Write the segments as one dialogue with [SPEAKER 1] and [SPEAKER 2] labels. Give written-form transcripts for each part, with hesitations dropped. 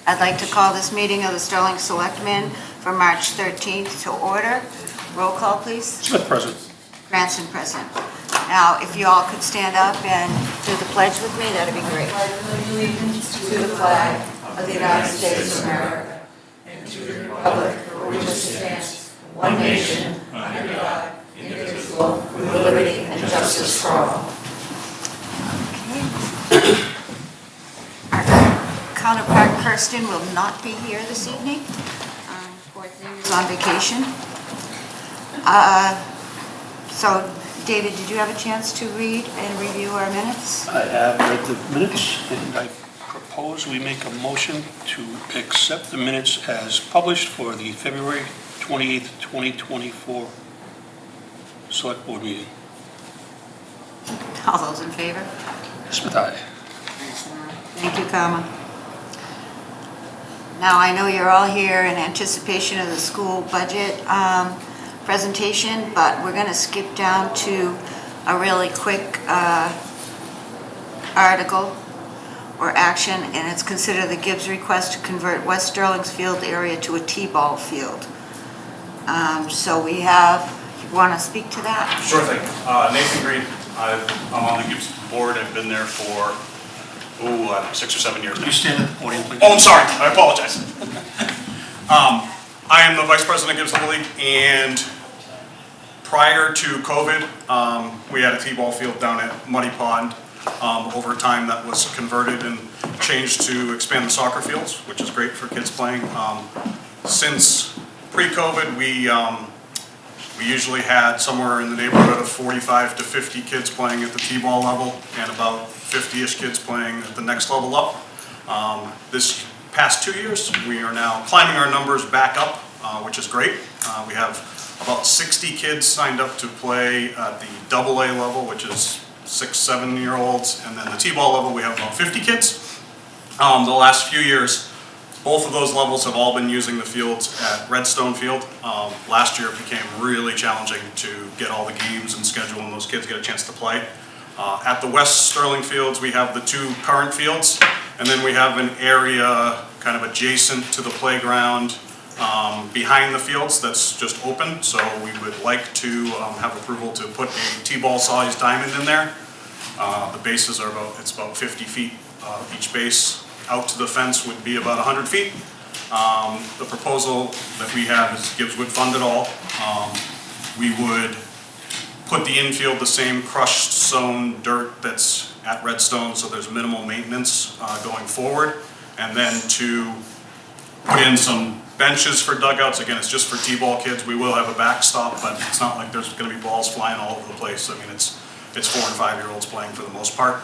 [SPEAKER 1] I'd like to call this meeting of the Sterling Selectmen for March 13th to order. Roll call, please.
[SPEAKER 2] Smith present.
[SPEAKER 1] Cranston present. Now, if you all could stand up and do the pledge with me, that'd be great.
[SPEAKER 3] I pledge allegiance to the flag of the United States of America and to the republic for which it stands, one nation, under God, indivisible, with liberty and justice for all.
[SPEAKER 1] Our counterpart Kirsten will not be here this evening. Poor thing is on vacation. So, David, did you have a chance to read and review our minutes?
[SPEAKER 2] I have read the minutes, and I propose we make a motion to accept the minutes as published for the February 28th, 2024 Select Board meeting.
[SPEAKER 1] All those in favor?
[SPEAKER 2] Smith, aye.
[SPEAKER 1] Thank you, Karma. Now, I know you're all here in anticipation of the school budget presentation, but we're going to skip down to a really quick article or action, and it's considered the Gibbs request to convert West Sterling's field area to a T-ball field. So we have, you want to speak to that?
[SPEAKER 4] Sure thing. Nathan Green, I'm on the Gibbs board. I've been there for 6 or 7 years
[SPEAKER 2] Could
[SPEAKER 4] now.
[SPEAKER 2] you stand at the podium, please?
[SPEAKER 4] Oh, I'm sorry. I apologize. I am the vice president of Gibbs Little League, and prior to COVID, we had a T-ball field down at Muddy Pond. Over time, that was converted and changed to expand the soccer fields, which is great for kids playing. Since pre-COVID, we usually had somewhere in the neighborhood of 45 to 50 kids playing at the T-ball level and about 50-ish kids playing at the next level up. This past 2 years, we are now climbing our numbers back up, which is great. We have about 60 kids signed up to play at the AA level, which is 6, 7-year-olds, and then the T-ball level, we have about 50 kids. The last few years, both of those levels have all been using the fields at Redstone Field. Last year it became really challenging to get all the games and schedule and those kids get a chance to play. At the West Sterling Fields, we have the 2 current fields, and then we have an area kind of adjacent to the playground behind the fields that's just open. So we would like to have approval to put a T-ball sized diamond in there. The bases are it's about 50 feet each base. Out to the fence would be about 100 feet. The proposal that we have is Gibbs would fund it all. We would put the infield the same crushed sown dirt that's at Redstone, so there's minimal maintenance going forward. And then to put in some benches for dugouts. Again, it's just for T-ball kids. We will have a backstop, but it's not like there's going to be balls flying all over the place. I mean, it's 4 and 5-year-olds playing for the most part.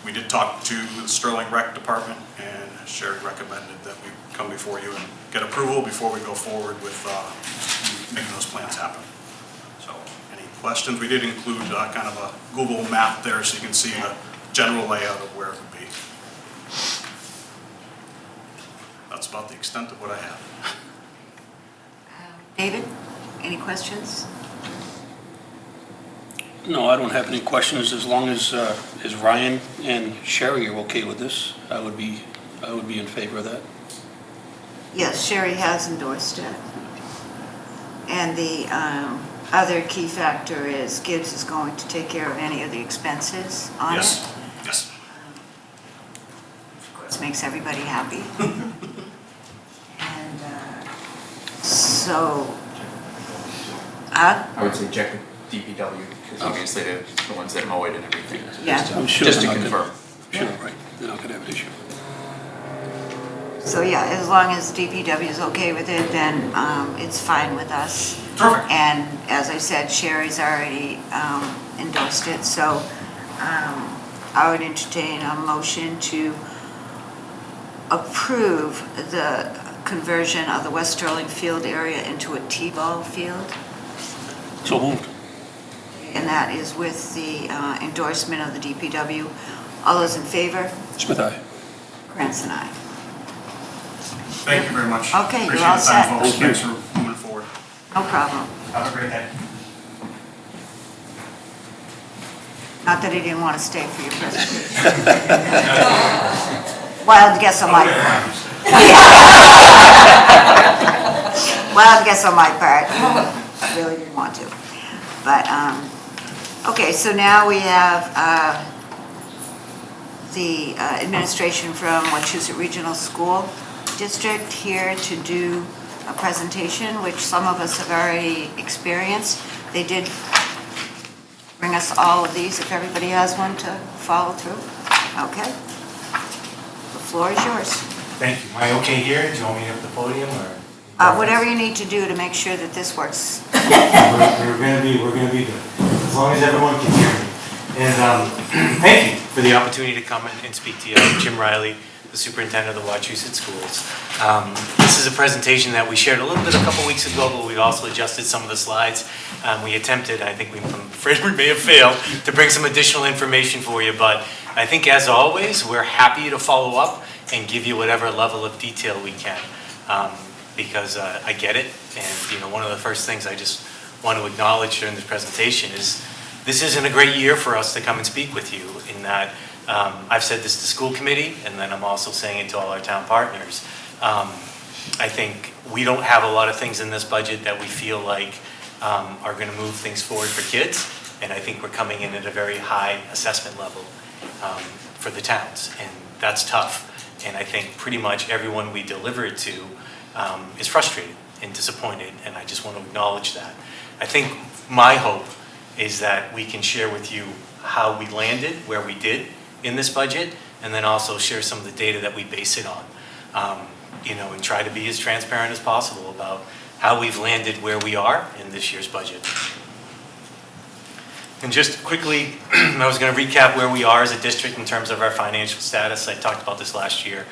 [SPEAKER 4] We did talk to the Sterling Rec Department, and Sherry recommended that we come before you and get approval before we go forward with making those plans happen. So, any questions? We did include kind of a Google map there so you can see the general layout of where it would be. That's about the extent of what I have.
[SPEAKER 1] David, any questions?
[SPEAKER 2] No, I don't have any questions. As long as Ryan and Sherry are okay with this, I would be in favor of that.
[SPEAKER 1] Yes, Sherry has endorsed it. And the other key factor is Gibbs is going to take care of any of the expenses on it.
[SPEAKER 4] Yes.
[SPEAKER 1] Of course, makes everybody happy. And so,
[SPEAKER 5] I would say check with DPW, because obviously they're the ones that mow it and everything. So
[SPEAKER 1] Yeah.
[SPEAKER 2] I'm sure
[SPEAKER 5] just to
[SPEAKER 2] they're not
[SPEAKER 5] confirm.
[SPEAKER 2] Sure, right. They're not going to have an issue.
[SPEAKER 1] so yeah, as long as DPW is okay with it, then it's fine with us.
[SPEAKER 4] Perfect.
[SPEAKER 1] And as I said, Sherry's already endorsed it, so I would entertain a motion to approve the conversion of the West Sterling Field area into a T-ball field.
[SPEAKER 2] So moved.
[SPEAKER 1] And that is with the endorsement of the DPW. All those in favor?
[SPEAKER 2] Smith, aye.
[SPEAKER 1] Cranston, aye.
[SPEAKER 4] Thank you very much.
[SPEAKER 1] Okay, you're
[SPEAKER 4] Appreciate
[SPEAKER 1] all
[SPEAKER 4] the time,
[SPEAKER 1] set.
[SPEAKER 4] folks.
[SPEAKER 2] Thank you.
[SPEAKER 4] Thanks for moving forward.
[SPEAKER 1] No problem.
[SPEAKER 4] Have a great day.
[SPEAKER 1] Not that he didn't want to stay for your presentation. Wild guess on my part. Wild guess on my part. I really didn't want to. But, okay, so now we have the administration from Wachusett Regional School District here to do a presentation, which some of us have already experienced. They did bring us all of these, if everybody has one to follow through. Okay. The floor is yours.
[SPEAKER 6] Thank you. Am I okay here? Do you want me up the podium or?
[SPEAKER 1] Whatever you need to do to make sure that this works.
[SPEAKER 6] We're gonna be good. As long as everyone can hear me. And thank you for the opportunity to come and speak to you. I'm Jim Riley, the superintendent of the Wachusett Schools. This is a presentation that we shared a little bit a couple weeks ago, but we also adjusted some of the slides. We attempted, I think I'm afraid we may have failed, to bring some additional information for you, but I think as always, we're happy to follow up and give you whatever level of detail we can, because I get it. And one of the first things I just want to acknowledge during this presentation is this isn't a great year for us to come and speak with you, in that I've said this to school committee, and then I'm also saying it to all our town partners. I think we don't have a lot of things in this budget that we feel like are going to move things forward for kids, and I think we're coming in at a very high assessment level for the towns, and that's tough. And I think pretty much everyone we deliver it to is frustrated and disappointed, and I just want to acknowledge that. I think my hope is that we can share with you how we landed where we did in this budget, and then also share some of the data that we base it on, and try to be as transparent as possible about how we've landed where we are in this year's budget. And just quickly, I was going to recap where we are as a district in terms of our financial status. I talked about this last year.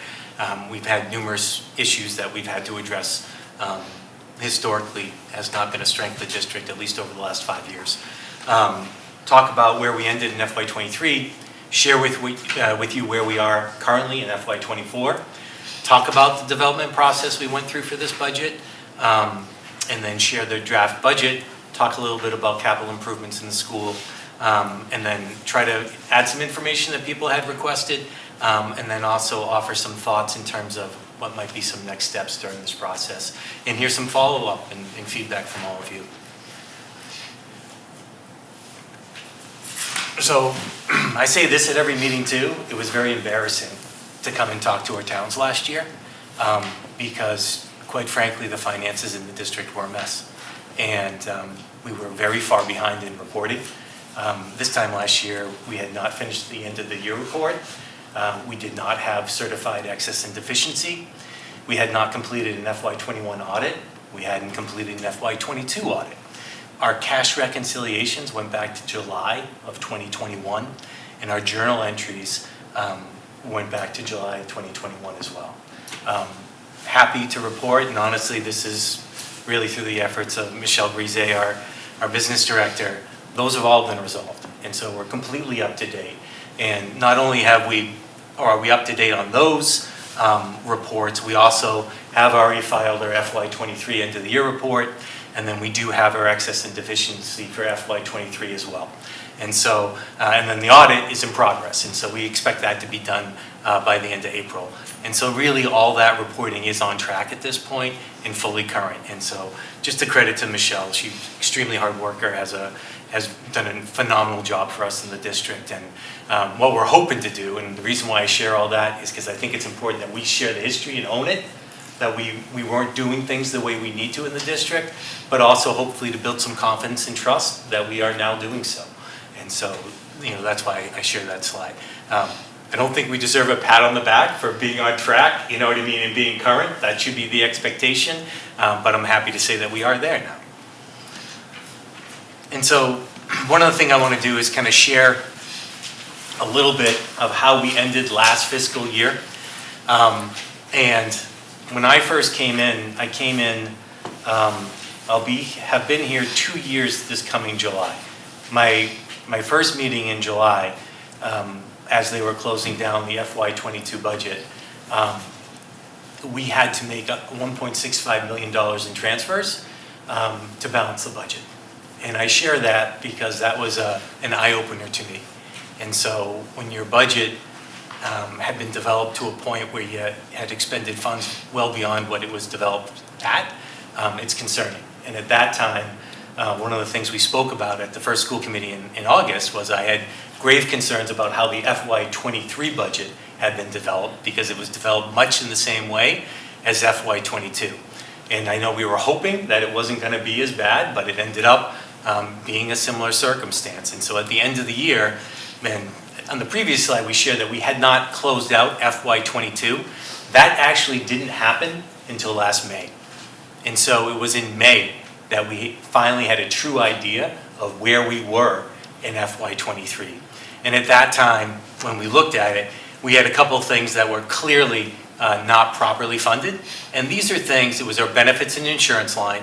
[SPEAKER 6] We've had numerous issues that we've had to address. Historically, has not been a strength of the district, at least over the last 5 years. Talk about where we ended in FY23, share with you where we are currently in FY24, talk about the development process we went through for this budget, and then share the draft budget, talk a little bit about capital improvements in the school, and then try to add some information that people had requested, and then also offer some thoughts in terms of what might be some next steps during this process, and here's some follow-up and feedback from all of you. So I say this at every meeting too. It was very embarrassing to come and talk to our towns last year because, quite frankly, the finances in the district were a mess. And we were very far behind in reporting. This time last year, we had not finished the end of the year report. We did not have certified excess and deficiency. We had not completed an FY21 audit. We hadn't completed an FY22 audit. Our cash reconciliations went back to July of 2021, and our journal entries went back to July 2021 as well. Happy to report, and honestly, this is really through the efforts of Michelle Brise, our business director. Those have all been resolved, and so we're completely up to date. And not only are we up to date on those reports, we also have already filed our FY23 end of the year report, and then we do have our excess and deficiency for FY23 as well. And so, and then the audit is in progress, and so we expect that to be done by the end of April. And so really all that reporting is on track at this point and fully current. And so just a credit to Michelle, she's an extremely hard worker, has done a phenomenal job for us in the district. And what we're hoping to do, and the reason why I share all that is because I think it's important that we share the history and own it, that we weren't doing things the way we need to in the district, but also hopefully to build some confidence and trust that we are now doing so. And so, that's why I share that slide. I don't think we deserve a pat on the back for being on track, you know what I mean, and being current. That should be the expectation, but I'm happy to say that we are there now. And so, one other thing I want to do is kind of share a little bit of how we ended last fiscal year. And when I first came in, have been here 2 years this coming July. My first meeting in July, as they were closing down the FY22 budget, we had to make $1.65 million in transfers to balance the budget. And I share that because that was an eye-opener to me. And so when your budget had been developed to a point where you had expended funds well beyond what it was developed at, it's concerning. And at that time, one of the things we spoke about at the first school committee in August was I had grave concerns about how the FY23 budget had been developed, because it was developed much in the same way as FY22. And I know we were hoping that it wasn't going to be as bad, but it ended up being a similar circumstance. And so at the end of the year, and on the previous slide, we shared that we had not closed out FY22. That actually didn't happen until last May. And so it was in May that we finally had a true idea of where we were in FY23. And at that time, when we looked at it, we had a couple of things that were clearly not properly funded. And these are things, it was our benefits and insurance line,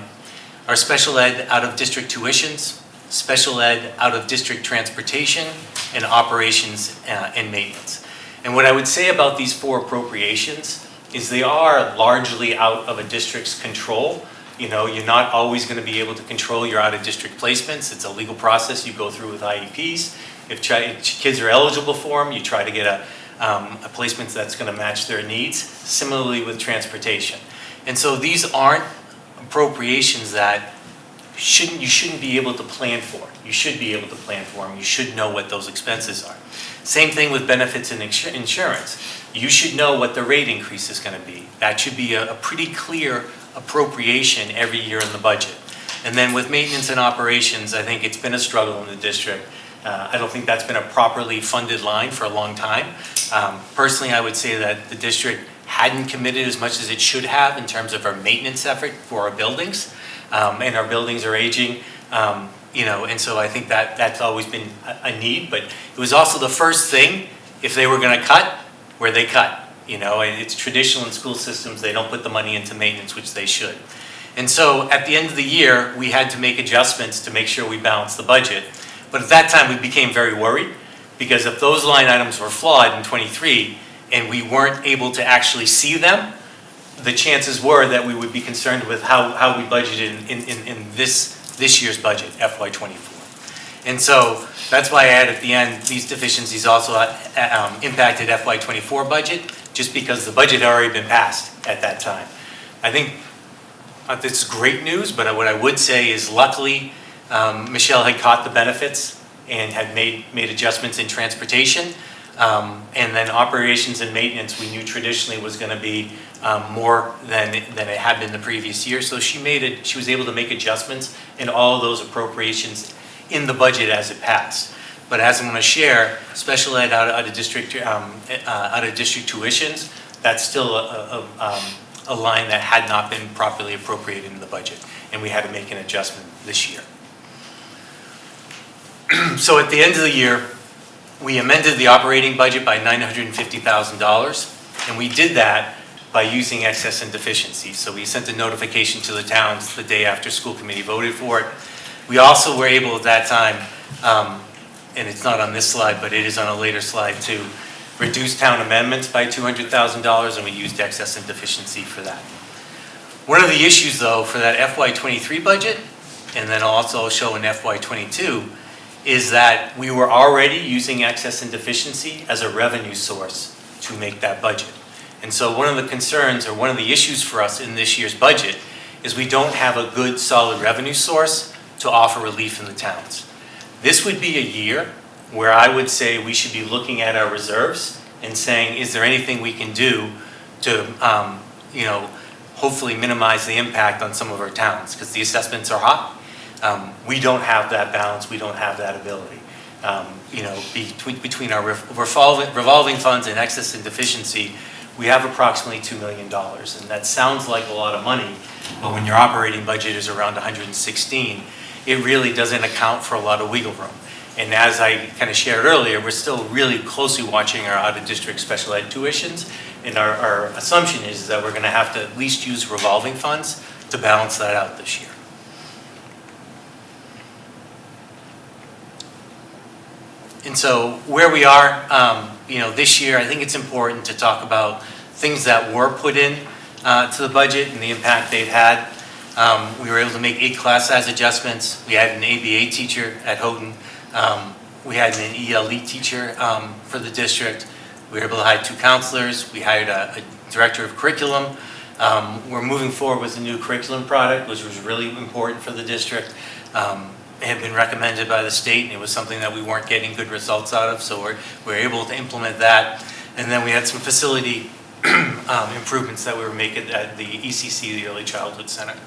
[SPEAKER 6] our special ed out-of-district tuitions, special ed out-of-district transportation, and operations and maintenance. And what I would say about these four appropriations is they are largely out of a district's control. You know, you're not always going to be able to control your out-of-district placements. It's a legal process you go through with IEPs. If kids are eligible for them, you try to get a placement that's going to match their needs. Similarly with transportation. And so these aren't appropriations that you shouldn't be able to plan for. You should be able to plan for them. You should know what those expenses are. Same thing with benefits and insurance. You should know what the rate increase is going to be. That should be a pretty clear appropriation every year in the budget. And then with maintenance and operations, I think it's been a struggle in the district. I don't think that's been a properly funded line for a long time. Personally, I would say that the district hadn't committed as much as it should have in terms of our maintenance effort for our buildings. And our buildings are aging, and so I think that that's always been a need, but it was also the first thing, if they were going to cut, where they cut. It's traditional in school systems, they don't put the money into maintenance, which they should. And so at the end of the year, we had to make adjustments to make sure we balanced the budget. But at that time, we became very worried, because if those line items were flawed in 23 and we weren't able to actually see them, the chances were that we would be concerned with how we budgeted in this year's budget, FY24. And so that's why I add at the end, these deficiencies also impacted FY24 budget, just because the budget had already been passed at that time. I think this is great news, but what I would say is luckily Michelle had caught the benefits and had made adjustments in transportation. And then operations and maintenance, we knew traditionally was going to be more than it had been the previous year. So she was able to make adjustments in all of those appropriations in the budget as it passed. But as I'm going to share, special ed out of district tuitions, that's still a line that had not been properly appropriated in the budget, and we had to make an adjustment this year. So at the end of the year, we amended the operating budget by $950,000, and we did that by using excess and deficiency. So we sent a notification to the towns the day after school committee voted for it. We also were able at that time, and it's not on this slide, but it is on a later slide, to reduce town amendments by $200,000, and we used excess and deficiency for that. One of the issues, though, for that FY23 budget, and then also show in FY22, is that we were already using excess and deficiency as a revenue source to make that budget. And so one of the concerns, or one of the issues for us in this year's budget, is we don't have a good solid revenue source to offer relief in the towns. This would be a year where I would say we should be looking at our reserves and saying, is there anything we can do to hopefully minimize the impact on some of our towns, because the assessments are high. We don't have that balance, we don't have that ability. Between our revolving funds and excess and deficiency, we have approximately $2 million. And that sounds like a lot of money, but when your operating budget is around 116, it really doesn't account for a lot of wiggle room. And as I kind of shared earlier, we're still really closely watching our out-of-district special ed tuitions, and our assumption is that we're going to have to at least use revolving funds to balance that out this year. And so where we are, this year, I think it's important to talk about things that were put in to the budget and the impact they've had. We were able to make 8 class size adjustments. We had an ABA teacher at Houghton. We had an ELE teacher for the district. We were able to hire 2 counselors. We hired a director of curriculum. We're moving forward with a new curriculum product, which was really important for the district. It had been recommended by the state, and it was something that we weren't getting good results out of, so we're able to implement that. And then we had some facility improvements that we were making at the ECC, the Early Childhood Center.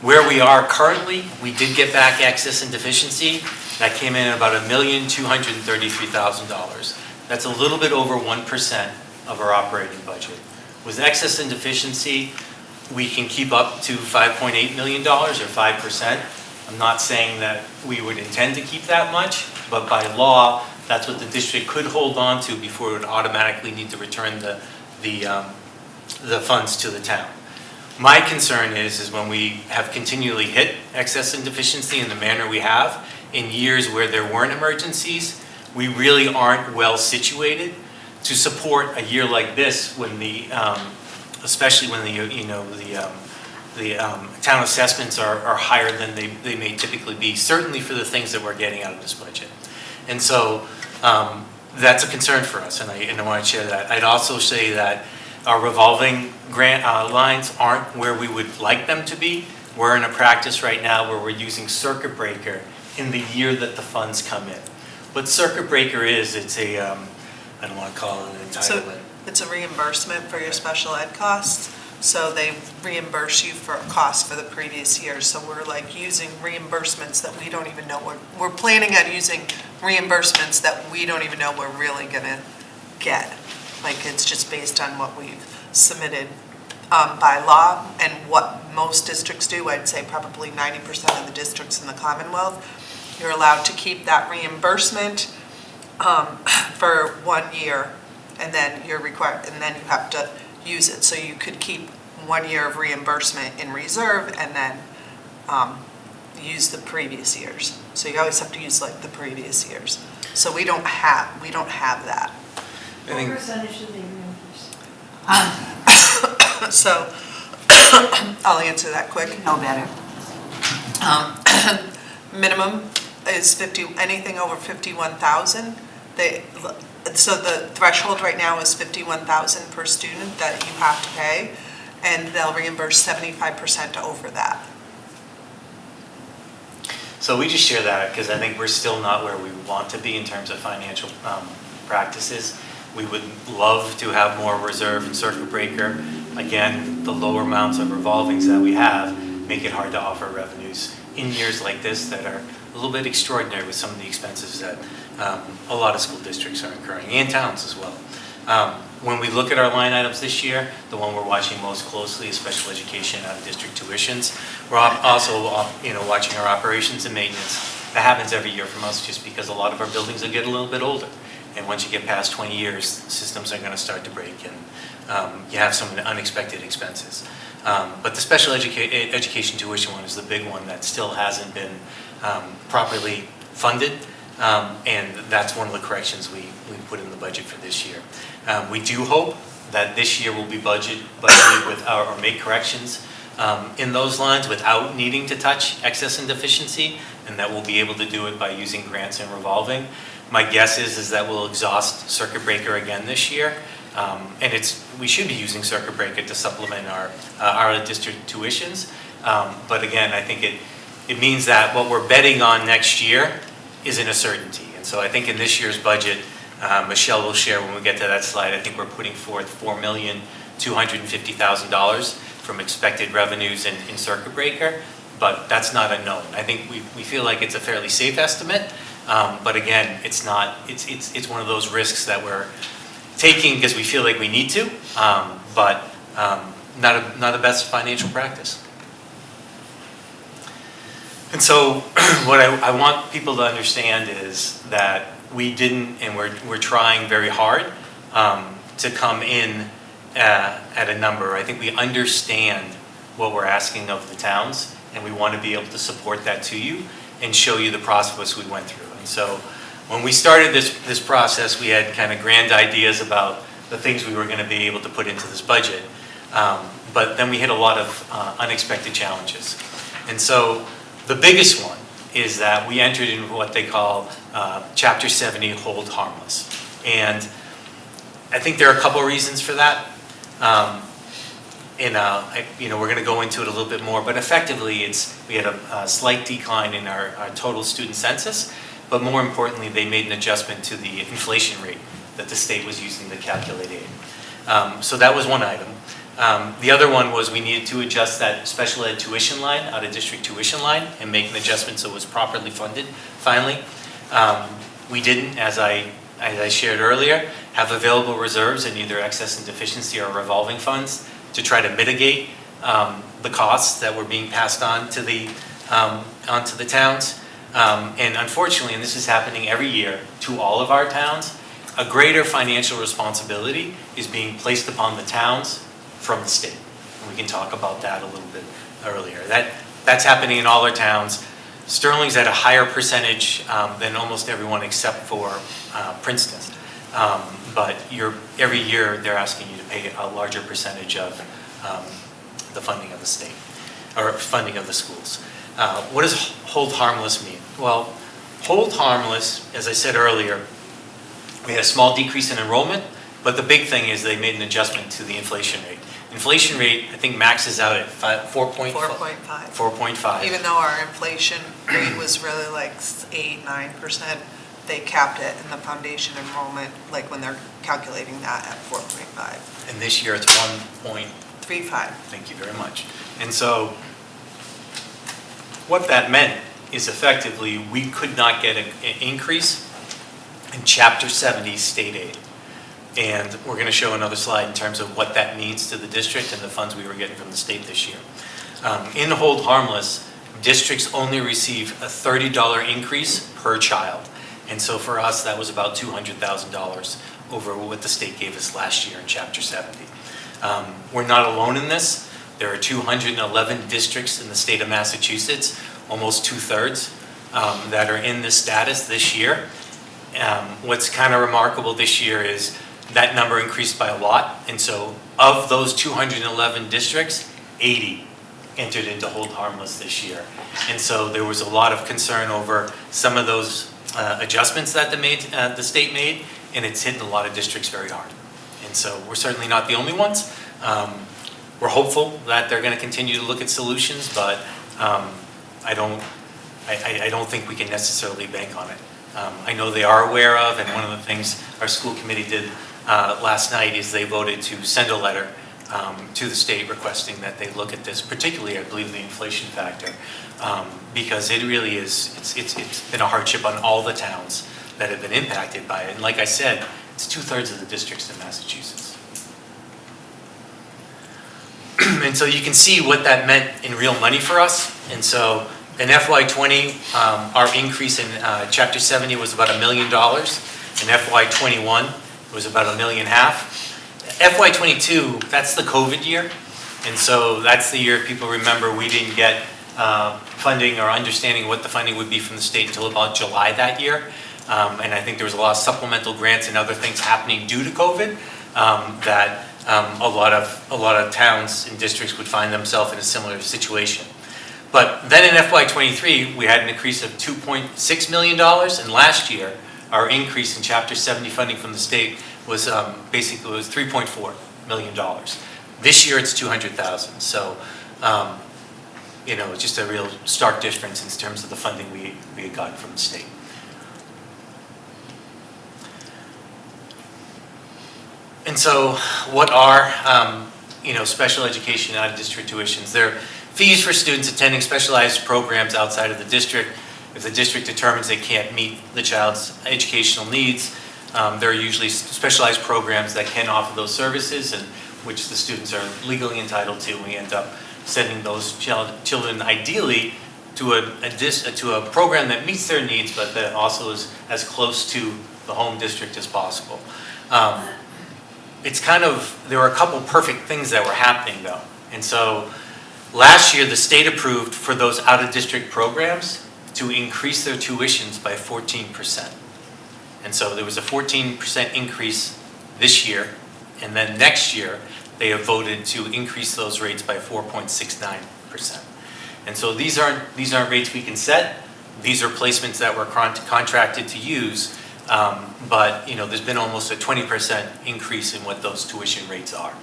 [SPEAKER 6] Where we are currently, we did get back excess and deficiency. That came in at about $1,233,000. That's a little bit over 1% of our operating budget. With excess and deficiency, we can keep up to $5.8 million or 5%. I'm not saying that we would intend to keep that much, but by law, that's what the district could hold on to before it would automatically need to return the funds to the town. My concern is when we have continually hit excess and deficiency in the manner we have in years where there weren't emergencies, we really aren't well situated to support a year like this when especially when the town assessments are higher than they may typically be, certainly for the things that we're getting out of this budget. And so that's a concern for us, and I want to share that. I'd also say that our revolving grant lines aren't where we would like them to be. We're in a practice right now where we're using circuit breaker in the year that the funds come in. What circuit breaker is, it's a, I don't want to call it an entitlement.
[SPEAKER 3] It's a reimbursement for your special ed costs. So they reimburse you for a cost for the previous year. So we're like using reimbursements that we don't even know we're planning on using reimbursements that we don't even know we're really gonna get. Like it's just based on what we've submitted by law and what most districts do. I'd say probably 90% of the districts in the Commonwealth. You're allowed to keep that reimbursement for 1 year, and then you're required, and then you have to use it. So you could keep 1 year of reimbursement in reserve and then use the previous years. So you always have to use like the previous years. So we don't have that.
[SPEAKER 7] What percentage do they reimburse?
[SPEAKER 3] So I'll answer that quick.
[SPEAKER 1] No better.
[SPEAKER 3] Minimum is anything over 51,000. So the threshold right now is 51,000 per student that you have to pay, and they'll reimburse 75% over that.
[SPEAKER 6] So we just share that because I think we're still not where we want to be in terms of financial practices. We would love to have more reserve and circuit breaker. Again, the lower amounts of revolvings that we have make it hard to offer revenues in years like this that are a little bit extraordinary with some of the expenses that a lot of school districts are incurring, and towns as well. When we look at our line items this year, the one we're watching most closely is special education out of district tuitions. We're also watching our operations and maintenance. That happens every year from us just because a lot of our buildings will get a little bit older. And once you get past 20 years, systems are going to start to break, and you have some unexpected expenses. But the special education tuition one is the big one that still hasn't been properly funded, and that's one of the corrections we put in the budget for this year. We do hope that this year will be budgeted with or make corrections in those lines without needing to touch excess and deficiency, and that we'll be able to do it by using grants and revolving. My guess is that we'll exhaust circuit breaker again this year, and we should be using circuit breaker to supplement our district tuitions. But again, I think it means that what we're betting on next year isn't a certainty. And so I think in this year's budget, Michelle will share when we get to that slide, I think we're putting forth $4,250,000 from expected revenues in circuit breaker, but that's not a known. I think we feel like it's a fairly safe estimate, but again, it's not. It's one of those risks that we're taking because we feel like we need to, but not the best financial practice. And so what I want people to understand is that we didn't, and we're trying very hard to come in at a number. I think we understand what we're asking of the towns, and we want to be able to support that to you and show you the process we went through. And so when we started this process, we had kind of grand ideas about the things we were going to be able to put into this budget, but then we hit a lot of unexpected challenges. And so the biggest one is that we entered into what they call Chapter 70 hold harmless. And I think there are a couple of reasons for that. We're going to go into it a little bit more, but effectively we had a slight decline in our total student census, but more importantly, they made an adjustment to the inflation rate that the state was using to calculate aid. So that was one item. The other one was we needed to adjust that special ed tuition line, out of district tuition line, and make an adjustment so it was properly funded, finally. We didn't, as I shared earlier, have available reserves in either excess and deficiency or revolving funds to try to mitigate the costs that were being passed on to onto the towns. And unfortunately, and this is happening every year to all of our towns, a greater financial responsibility is being placed upon the towns from the state. And we can talk about that a little bit earlier. That's happening in all our towns. Sterling's at a higher percentage than almost everyone except for Princeton. But every year they're asking you to pay a larger percentage of the funding of the state, or funding of the schools. What does hold harmless mean? Well, hold harmless, as I said earlier, we had a small decrease in enrollment, but the big thing is they made an adjustment to the inflation rate. Inflation rate, I think, maxes out at 4.5. 4.5.
[SPEAKER 3] Even though our inflation rate was really like 8-9%, they capped it in the foundation enrollment, like when they're calculating that at 4.5.
[SPEAKER 6] And this year it's 1.35. Thank you very much. And so what that meant is effectively we could not get an increase in Chapter 70 state aid. And we're going to show another slide in terms of what that means to the district and the funds we were getting from the state this year. In hold harmless, districts only receive a $30 increase per child. And so for us, that was about $200,000 over what the state gave us last year in Chapter 70. We're not alone in this. There are 211 districts in the state of Massachusetts, almost 2/3, that are in this status this year. What's kind of remarkable this year is that number increased by a lot. And so of those 211 districts, 80 entered into hold harmless this year. And so there was a lot of concern over some of those adjustments that the state made, and it's hitting a lot of districts very hard. And so we're certainly not the only ones. We're hopeful that they're going to continue to look at solutions, but I don't think we can necessarily bank on it. I know they are aware of, and one of the things our school committee did last night is they voted to send a letter to the state requesting that they look at this, particularly, I believe, the inflation factor, because it really is, it's been a hardship on all the towns that have been impacted by it. And like I said, it's 2/3 of the districts in Massachusetts. And so you can see what that meant in real money for us. And so in FY20, our increase in Chapter 70 was about $1 million. In FY21, it was about $1.5 million. FY22, that's the COVID year. And so that's the year people remember we didn't get funding or understanding what the funding would be from the state until about July that year. And I think there was a lot of supplemental grants and other things happening due to COVID that a lot of towns and districts would find themselves in a similar situation. But then in FY23, we had an increase of $2.6 million, and last year, our increase in Chapter 70 funding from the state was basically $3.4 million. This year, it's $200,000. So, it's just a real stark difference in terms of the funding we had gotten from the state. And so, what are special education out-of-district tuitions? They're fees for students attending specialized programs outside of the district. If the district determines they can't meet the child's educational needs, there are usually specialized programs that can offer those services, and which the students are legally entitled to. We end up sending those children ideally to a program that meets their needs, but that also is as close to the home district as possible. There were a couple perfect things that were happening though. And so last year the state approved for those out-of-district programs to increase their tuitions by 14%. And so there was a 14% increase this year, and then next year they have voted to increase those rates by 4.69%. And so these aren't rates we can set. these are placements that we're contracted to use, but, you know, there's been almost a 20% increase in what those tuition rates are.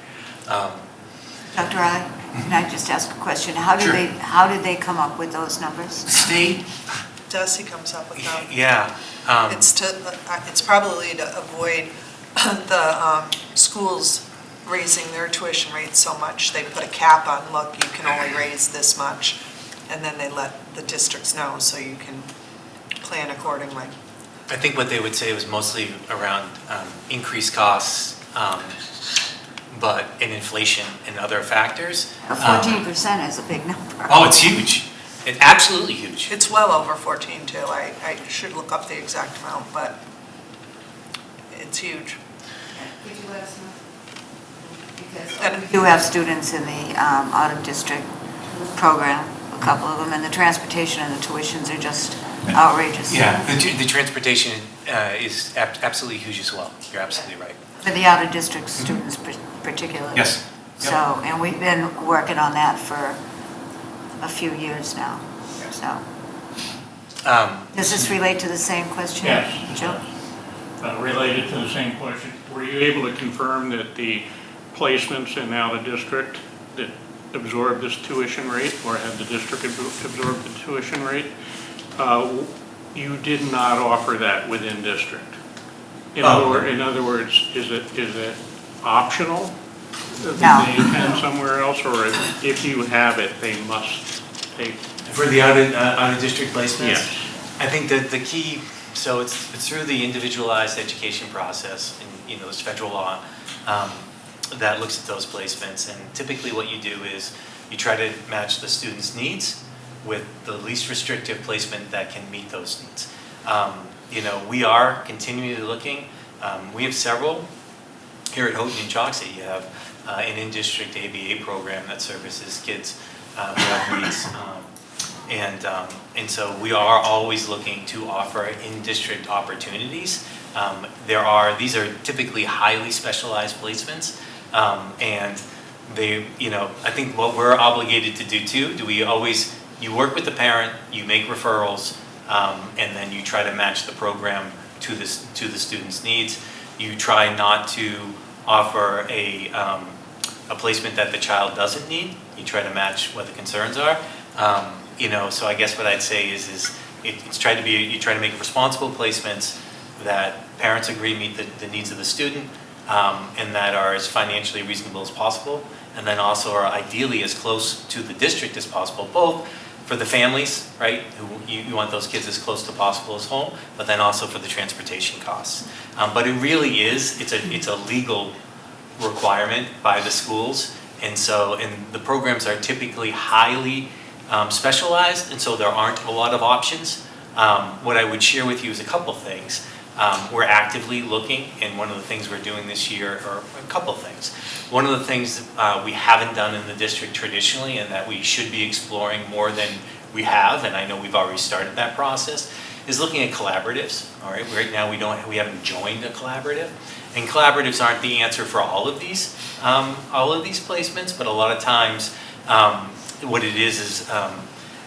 [SPEAKER 1] Dr. I, can I just ask a question? How did they come up with those numbers?
[SPEAKER 6] State,
[SPEAKER 3] Desi comes up with them.
[SPEAKER 6] yeah.
[SPEAKER 3] It's probably to avoid the schools raising their tuition rates so much. They put a cap on, look, you can only raise this much, and then they let the districts know so you can plan accordingly.
[SPEAKER 6] I think what they would say was mostly around increased costs, but in inflation and other factors.
[SPEAKER 1] 14% is a big number.
[SPEAKER 6] Oh, it's huge. It's absolutely huge.
[SPEAKER 3] It's well over 14 too. I should look up the exact amount, but it's huge.
[SPEAKER 1] Could you let us know? Because we do have students in the out-of-district program, a couple of them, and the transportation and the tuitions are just outrageous.
[SPEAKER 6] Yeah, the transportation is absolutely huge as well. You're absolutely right.
[SPEAKER 1] For the out-of-district students particularly.
[SPEAKER 6] Yes. Yep.
[SPEAKER 1] So, and we've been working on that for a few years now, so. Does this relate to the same question?
[SPEAKER 8] Yes.
[SPEAKER 1] Joe?
[SPEAKER 8] Related to the same question, were you able to confirm that the placements in out-of-district that absorb this tuition rate, or had the district absorb the tuition rate, you did not offer that within district? In other words, is it optional that they attend somewhere else, or if you have it, they must take?
[SPEAKER 6] For the out-of-district placements?
[SPEAKER 8] Yes.
[SPEAKER 6] I think that the key, so it's through the individualized education process, and, you know, there's federal law that looks at those placements, and typically what you do is you try to match the student's needs with the least restrictive placement that can meet those needs. You know, we are continually looking. We have several here at Houghton and Choxie. You have an in-district ABA program that services kids who have needs. And so we are always looking to offer in-district opportunities. These are typically highly specialized placements, and they, you know, I think what we're obligated to do too, you work with the parent, you make referrals, and then you try to match the program to the student's needs. You try not to offer a placement that the child doesn't need. You try to match what the concerns are. You know, so I guess what I'd say is you try to make responsible placements that parents agree meet the needs of the student, and that are as financially reasonable as possible, and then also are ideally as close to the district as possible, both for the families, right, who you want those kids as close to possible as home, but then also for the transportation costs. But it really is, it's a legal requirement by the schools, and the programs are typically highly specialized, and so there aren't a lot of options. What I would share with you is a couple things. We're actively looking, and one of the things we're doing this year, or a couple things. One of the things we haven't done in the district traditionally, and that we should be exploring more than we have, and I know we've already started that process, is looking at collaboratives. All right, right now we haven't joined a collaborative, and collaboratives aren't the answer for all of these placements, but a lot of times what it is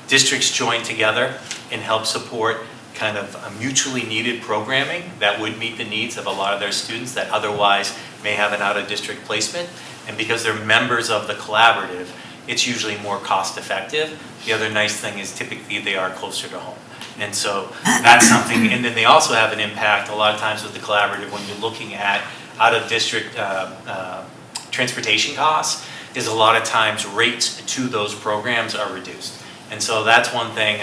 [SPEAKER 6] districts join together and help support kind of a mutually needed programming that would meet the needs of a lot of their students that otherwise may have an out-of-district placement. And because they're members of the collaborative, it's usually more cost effective. The other nice thing is typically they are closer to home. And so that's something, and then they also have an impact a lot of times with the collaborative when you're looking at out-of-district transportation costs, is a lot of times rates to those programs are reduced. And so that's one thing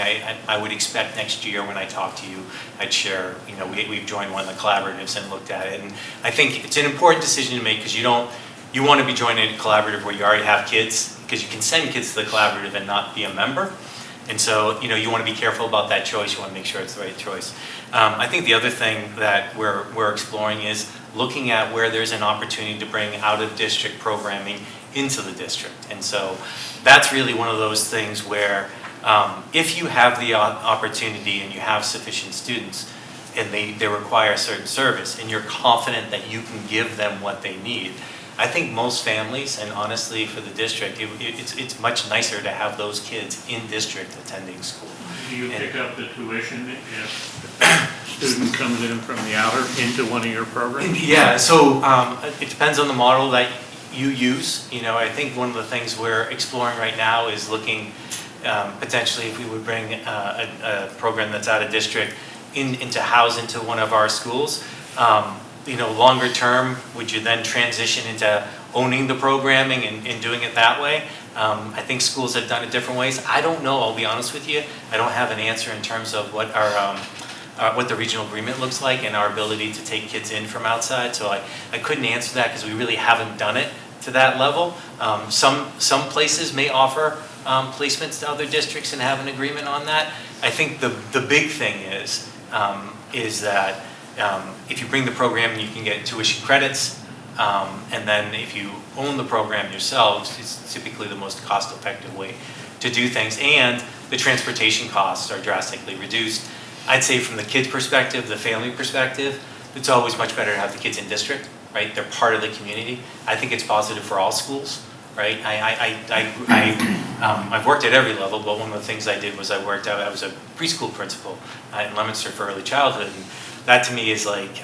[SPEAKER 6] I would expect next year when I talk to you, I'd share, you know, we've joined one of the collaboratives and looked at it. And I think it's an important decision to make because you want to be joining a collaborative where you already have kids, because you can send kids to the collaborative and not be a member. And so, you know, you want to be careful about that choice. You want to make sure it's the right choice. I think the other thing that we're exploring is looking at where there's an opportunity to bring out-of-district programming into the district. And so that's really one of those things where if you have the opportunity and you have sufficient students and they require a certain service and you're confident that you can give them what they need, I think most families, and honestly for the district, it's much nicer to have those kids in district attending school.
[SPEAKER 8] Do you pick up the tuition if a student comes in from the outer into one of your programs?
[SPEAKER 6] Yeah, so it depends on the model that you use. You know, I think one of the things we're exploring right now is looking potentially if we would bring a program that's out of district into house into one of our schools. You know, longer term, would you then transition into owning the programming and doing it that way? I think schools have done it different ways. I don't know, I'll be honest with you. I don't have an answer in terms of what our what the regional agreement looks like and our ability to take kids in from outside. So I couldn't answer that because we really haven't done it to that level. Some places may offer placements to other districts and have an agreement on that. I think the big thing is that if you bring the program, you can get tuition credits. And then if you own the program yourselves, it's typically the most cost-effective way to do things. And the transportation costs are drastically reduced. I'd say from the kid's perspective, the family perspective, it's always much better to have the kids in district, right? They're part of the community. I think it's positive for all schools, right? I've worked at every level, but one of the things I did was I was a preschool principal in Leominster for early childhood. And that to me is like,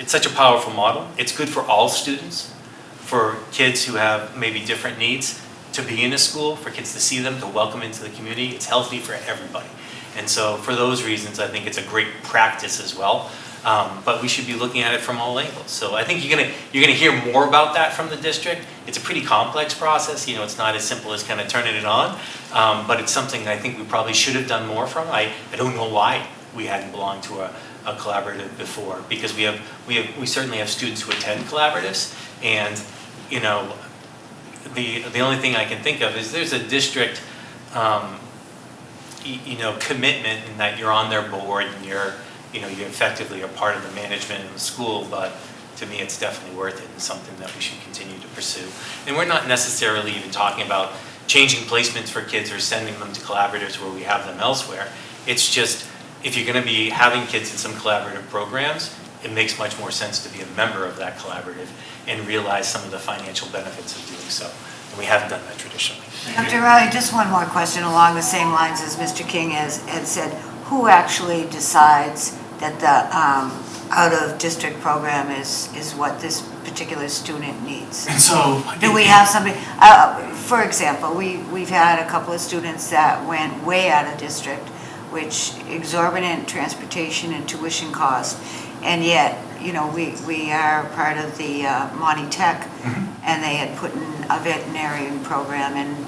[SPEAKER 6] it's such a powerful model. It's good for all students, for kids who have maybe different needs to be in a school, for kids to see them, to welcome into the community. It's healthy for everybody. And so for those reasons, I think it's a great practice as well. But we should be looking at it from all angles. So I think you're gonna hear more about that from the district. It's a pretty complex process. You know, it's not as simple as kind of turning it on. But it's something I think we probably should have done more from. I don't know why we hadn't belonged to a collaborative before, because we certainly have students who attend collaboratives, and you know, the only thing I can think of is there's a district you know, commitment in that you're on their board and you effectively are part of the management of the school. But to me, it's definitely worth it and something that we should continue to pursue. And we're not necessarily even talking about changing placements for kids or sending them to collaboratives where we have them elsewhere. It's just, if you're going to be having kids in some collaborative programs, it makes much more sense to be a member of that collaborative and realize some of the financial benefits of doing so. And we haven't done that traditionally.
[SPEAKER 1] Dr. Riley, just one more question along the same lines as Mr. King had said. Who actually decides that the out-of-district program is what this particular student needs?
[SPEAKER 6] And so,
[SPEAKER 1] Do we have somebody, for example, we've had a couple of students that went way out of district, which exorbitant transportation and tuition costs, and yet, you know, we are part of the Monty Tech, and they had put in a veterinarian program, and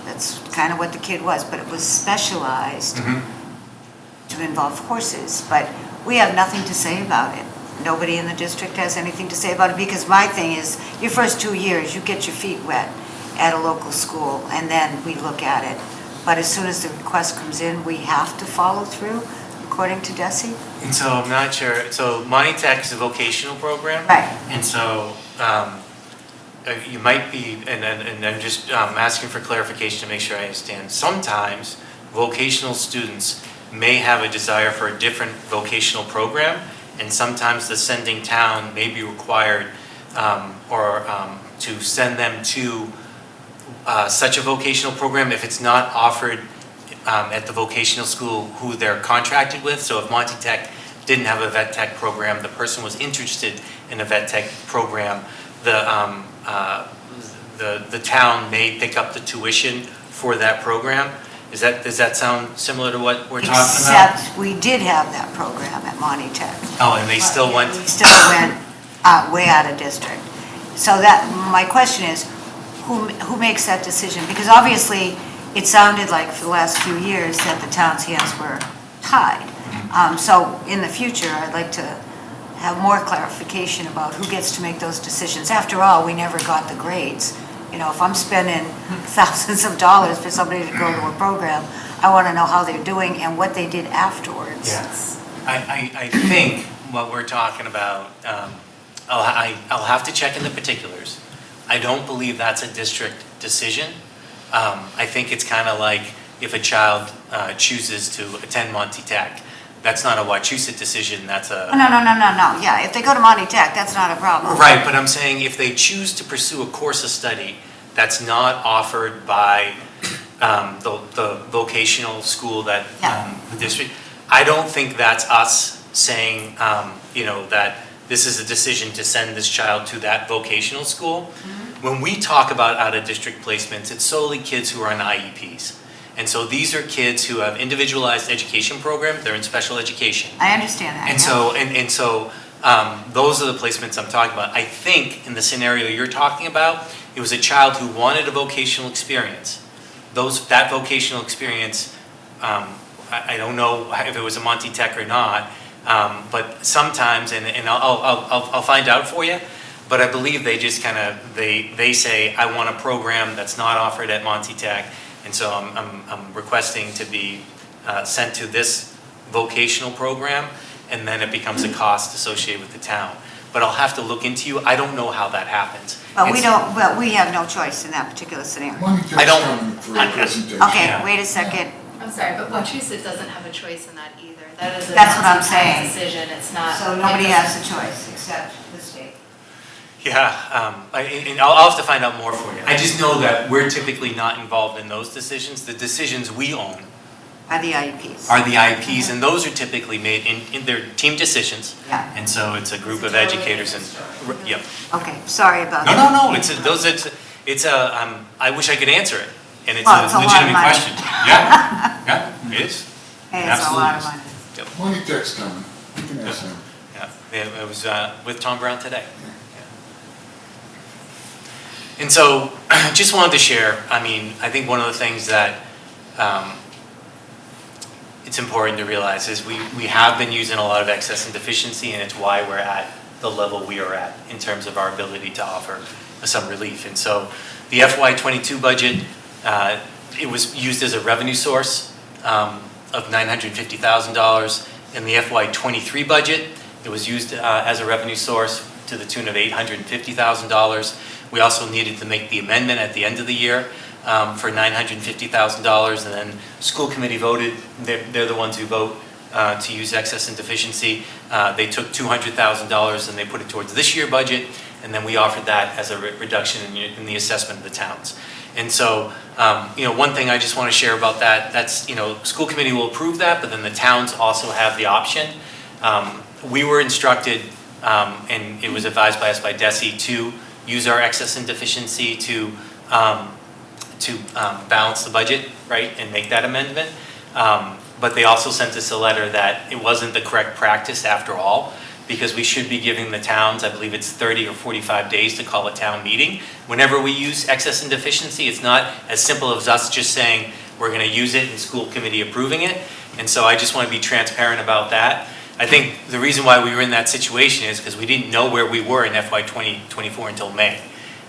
[SPEAKER 1] that's kind of what the kid was, but it was specialized to involve horses, but we have nothing to say about it. Nobody in the district has anything to say about it, because my thing is, your first 2 years, you get your feet wet at a local school, and then we look at it. But as soon as the request comes in, we have to follow through, according to DESE?
[SPEAKER 6] And so I'm not sure, so Monty Tech is a vocational program.
[SPEAKER 1] Right.
[SPEAKER 6] And so you might be, and I'm just asking for clarification to make sure I understand. Sometimes vocational students may have a desire for a different vocational program, and sometimes the sending town may be required to send them to such a vocational program if it's not offered at the vocational school who they're contracted with. So if Monty Tech didn't have a vet tech program, the person was interested in a vet tech program, the town may pick up the tuition for that program. Does that sound similar to what we're talking about?
[SPEAKER 1] Except we did have that program at Monty Tech.
[SPEAKER 6] Oh, and they still went?
[SPEAKER 1] We still went way out of district. So that, my question is, who makes that decision? Because obviously, it sounded like for the last few years that the town's hands were tied. So in the future, I'd like to have more clarification about who gets to make those decisions. After all, we never got the grades. You know, if I'm spending thousands of dollars for somebody to go to a program, I want to know how they're doing and what they did afterwards.
[SPEAKER 6] Yes. I think what we're talking about, I'll have to check in the particulars. I don't believe that's a district decision. I think it's kind of like if a child chooses to attend Monty Tech. That's not a Wachusett decision, that's a...
[SPEAKER 1] No. Yeah, if they go to Monty Tech, that's not a problem.
[SPEAKER 6] Right, but I'm saying if they choose to pursue a course of study that's not offered by the vocational school that
[SPEAKER 1] Yeah.
[SPEAKER 6] the district, I don't think that's us saying, that this is a decision to send this child to that vocational school. When we talk about out-of-district placements, it's solely kids who are on IEPs. And so these are kids who have individualized education programs, they're in special education.
[SPEAKER 1] I understand that.
[SPEAKER 6] And so, those are the placements I'm talking about. I think in the scenario you're talking about, it was a child who wanted a vocational experience. That vocational experience, I don't know if it was a Monty Tech or not, but sometimes, and I'll find out for you, but I believe they just they say, I want a program that's not offered at Monty Tech, and so I'm requesting to be sent to this vocational program, and then it becomes a cost associated with the town. But I'll have to look into you. I don't know how that happens.
[SPEAKER 1] But we have no choice in that particular scenario.
[SPEAKER 9] Money
[SPEAKER 6] I don't-
[SPEAKER 9] coming for a presentation.
[SPEAKER 1] Okay,
[SPEAKER 6] Yeah.
[SPEAKER 1] wait a second.
[SPEAKER 3] I'm sorry, but Wachusett doesn't have a choice in that either. That is a
[SPEAKER 1] That's what I'm
[SPEAKER 3] Monty Tech
[SPEAKER 1] saying.
[SPEAKER 3] decision, it's not.
[SPEAKER 1] So nobody has a choice except the state.
[SPEAKER 6] Yeah, and I'll have to find out more for you. I just know that we're typically not involved in those decisions. The decisions we own
[SPEAKER 1] By the IEPs.
[SPEAKER 6] are the IEPs, and those are typically made in their team decisions.
[SPEAKER 1] Yeah.
[SPEAKER 6] And so it's a group of educators and, yep.
[SPEAKER 1] Okay, sorry about
[SPEAKER 6] No,
[SPEAKER 1] that.
[SPEAKER 6] no, I wish I could answer it, and it's
[SPEAKER 1] Well, it's a
[SPEAKER 6] a
[SPEAKER 1] lot of
[SPEAKER 6] legitimate
[SPEAKER 1] money.
[SPEAKER 6] question. Yeah, it is.
[SPEAKER 1] Hey, it's a lot of money.
[SPEAKER 6] Yep.
[SPEAKER 9] Money Tech's coming, you can ask them.
[SPEAKER 6] Yeah, it was with Tom Brown today. And so, just wanted to share, I think one of the things that it's important to realize is we have been using a lot of excess and deficiency, and it's why we're at the level we are at in terms of our ability to offer some relief. And so, the FY22 budget, it was used as a revenue source of $950,000. In the FY23 budget, it was used as a revenue source to the tune of $850,000. We also needed to make the amendment at the end of the year for $950,000, and then school committee voted. They're the ones who vote to use excess and deficiency. They took $200,000 and they put it towards this year's budget, and then we offered that as a reduction in the assessment of the towns. And so, one thing I just want to share about that's, school committee will approve that, but then the towns also have the option. We were instructed, and it was advised by us by DESI, to use our excess and deficiency to balance the budget, right, and make that amendment. But they also sent us a letter that it wasn't the correct practice after all, because we should be giving the towns, I believe it's 30 or 45 days to call a town meeting. Whenever we use excess and deficiency, it's not as simple as us just saying we're going to use it and school committee approving it. And so I just want to be transparent about that. I think the reason why we were in that situation is because we didn't know where we were in FY 2024 until May.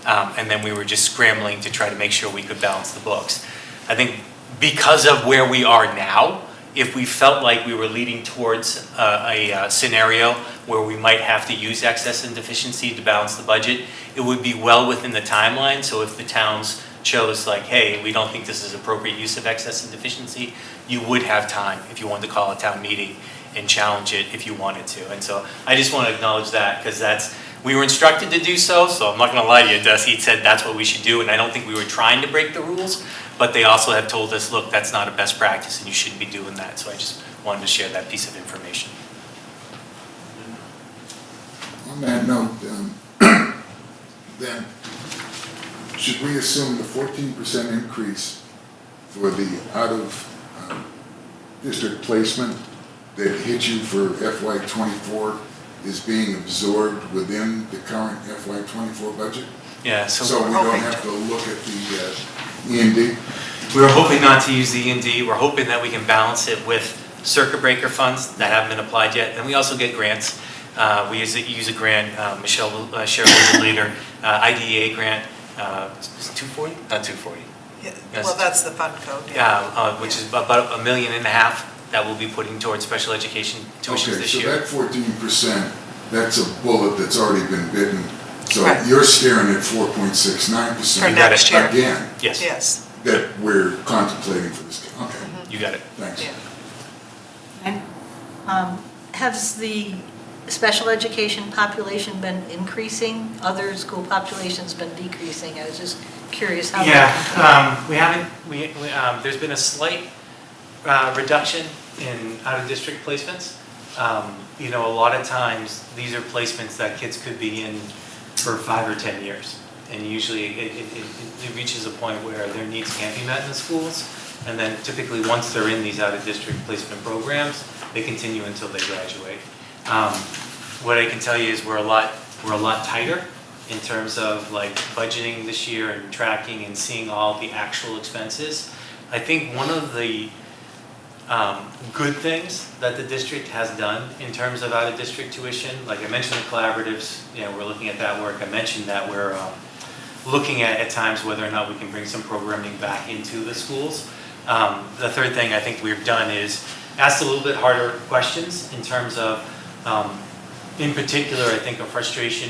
[SPEAKER 6] And then we were just scrambling to try to make sure we could balance the books. I think because of where we are now, if we felt like we were leading towards a scenario where we might have to use excess and deficiency to balance the budget, it would be well within the timeline. So if the towns chose like, hey, we don't think this is appropriate use of excess and deficiency, you would have time if you wanted to call a town meeting and challenge it if you wanted to. And so I just want to acknowledge that, because we were instructed to do so I'm not going to lie to you, Dusty said that's what we should do, and I don't think we were trying to break the rules, but they also have told us, look, that's not a best practice and you shouldn't be doing that. So I just wanted to share that piece of information.
[SPEAKER 9] On that note, then, should we assume the 14% increase for the out-of-district placement that hit you for FY24 is being absorbed within the current FY24 budget?
[SPEAKER 6] Yeah,
[SPEAKER 9] So we don't have to look at the E&D?
[SPEAKER 6] we were hoping not to use the E&D. We're hoping that we can balance it with circuit breaker funds that haven't been applied yet. And we also get grants. We use a grant, Michelle will share with you later, IDEA grant, is it 240? Not 240.
[SPEAKER 7] Yeah,
[SPEAKER 6] Yes.
[SPEAKER 7] well, that's the fund code.
[SPEAKER 6] Which is about $1.5 million that we'll be putting towards special education tuitions this year.
[SPEAKER 9] Okay, so that 14%, that's a bullet that's already been bitten. So
[SPEAKER 7] Right.
[SPEAKER 9] you're staring at 4.69%.
[SPEAKER 7] For next year.
[SPEAKER 9] Again,
[SPEAKER 6] Yes,
[SPEAKER 7] Yes.
[SPEAKER 9] that we're contemplating for this. Okay,
[SPEAKER 6] you got it.
[SPEAKER 9] thanks.
[SPEAKER 7] Yeah.
[SPEAKER 1] Okay.
[SPEAKER 10] Has the
[SPEAKER 7] special education population been increasing? Other school populations been decreasing? I was just curious how.
[SPEAKER 6] Yeah, we haven't, there's been a slight reduction in out-of-district placements. You know, a lot of times, these are placements that kids could be in for 5 or 10 years. And usually it reaches a point where their needs can't be met in the schools. And then typically, once they're in these out-of-district placement programs, they continue until they graduate. What I can tell you is we're a lot tighter in terms of like budgeting this year and tracking and seeing all the actual expenses. I think one of the good things that the district has done in terms of out-of-district tuition, like I mentioned the collaboratives, you know, we're looking at that work. I mentioned that we're looking at times whether or not we can bring some programming back into the schools. The third thing I think we've done is asked a little bit harder questions in terms of, in particular, I think a frustration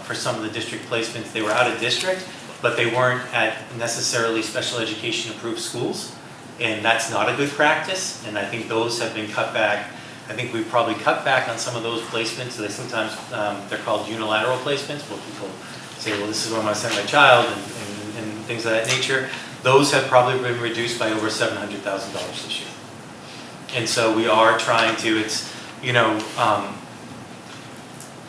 [SPEAKER 6] for some of the district placements. They were out of district, but they weren't at necessarily special education approved schools. And that's not a good practice, and I think those have been cut back. I think we've probably cut back on some of those placements. So they sometimes, they're called unilateral placements, where people say, well, this is where I'm gonna send my child, and things of that nature. Those have probably been reduced by over $700,000 this year. And so we are trying to, it's, you know,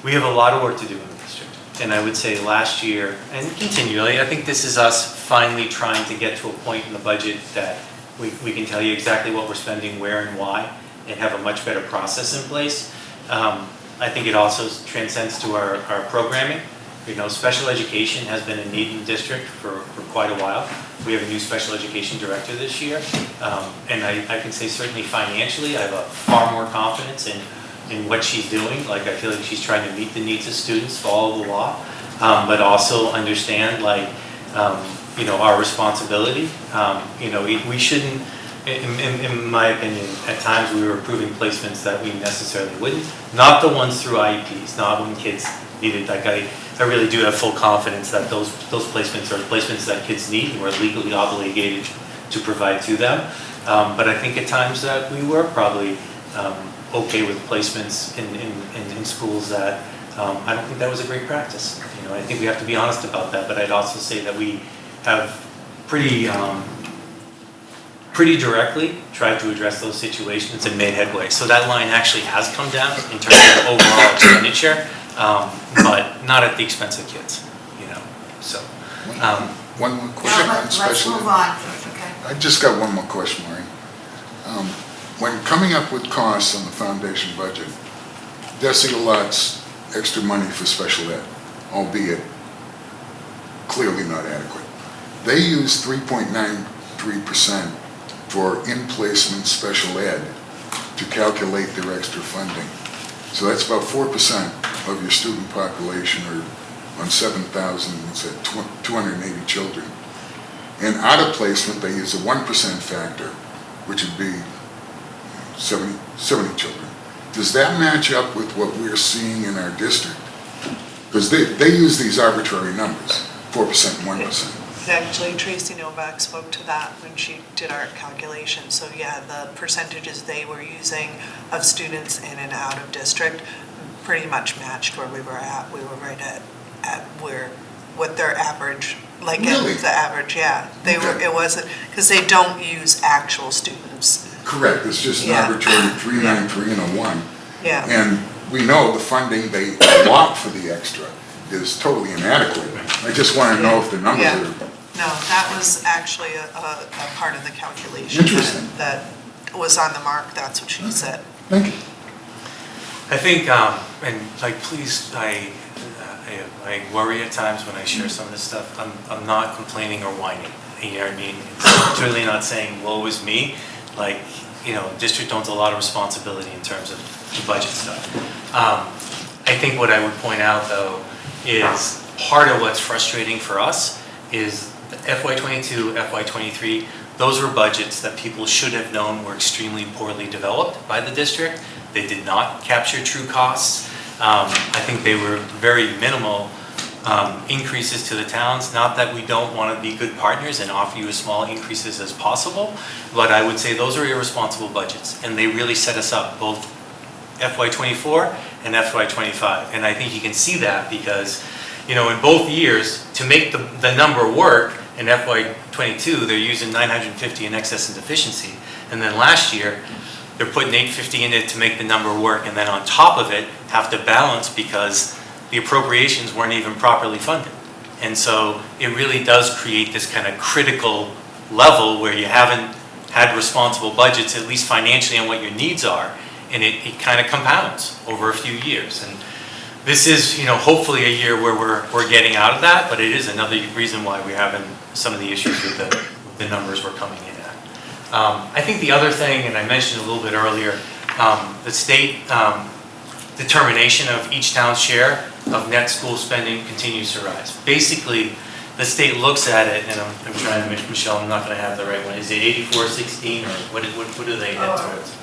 [SPEAKER 6] we have a lot of work to do in the district. And I would say last year, and continually, I think this is us finally trying to get to a point in the budget that we can tell you exactly what we're spending, where and why, and have a much better process in place. I think it also transcends to our programming. You know, special education has been a need in the district for quite a while. We have a new special education director this year. And I can say certainly financially, I have a far more confidence in what she's doing. Like, I feel like she's trying to meet the needs of students, follow the law, but also understand, like, you know, our responsibility. You know, we shouldn't, in my opinion, at times we were approving placements that we necessarily wouldn't. Not the ones through IEPs, not when kids needed. Like, I really do have full confidence that those placements are placements that kids need and we're legally obligated to provide to them. But I think at times that we were probably okay with placements in schools that I don't think that was a great practice. You know, I think we have to be honest about that, but I'd also say that we have pretty directly tried to address those situations and made headway. So that line actually has come down in terms of overall expenditure, but not at the expense of kids, you know, so.
[SPEAKER 9] One more question on
[SPEAKER 1] Let's
[SPEAKER 9] special
[SPEAKER 1] move
[SPEAKER 9] ed.
[SPEAKER 1] on, okay?
[SPEAKER 9] I just got one more question, Maureen. When coming up with costs on the foundation budget, Desi allots extra money for special ed, albeit clearly not adequate. They use 3.93% for in-placement special ed to calculate their extra funding. So that's about 4% of your student population, or on 7,000, it's at 280 children. And out of placement, they use a 1% factor, which would be 70 children. Does that match up with what we're seeing in our district? Because they use these arbitrary numbers, 4% and 1%.
[SPEAKER 3] Actually, Tracy Novak spoke to that when she did our calculation. So yeah, the percentages they were using of students in and out of district pretty much matched where we were at. We were right at what their average, like
[SPEAKER 9] Really?
[SPEAKER 3] the average, yeah. They were,
[SPEAKER 9] Okay.
[SPEAKER 3] it wasn't, because they don't use actual students.
[SPEAKER 9] Correct, it's just an
[SPEAKER 3] Yeah.
[SPEAKER 9] arbitrary 393 and a 1.
[SPEAKER 3] Yeah.
[SPEAKER 9] And we know the funding they allot for the extra is totally inadequate. I just want to know if the numbers
[SPEAKER 3] Yeah.
[SPEAKER 9] are,
[SPEAKER 3] No, that was actually a part of the calculation.
[SPEAKER 9] Interesting.
[SPEAKER 3] That was on the mark, that's what she said.
[SPEAKER 9] thank you.
[SPEAKER 6] I think, and like, please, I worry at times when I share some of this stuff. I'm not complaining or whining. You know what I mean? It's certainly not saying woe is me. Like, you know, district owns a lot of responsibility in terms of the budget stuff. I think what I would point out though is part of what's frustrating for us is the FY22, FY23. Those were budgets that people should have known were extremely poorly developed by the district. They did not capture true costs. I think they were very minimal increases to the towns. Not that we don't want to be good partners and offer you as small increases as possible, but I would say those are irresponsible budgets, and they really set us up both FY24 and FY25. And I think you can see that because, in both years, to make the number work in FY22, they're using 950 in excess and deficiency. And then last year, they're putting 850 in it to make the number work. And then on top of it, have to balance because the appropriations weren't even properly funded. And so it really does create this kind of critical level where you haven't had responsible budgets, at least financially, on what your needs are. And it kind of compounds over a few years. And this is, hopefully a year where we're getting out of that, but it is another reason why we're having some of the issues with the numbers we're coming in at. I think the other thing, and I mentioned a little bit earlier, the state determination of each town's share of net school spending continues to rise. Basically, the state looks at it, and I'm trying to, Michelle, I'm not going to have the right one. Is it 8416 or what do they head towards?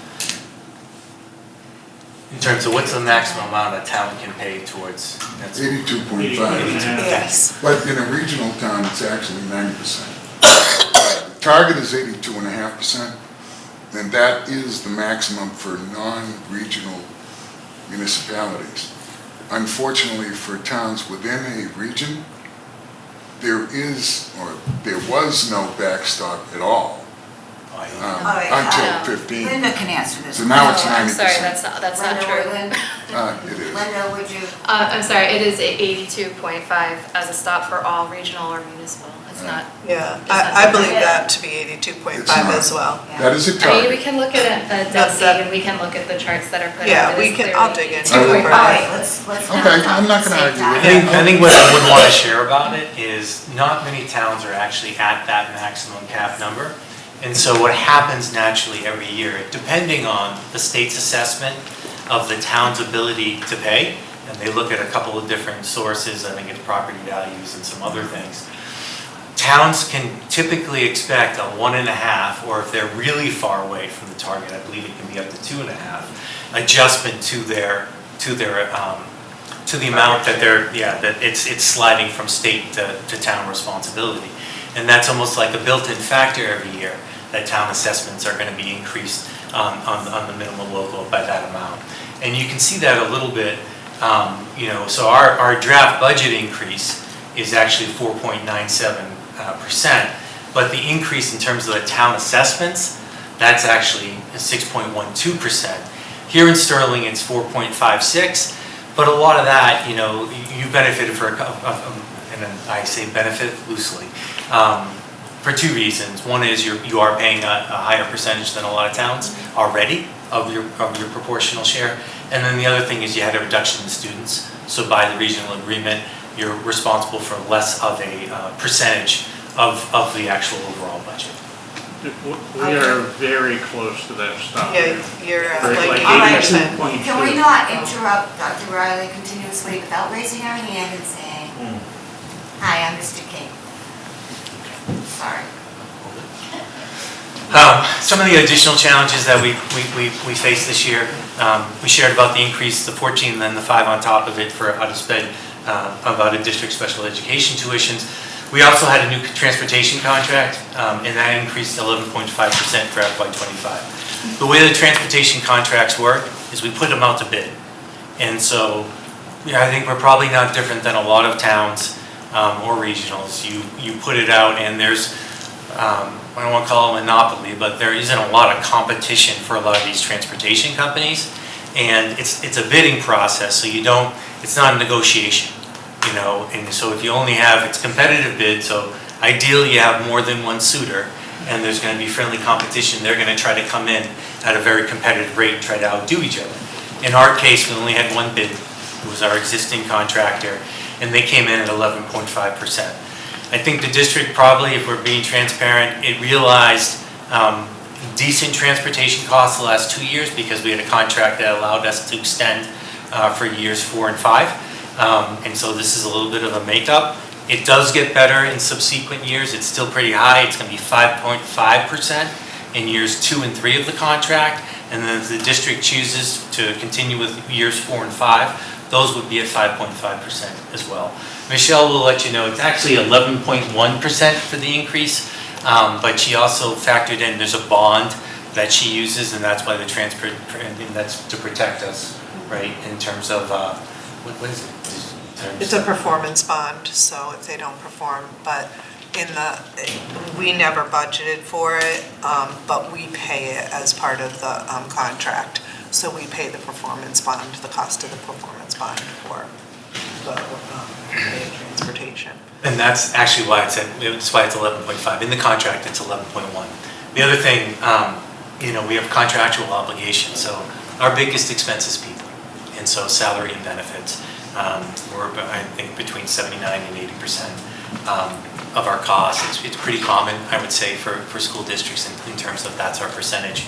[SPEAKER 6] In terms of what's the maximum amount a town can pay towards net school?
[SPEAKER 9] 82.5.
[SPEAKER 8] Yes.
[SPEAKER 9] But in a regional town, it's actually 90%. The target is 82.5%, and that is the maximum for non-regional municipalities. Unfortunately, for towns within a region, there was no backstop at all until 15.
[SPEAKER 1] Linda can answer this.
[SPEAKER 9] So now it's 90%.
[SPEAKER 3] I'm sorry, that's not
[SPEAKER 1] Linda,
[SPEAKER 3] true.
[SPEAKER 9] It is.
[SPEAKER 1] Linda, would you?
[SPEAKER 3] I'm sorry, it is 82.5 as a stop for all regional or municipal. It's not.
[SPEAKER 10] Yeah,
[SPEAKER 3] It's not
[SPEAKER 10] I believe
[SPEAKER 3] separate.
[SPEAKER 10] that to be 82.5
[SPEAKER 9] It's not.
[SPEAKER 10] as well.
[SPEAKER 9] That is a
[SPEAKER 3] I mean,
[SPEAKER 9] target.
[SPEAKER 3] we can look at a
[SPEAKER 10] That's
[SPEAKER 3] DESI
[SPEAKER 10] that-
[SPEAKER 3] and we can look at the charts that are put out.
[SPEAKER 10] Yeah,
[SPEAKER 3] It
[SPEAKER 10] we
[SPEAKER 3] is
[SPEAKER 10] can,
[SPEAKER 3] clearly
[SPEAKER 10] I'll dig into
[SPEAKER 9] I will.
[SPEAKER 10] it.
[SPEAKER 1] All right, let's not
[SPEAKER 9] Okay,
[SPEAKER 1] talk
[SPEAKER 9] I'm not
[SPEAKER 1] at the
[SPEAKER 9] gonna
[SPEAKER 1] same
[SPEAKER 9] argue with
[SPEAKER 1] time.
[SPEAKER 6] I think what I would want to share about it is not many towns are actually at that maximum cap number. And so what happens naturally every year, depending on the state's assessment of the town's ability to pay, and they look at a couple of different sources, I think it's property values and some other things, towns can typically expect a 1.5, or if they're really far away from the target, I believe it can be up to 2.5, adjustment to the amount that that it's sliding from state to town responsibility. And that's almost like a built-in factor every year, that town assessments are going to be increased on the minimum local by that amount. And you can see that a little bit, so our draft budget increase is actually 4.97%, but the increase in terms of the town assessments, that's actually 6.12%. Here in Sterling, it's 4.56, but a lot of that, you benefited and I say benefit loosely, for two reasons. One is you are paying a higher percentage than a lot of towns already of your proportional share, and then the other thing is you had a reduction in students. So by the regional agreement, you're responsible for less of a percentage of the actual overall budget.
[SPEAKER 8] We are very close to that stop.
[SPEAKER 10] Yeah, you're at
[SPEAKER 8] Right,
[SPEAKER 10] like
[SPEAKER 1] All right.
[SPEAKER 10] 80%.
[SPEAKER 1] Can we not interrupt Dr. Riley continuously without raising our hand and saying, hi, I'm Mr. King? Sorry.
[SPEAKER 6] Some of the additional challenges that we faced this year, we shared about the increase, the 14 and then the 5 on top of it for out-of-district special education tuitions. We also had a new transportation contract, and that increased 11.5% for FY25. The way the transportation contracts work is we put them out to bid. And so I think we're probably not different than a lot of towns or regionals. You put it out and there's, I don't want to call it a monopoly, but there isn't a lot of competition for a lot of these transportation companies. And it's a bidding process, so it's not a negotiation, and so if you only have, it's competitive bid, so ideally you have more than one suitor, and there's going to be friendly competition. They're going to try to come in at a very competitive rate and try to outdo each other. In our case, we only had one bid. It was our existing contractor, and they came in at 11.5%. I think the district probably, if we're being transparent, it realized decent transportation costs the last 2 years because we had a contract that allowed us to extend for years 4 and 5. And so this is a little bit of a makeup. It does get better in subsequent years. It's still pretty high. It's going to be 5.5% in years 2 and 3 of the contract. And then if the district chooses to continue with years 4 and 5, those would be at 5.5% as well. Michelle will let you know it's actually 11.1% for the increase, but she also factored in there's a bond that she uses, and that's why the transfer, and that's to protect us, right, in terms of, what is it? In terms-
[SPEAKER 3] It's a performance bond, so if they don't perform, but we never budgeted for it, but we pay it as part of the contract. So we pay the performance bond, the cost of the performance bond for the transportation.
[SPEAKER 6] And that's actually why it's 11.5. In the contract, it's 11.1. The other thing, we have contractual obligations, so our biggest expense is people. And so salary and benefits, we're, I think, between 79 and 80% of our costs. It's pretty common, I would say, for school districts in terms of that's our percentage.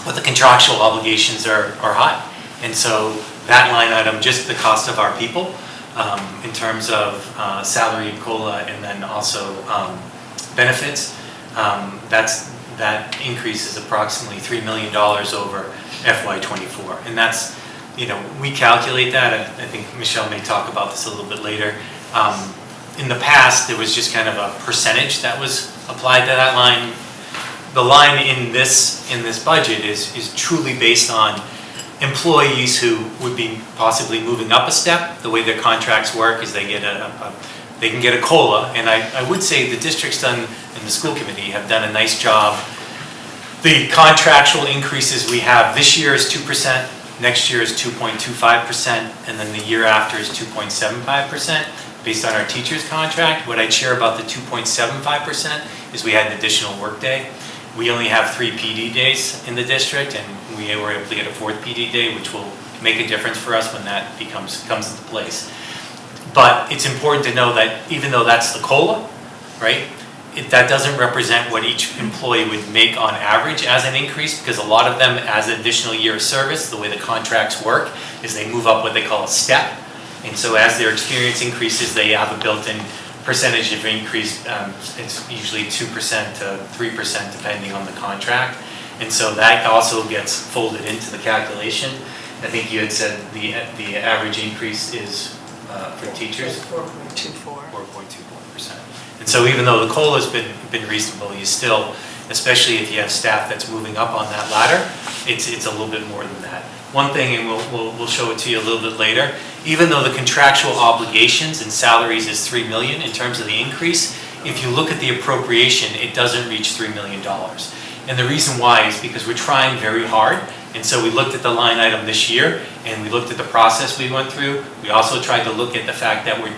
[SPEAKER 6] But the contractual obligations are high. And so that line item, just the cost of our people, in terms of salary and COLA, and then also benefits, that increase is approximately $3 million over FY24. And that's, we calculate that, and I think Michelle may talk about this a little bit later. In the past, there was just kind of a percentage that was applied to that line. The line in this budget is truly based on employees who would be possibly moving up a step. The way their contracts work is they can get a COLA, and I would say the district's done, and the school committee have done a nice job. The contractual increases we have this year is 2%, next year is 2.25%, and then the year after is 2.75% based on our teacher's contract. What I share about the 2.75% is we had an additional work day. We only have 3 PD days in the district, and we were able to get a 4th PD day, which will make a difference for us when that comes into place. But it's important to know that even though that's the COLA, right, that doesn't represent what each employee would make on average as an increase, because a lot of them, as an additional year of service, the way the contracts work is they move up what they call a step. And so as their experience increases, they have a built-in percentage of increase. It's usually 2% to 3% depending on the contract. And so that also gets folded into the calculation. I think you had said the average increase is for teachers? 4.24%. And so even though the COLA has been reasonable, you still, especially if you have staff that's moving up on that ladder, it's a little bit more than that. One thing, and we'll show it to you a little bit later, even though the contractual obligations and salaries is $3 million in terms of the increase, if you look at the appropriation, it doesn't reach $3 million. And the reason why is because we're trying very hard. And so we looked at the line item this year, and we looked at the process we went through. We also tried to look at the fact that we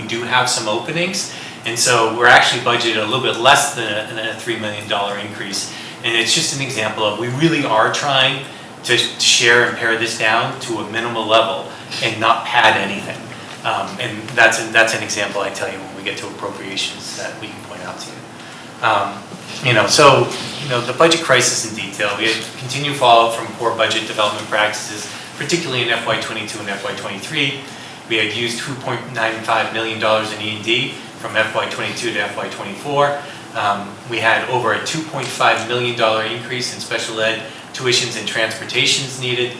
[SPEAKER 6] do have some openings. And so we're actually budgeted a little bit less than a $3 million increase. And it's just an example of, we really are trying to share and pare this down to a minimal level and not pad anything. And that's an example I tell you when we get to appropriations that we can point out to you. The budget crisis in detail, we had continued fallout from poor budget development practices, particularly in FY22 and FY23. We had used $2.95 million in E&D from FY22 to FY24. We had over a $2.5 million increase in special ed tuitions and transportations needed.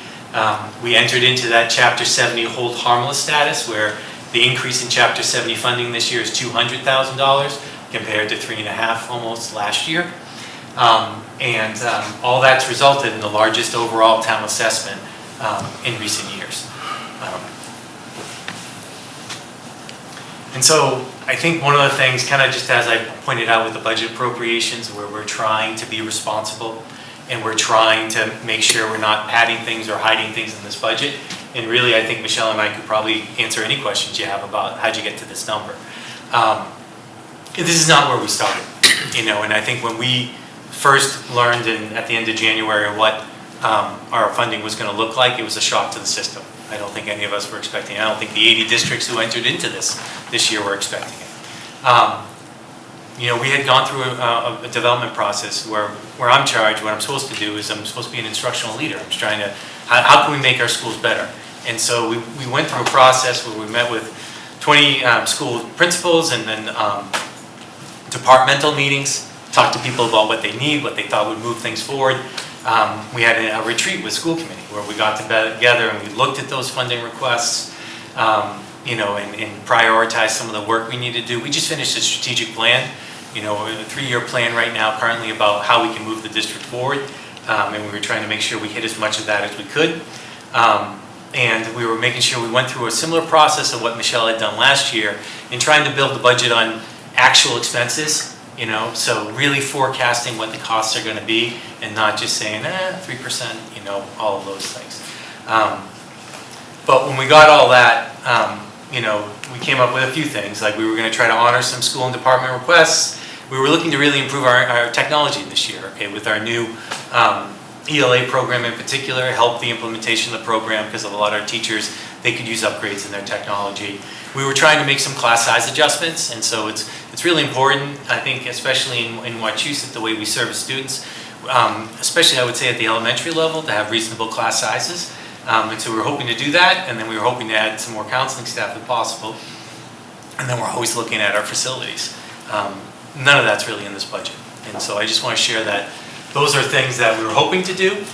[SPEAKER 6] We entered into that Chapter 70 hold harmless status, where the increase in Chapter 70 funding this year is $200,000 compared to $3.5 almost last year. All that's resulted in the largest overall town assessment in recent years. And so I think one of the things, kind of just as I pointed out with the budget appropriations, where we're trying to be responsible and we're trying to make sure we're not padding things or hiding things in this budget. And really, I think Michelle and I could probably answer any questions you have about how'd you get to this number. This is not where we started, and I think when we first learned at the end of January what our funding was going to look like, it was a shock to the system. I don't think any of us were expecting it. I don't think the 80 districts who entered into this year were expecting it. We had gone through a development process where I'm charged. What I'm supposed to do is I'm supposed to be an instructional leader. I'm just trying to, how can we make our schools better? And so we went through a process where we met with 20 school principals and then departmental meetings, talked to people about what they need, what they thought would move things forward. We had a retreat with school committee where we got together and we looked at those funding requests, and prioritized some of the work we need to do. We just finished a strategic plan you know, a 3-year plan right now currently about how we can move the district forward. And we were trying to make sure we hit as much of that as we could. And we were making sure we went through a similar process of what Michelle had done last year in trying to build the budget on actual expenses, you know, so really forecasting what the costs are going to be and not just saying, 3%, you know, all of those things. But when we got all that, you know, we came up with a few things, like we were going to try to honor some school and department requests. We were looking to really improve our technology this year, okay, with our new ELA program in particular, help the implementation of the program because of a lot of our teachers, they could use upgrades in their technology. We were trying to make some class size adjustments, and so it's really important, I think, especially in Wachusett, the way we service students, especially I would say at the elementary level, to have reasonable class sizes. And so we were hoping to do that, and then we were hoping to add some more counseling staff if possible. And then we're always looking at our facilities. None of that's really in this budget. And so I just want to share that those are things that we were hoping to do,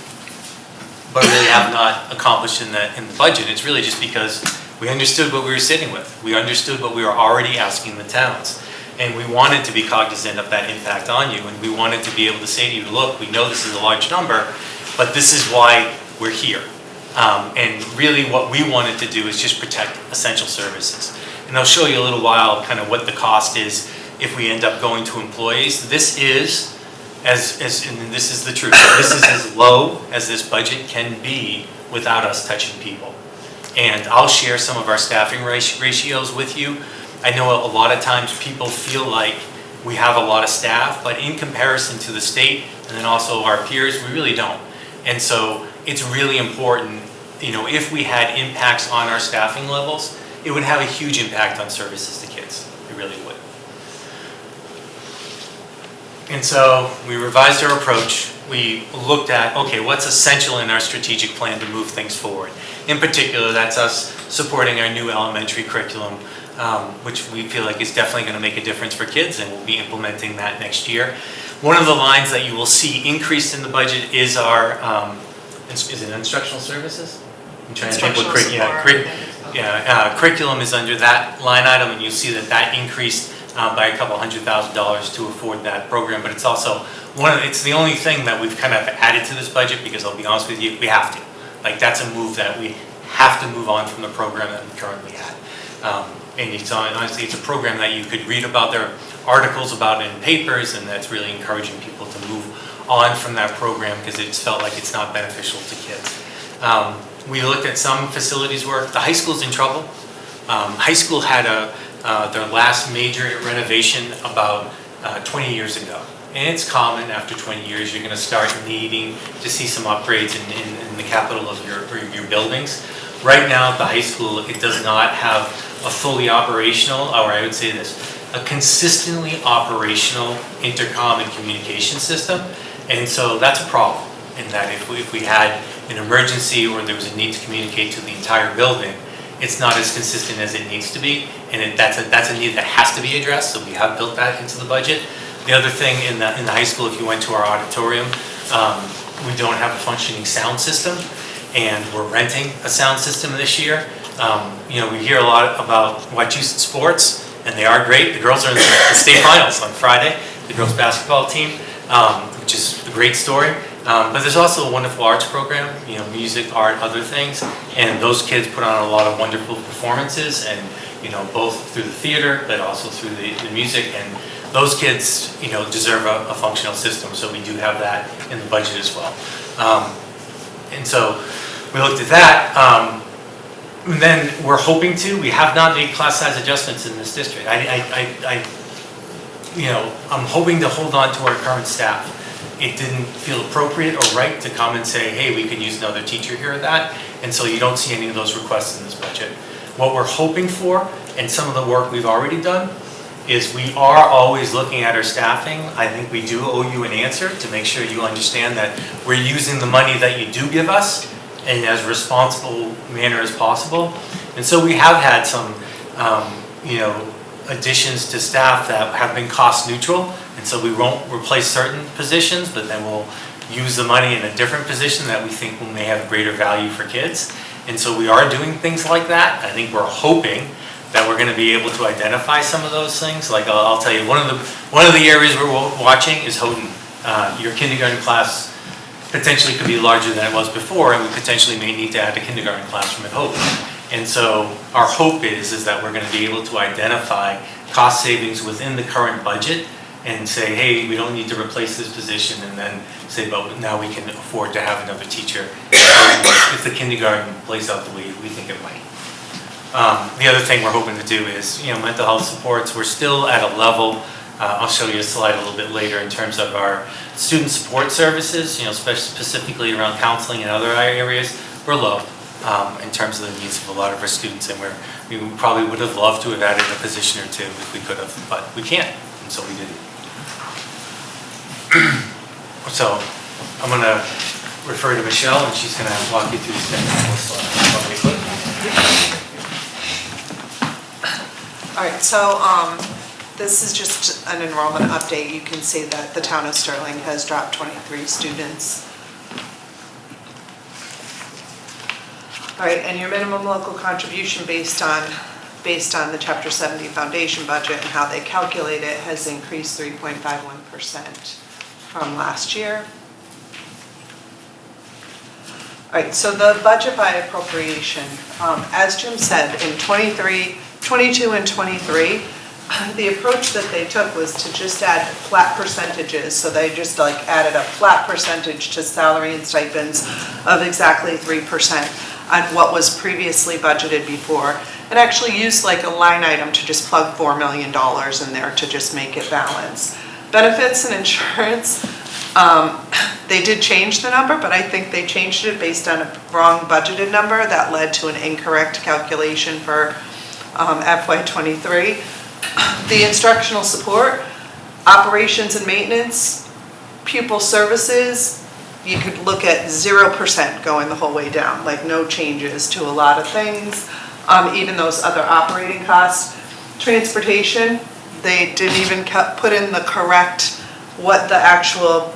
[SPEAKER 6] but really have not accomplished in the budget. It's really just because we understood what we were sitting with. We understood what we were already asking the towns. And we wanted to be cognizant of that impact on you. And we wanted to be able to say to you, look, we know this is a large number, but this is why we're here. And really what we wanted to do is just protect essential services. And I'll show you a little while kind of what the cost is if we end up going to employees. This is, and this is the truth, this is as low as this budget can be without us touching people. And I'll share some of our staffing ratios with you. I know a lot of times people feel like we have a lot of staff, but in comparison to the state and then also our peers, we really don't. And so it's really important, you know, if we had impacts on our staffing levels, it would have a huge impact on services to kids. It really would. And so we revised our approach. We looked at, okay, what's essential in our strategic plan to move things forward. In particular, that's us supporting our new elementary curriculum, which we feel like is definitely going to make a difference for kids, and we'll be implementing that next year. One of the lines that you will see increased in the budget is our, is it instructional services? I'm trying to think what curriculum is under that line item, and you'll see that that increased by a couple $100,000 to afford that program. But it's also it's the only thing that we've kind of added to this budget because I'll be honest with you, we have to. Like that's a move that we have to move on from the program that we currently had. And honestly, it's a program that you could read about. There are articles about it in papers, and that's really encouraging people to move on from that program because it's felt like it's not beneficial to kids. We looked at some facilities work. The high school's in trouble. High school had their last major renovation about 20 years ago. And it's common after 20 years, you're going to start needing to see some upgrades in the capital of your buildings. Right now at the high school, it does not have a fully operational, or I would say this, a consistently operational intercom and communication system. And so that's a problem in that if we had an emergency or there was a need to communicate to the entire building, it's not as consistent as it needs to be. And that's a need that has to be addressed, so we have built that into the budget. The other thing in the high school, if you went to our auditorium, we don't have a functioning sound system, and we're renting a sound system this year. You know, we hear a lot about Wachusett sports, and they are great. The girls are in the state finals on Friday, the girls basketball team, which is a great story. But there's also a wonderful arts program, you know, music, art, other things, and those kids put on a lot of wonderful performances, and you know, both through the theater, but also through the music, and those kids, you know, deserve a functional system, so we do have that in the budget as well. And so we looked at that. And then we're hoping to, we have not made class size adjustments in this district. You know, I'm hoping to hold on to our current staff. It didn't feel appropriate or right to come and say, hey, we could use another teacher here or that, and so you don't see any of those requests in this budget. What we're hoping for, and some of the work we've already done, is we are always looking at our staffing. I think we do owe you an answer to make sure you understand that we're using the money that you do give us in as responsible manner as possible. And so we have had some, you know, additions to staff that have been cost neutral. And so we won't replace certain positions, but then we'll use the money in a different position that we think may have greater value for kids. And so we are doing things like that. I think we're hoping that we're gonna be able to identify some of those things. Like, I'll tell you, one of the areas we're watching is Houghton. Your kindergarten class potentially could be larger than it was before, and we potentially may need to add a kindergarten classroom at Houghton. And so our hope is that we're gonna be able to identify cost savings within the current budget and say, hey, we don't need to replace this position, and then say, but now we can afford to have another teacher if the kindergarten plays out the way we think it might. The other thing we're hoping to do is, mental health supports. We're still at a level, I'll show you a slide a little bit later in terms of our student support services, specifically around counseling and other areas. We're low in terms of the needs of a lot of our students, and we probably would have loved to have added a position or two if we could have, but we can't, and so we didn't. So I'm going to refer to Michelle, and she's going to walk you through the slides.
[SPEAKER 3] All right, so this is just an enrollment update. You can see that the town of Sterling has dropped 23 students. All right, and your minimum local contribution based on the Chapter 70 foundation budget and how they calculate it has increased 3.51% from last year. All right, so the budget by appropriation, as Jim said, in 22 and 23, the approach that they took was to just add flat percentages. So they just added a flat percentage to salary and stipends of exactly 3% on what was previously budgeted before, and actually used a line item to just plug $4 million in there to just make it balance. Benefits and insurance, they did change the number, but I think they changed it based on a wrong budgeted number that led to an incorrect calculation for FY23. The instructional support, operations and maintenance, pupil services, you could look at 0% going the whole way down, no changes to a lot of things, even those other operating costs. Transportation, they didn't even put in the correct, what the actual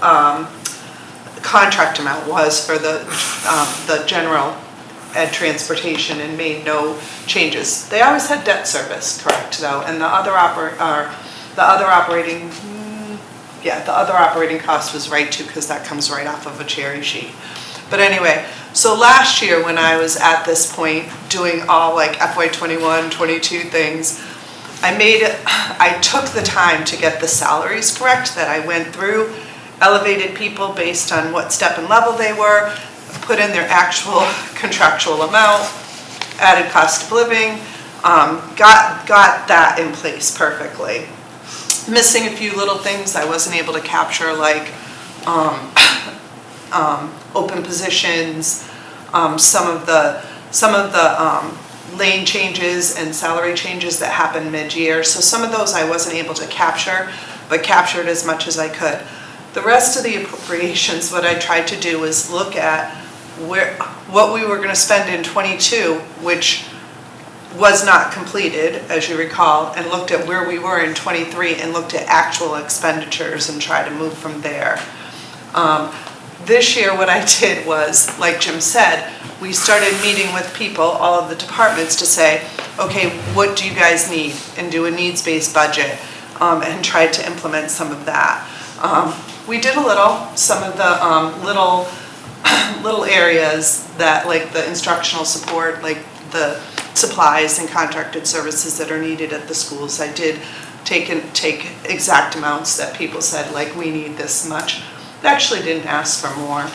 [SPEAKER 3] contract amount was for the general ed transportation, and made no changes. They always had debt service, correct, though, and the other operating cost was right too, because that comes right off of a cherry sheet. But anyway, so last year when I was at this point doing all FY21, 22 things, I took the time to get the salaries correct, that I went through, elevated people based on what step and level they were, put in their actual contractual amount, added cost of living, got that in place perfectly. Missing a few little things I wasn't able to capture, open positions, some of the lane changes and salary changes that happened mid-year. So some of those I wasn't able to capture, but captured as much as I could. The rest of the appropriations, what I tried to do was look at what we were going to spend in 22, which was not completed, as you recall, and looked at where we were in 23 and looked at actual expenditures and tried to move from there. This year what I did was, like Jim said, we started meeting with people, all of the departments, to say, okay, what do you guys need? And do a needs-based budget, and tried to implement some of that. We did some of the little areas that, the instructional support, the supplies and contracted services that are needed at the schools. I did take exact amounts that people said, we need this much. They actually didn't ask for more,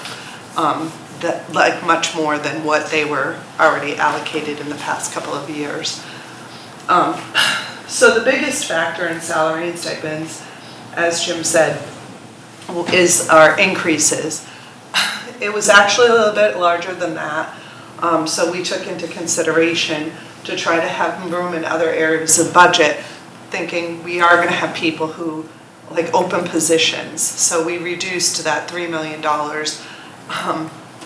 [SPEAKER 3] much more than what they were already allocated in the past couple of years. So the biggest factor in salary and stipends, as Jim said, is our increases. It was actually a little bit larger than that. So we took into consideration to try to have room in other areas of budget, thinking we are going to have people who open positions. So we reduced that $3 million.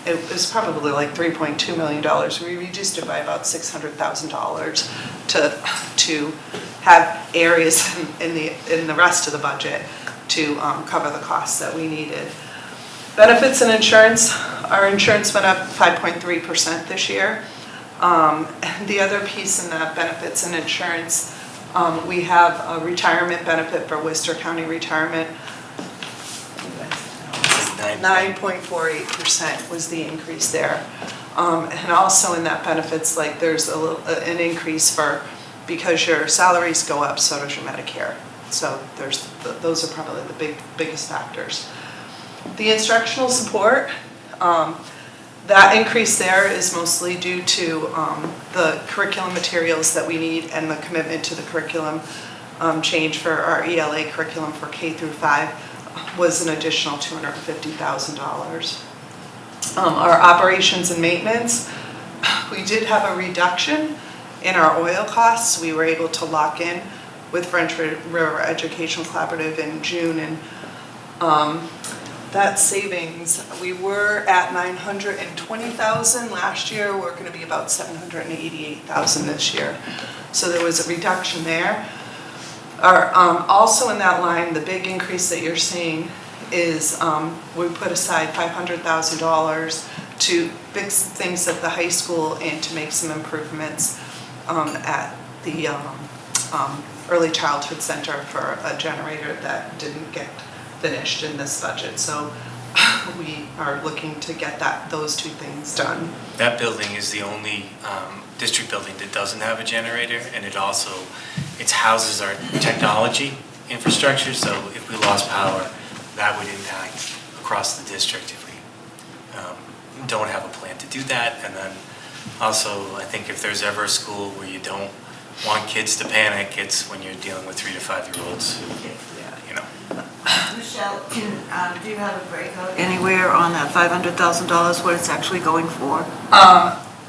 [SPEAKER 3] It was probably $3.2 million. We reduced it by about $600,000 to have areas in the rest of the budget to cover the costs that we needed. Benefits and insurance. Our insurance went up 5.3% this year. The other piece in that benefits and insurance, we have a retirement benefit for Worcester County Retirement. 9.48% was the increase there. And also in that benefits, like there's an increase for, because your salaries go up, so does your Medicare. So those are probably the biggest factors. The instructional support, that increase there is mostly due to the curriculum materials that we need and the commitment to the curriculum change for our ELA curriculum for K through 5 was an additional $250,000. Our operations and maintenance, we did have a reduction in our oil costs. We were able to lock in with French River Educational Collaborative in June, and that savings, we were at $920,000 last year. We're going to be about $788,000 this year. So there was a reduction there. Also in that line, the big increase that you're seeing is we put aside $500,000 to fix things at the high school and to make some improvements at the early childhood center for a generator that didn't get finished in this budget. So we are looking to get those two things done.
[SPEAKER 6] That building is the only district building that doesn't have a generator, and it houses our technology infrastructure, so if we lost power, that would impact across the district if we don't have a plan to do that. And then also, I think if there's ever a school where you don't want kids to panic, it's when you're dealing with 3 to 5-year-olds who, you know.
[SPEAKER 1] Michelle, do you have a breakout anywhere on that $500,000, what it's actually going for?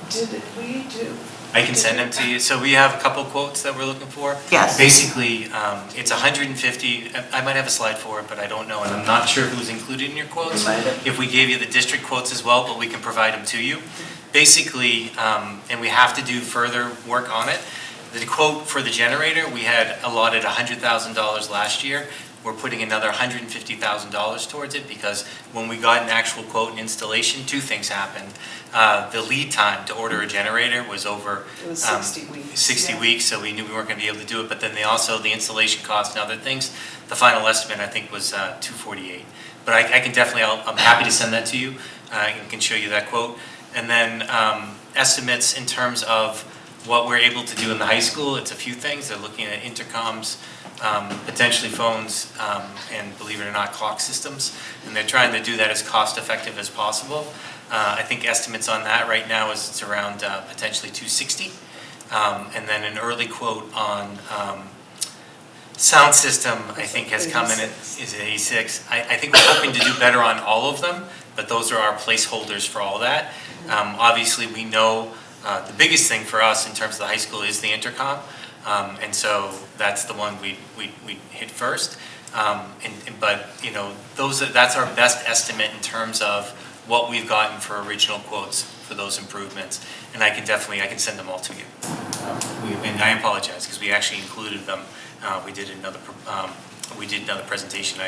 [SPEAKER 3] Did we do?
[SPEAKER 6] I can send them to you. So we have a couple quotes that we're looking for.
[SPEAKER 1] Yes.
[SPEAKER 6] Basically, it's 150, I might have a slide for it, but I don't know, and I'm not sure who's included in your quotes. If we gave you the district quotes as well, but we can provide them to you. Basically, and we have to do further work on it. The quote for the generator, we had allotted $100,000 last year. We're putting another $150,000 towards it because when we got an actual quote and installation, 2 things happened. The lead time to order a generator was over
[SPEAKER 3] 60 weeks.
[SPEAKER 6] 60 weeks, so we knew we weren't going to be able to do it. But then the installation cost and other things, the final estimate I think was $248. But I can definitely, I'm happy to send that to you. I can show you that quote. And then estimates in terms of what we're able to do in the high school, it's a few things. They're looking at intercoms, potentially phones, and believe it or not, clock systems. And they're trying to do that as cost effective as possible. I think estimates on that right now is it's around potentially $260. And then an early quote on sound system, I think has come in at is at 86. I think we're hoping to do better on all of them, but those are our placeholders for all that. Obviously, we know the biggest thing for us in terms of the high school is the intercom. And so that's the one we hit first. But you know, that's our best estimate in terms of what we've gotten for original quotes for those improvements. And I can send them all to you. And I apologize because we actually included them. We did another presentation.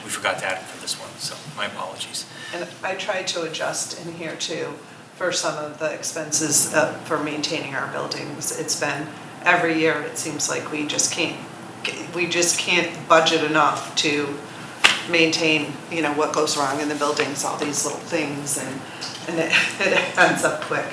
[SPEAKER 6] We forgot to add it for this one, so my apologies.
[SPEAKER 3] And I tried to adjust in here too for some of the expenses for maintaining our buildings. It's been every year. It seems like we just can't budget enough to maintain, you know, what goes wrong in the buildings, all these little things, and it ends up quick.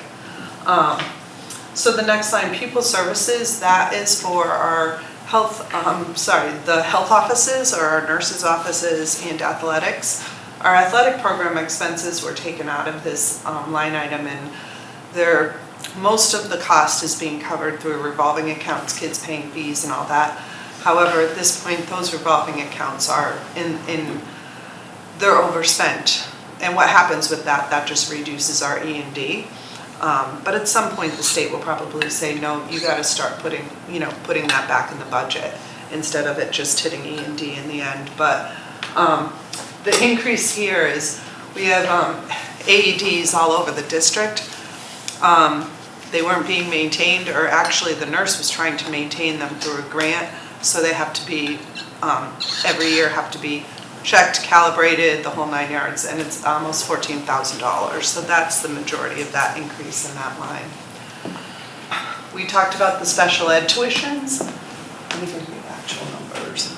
[SPEAKER 3] So the next line, pupil services, that is for our the health offices or our nurses' offices and athletics. Our athletic program expenses were taken out of this line item, and most of the cost is being covered through revolving accounts, kids paying fees and all that. However, at this point, those revolving accounts are they're overspent. And what happens with that? That just reduces our E&D. But at some point, the state will probably say, no, you got to start putting that back in the budget instead of it just hitting E&D in the end. But the increase here is we have AEDs all over the district. They weren't being maintained, or actually the nurse was trying to maintain them through a grant. So they have to be, every year have to be checked, calibrated, the whole 9 yards, and it's almost $14,000. So that's the majority of that increase in that line. we talked about the special ed tuitions. Let me give you the actual numbers.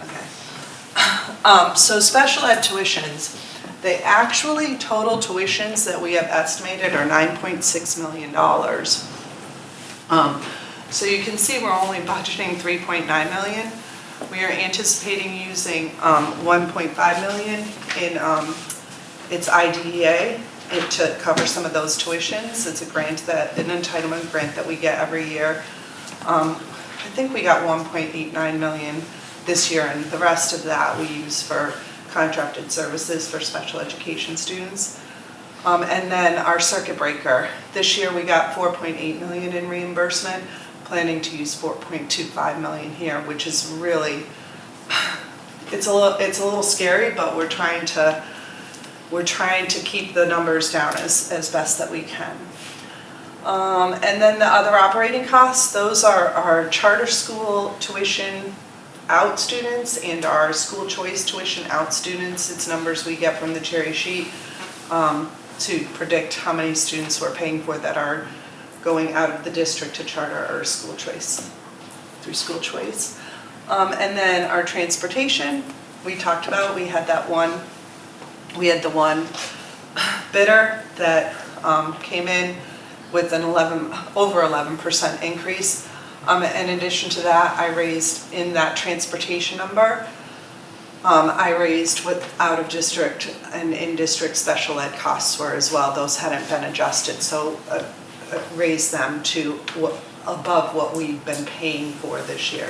[SPEAKER 3] Okay. So special ed tuitions, the actually total tuitions that we have estimated are $9.6 million. So you can see we're only budgeting 3.9 million. We are anticipating using 1.5 million in its IDEA to cover some of those tuitions. It's a grant an entitlement grant that we get every year. I think we got 1.89 million this year, and the rest of that we use for contracted services for special education students. And then our circuit breaker. This year we got 4.8 million in reimbursement, planning to use 4.25 million here, which is really, it's a little scary, but we're trying to keep the numbers down as best that we can. And then the other operating costs, those are our charter school tuition out students and our school choice tuition out students. It's numbers we get from the cherry sheet to predict how many students we're paying for that are going out of the district to charter or school choice, through school choice. And then our transportation, we talked about, we had the one bidder that came in with an over 11% increase. In addition to that, I raised in that transportation number, I raised what out of district and in-district special ed costs were as well. Those hadn't been adjusted, so raise them to above what we've been paying for this year,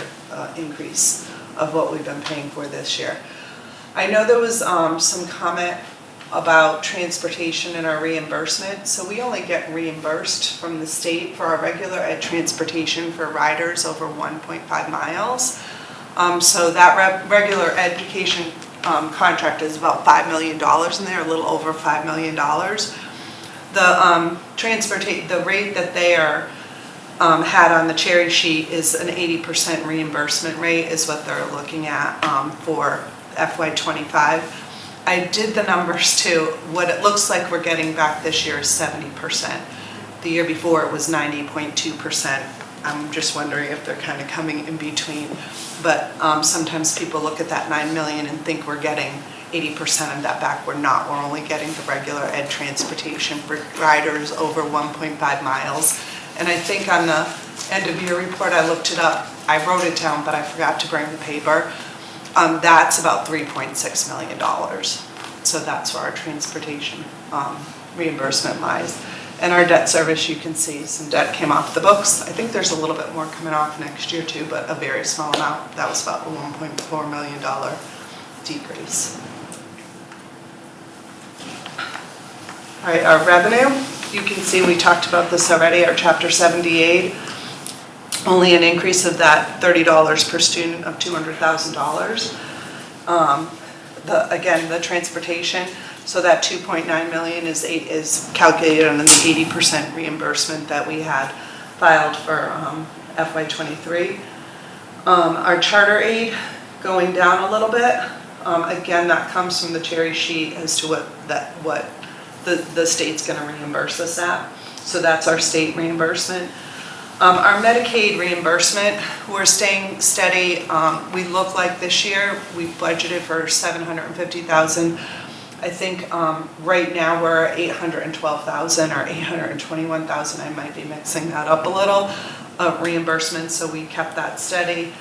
[SPEAKER 3] increase of what we've been paying for this year. I know there was some comment about transportation and our reimbursement. So we only get reimbursed from the state for our regular ed transportation for riders over 1.5 miles. So that regular education contract is about $5 million in there, a little over $5 million. The rate that they had on the cherry sheet is an 80% reimbursement rate is what they're looking at for FY25. I did the numbers too. What it looks like we're getting back this year is 70%. The year before it was 90.2%. I'm just wondering if they're kind of coming in between. But sometimes people look at that 9 million and think we're getting 80% of that back. We're not. We're only getting the regular ed transportation for riders over 1.5 miles. And I think on the end of year report, I looked it up. I wrote it down, but I forgot to bring the paper. That's about $3.6 million. So that's where our transportation reimbursement lies. And our debt service, you can see some debt came off the books. I think there's a little bit more coming off next year too, but a very small amount. That was about a $1.4 million decrease. All right, our revenue, you can see we talked about this already, our Chapter 78. Only an increase of that $30 per student of $200,000. Again, the transportation, so that 2.9 million is calculated on the 80% reimbursement that we had filed for FY23. Our charter aid going down a little bit. Again, that comes from the cherry sheet as to what the state's going to reimburse us at. So that's our state reimbursement. Our Medicaid reimbursement, we're staying steady. We look like this year, we budgeted for $750,000. I think right now we're at $812,000 or $821,000. I might be mixing that up a little, of reimbursement, so we kept that steady.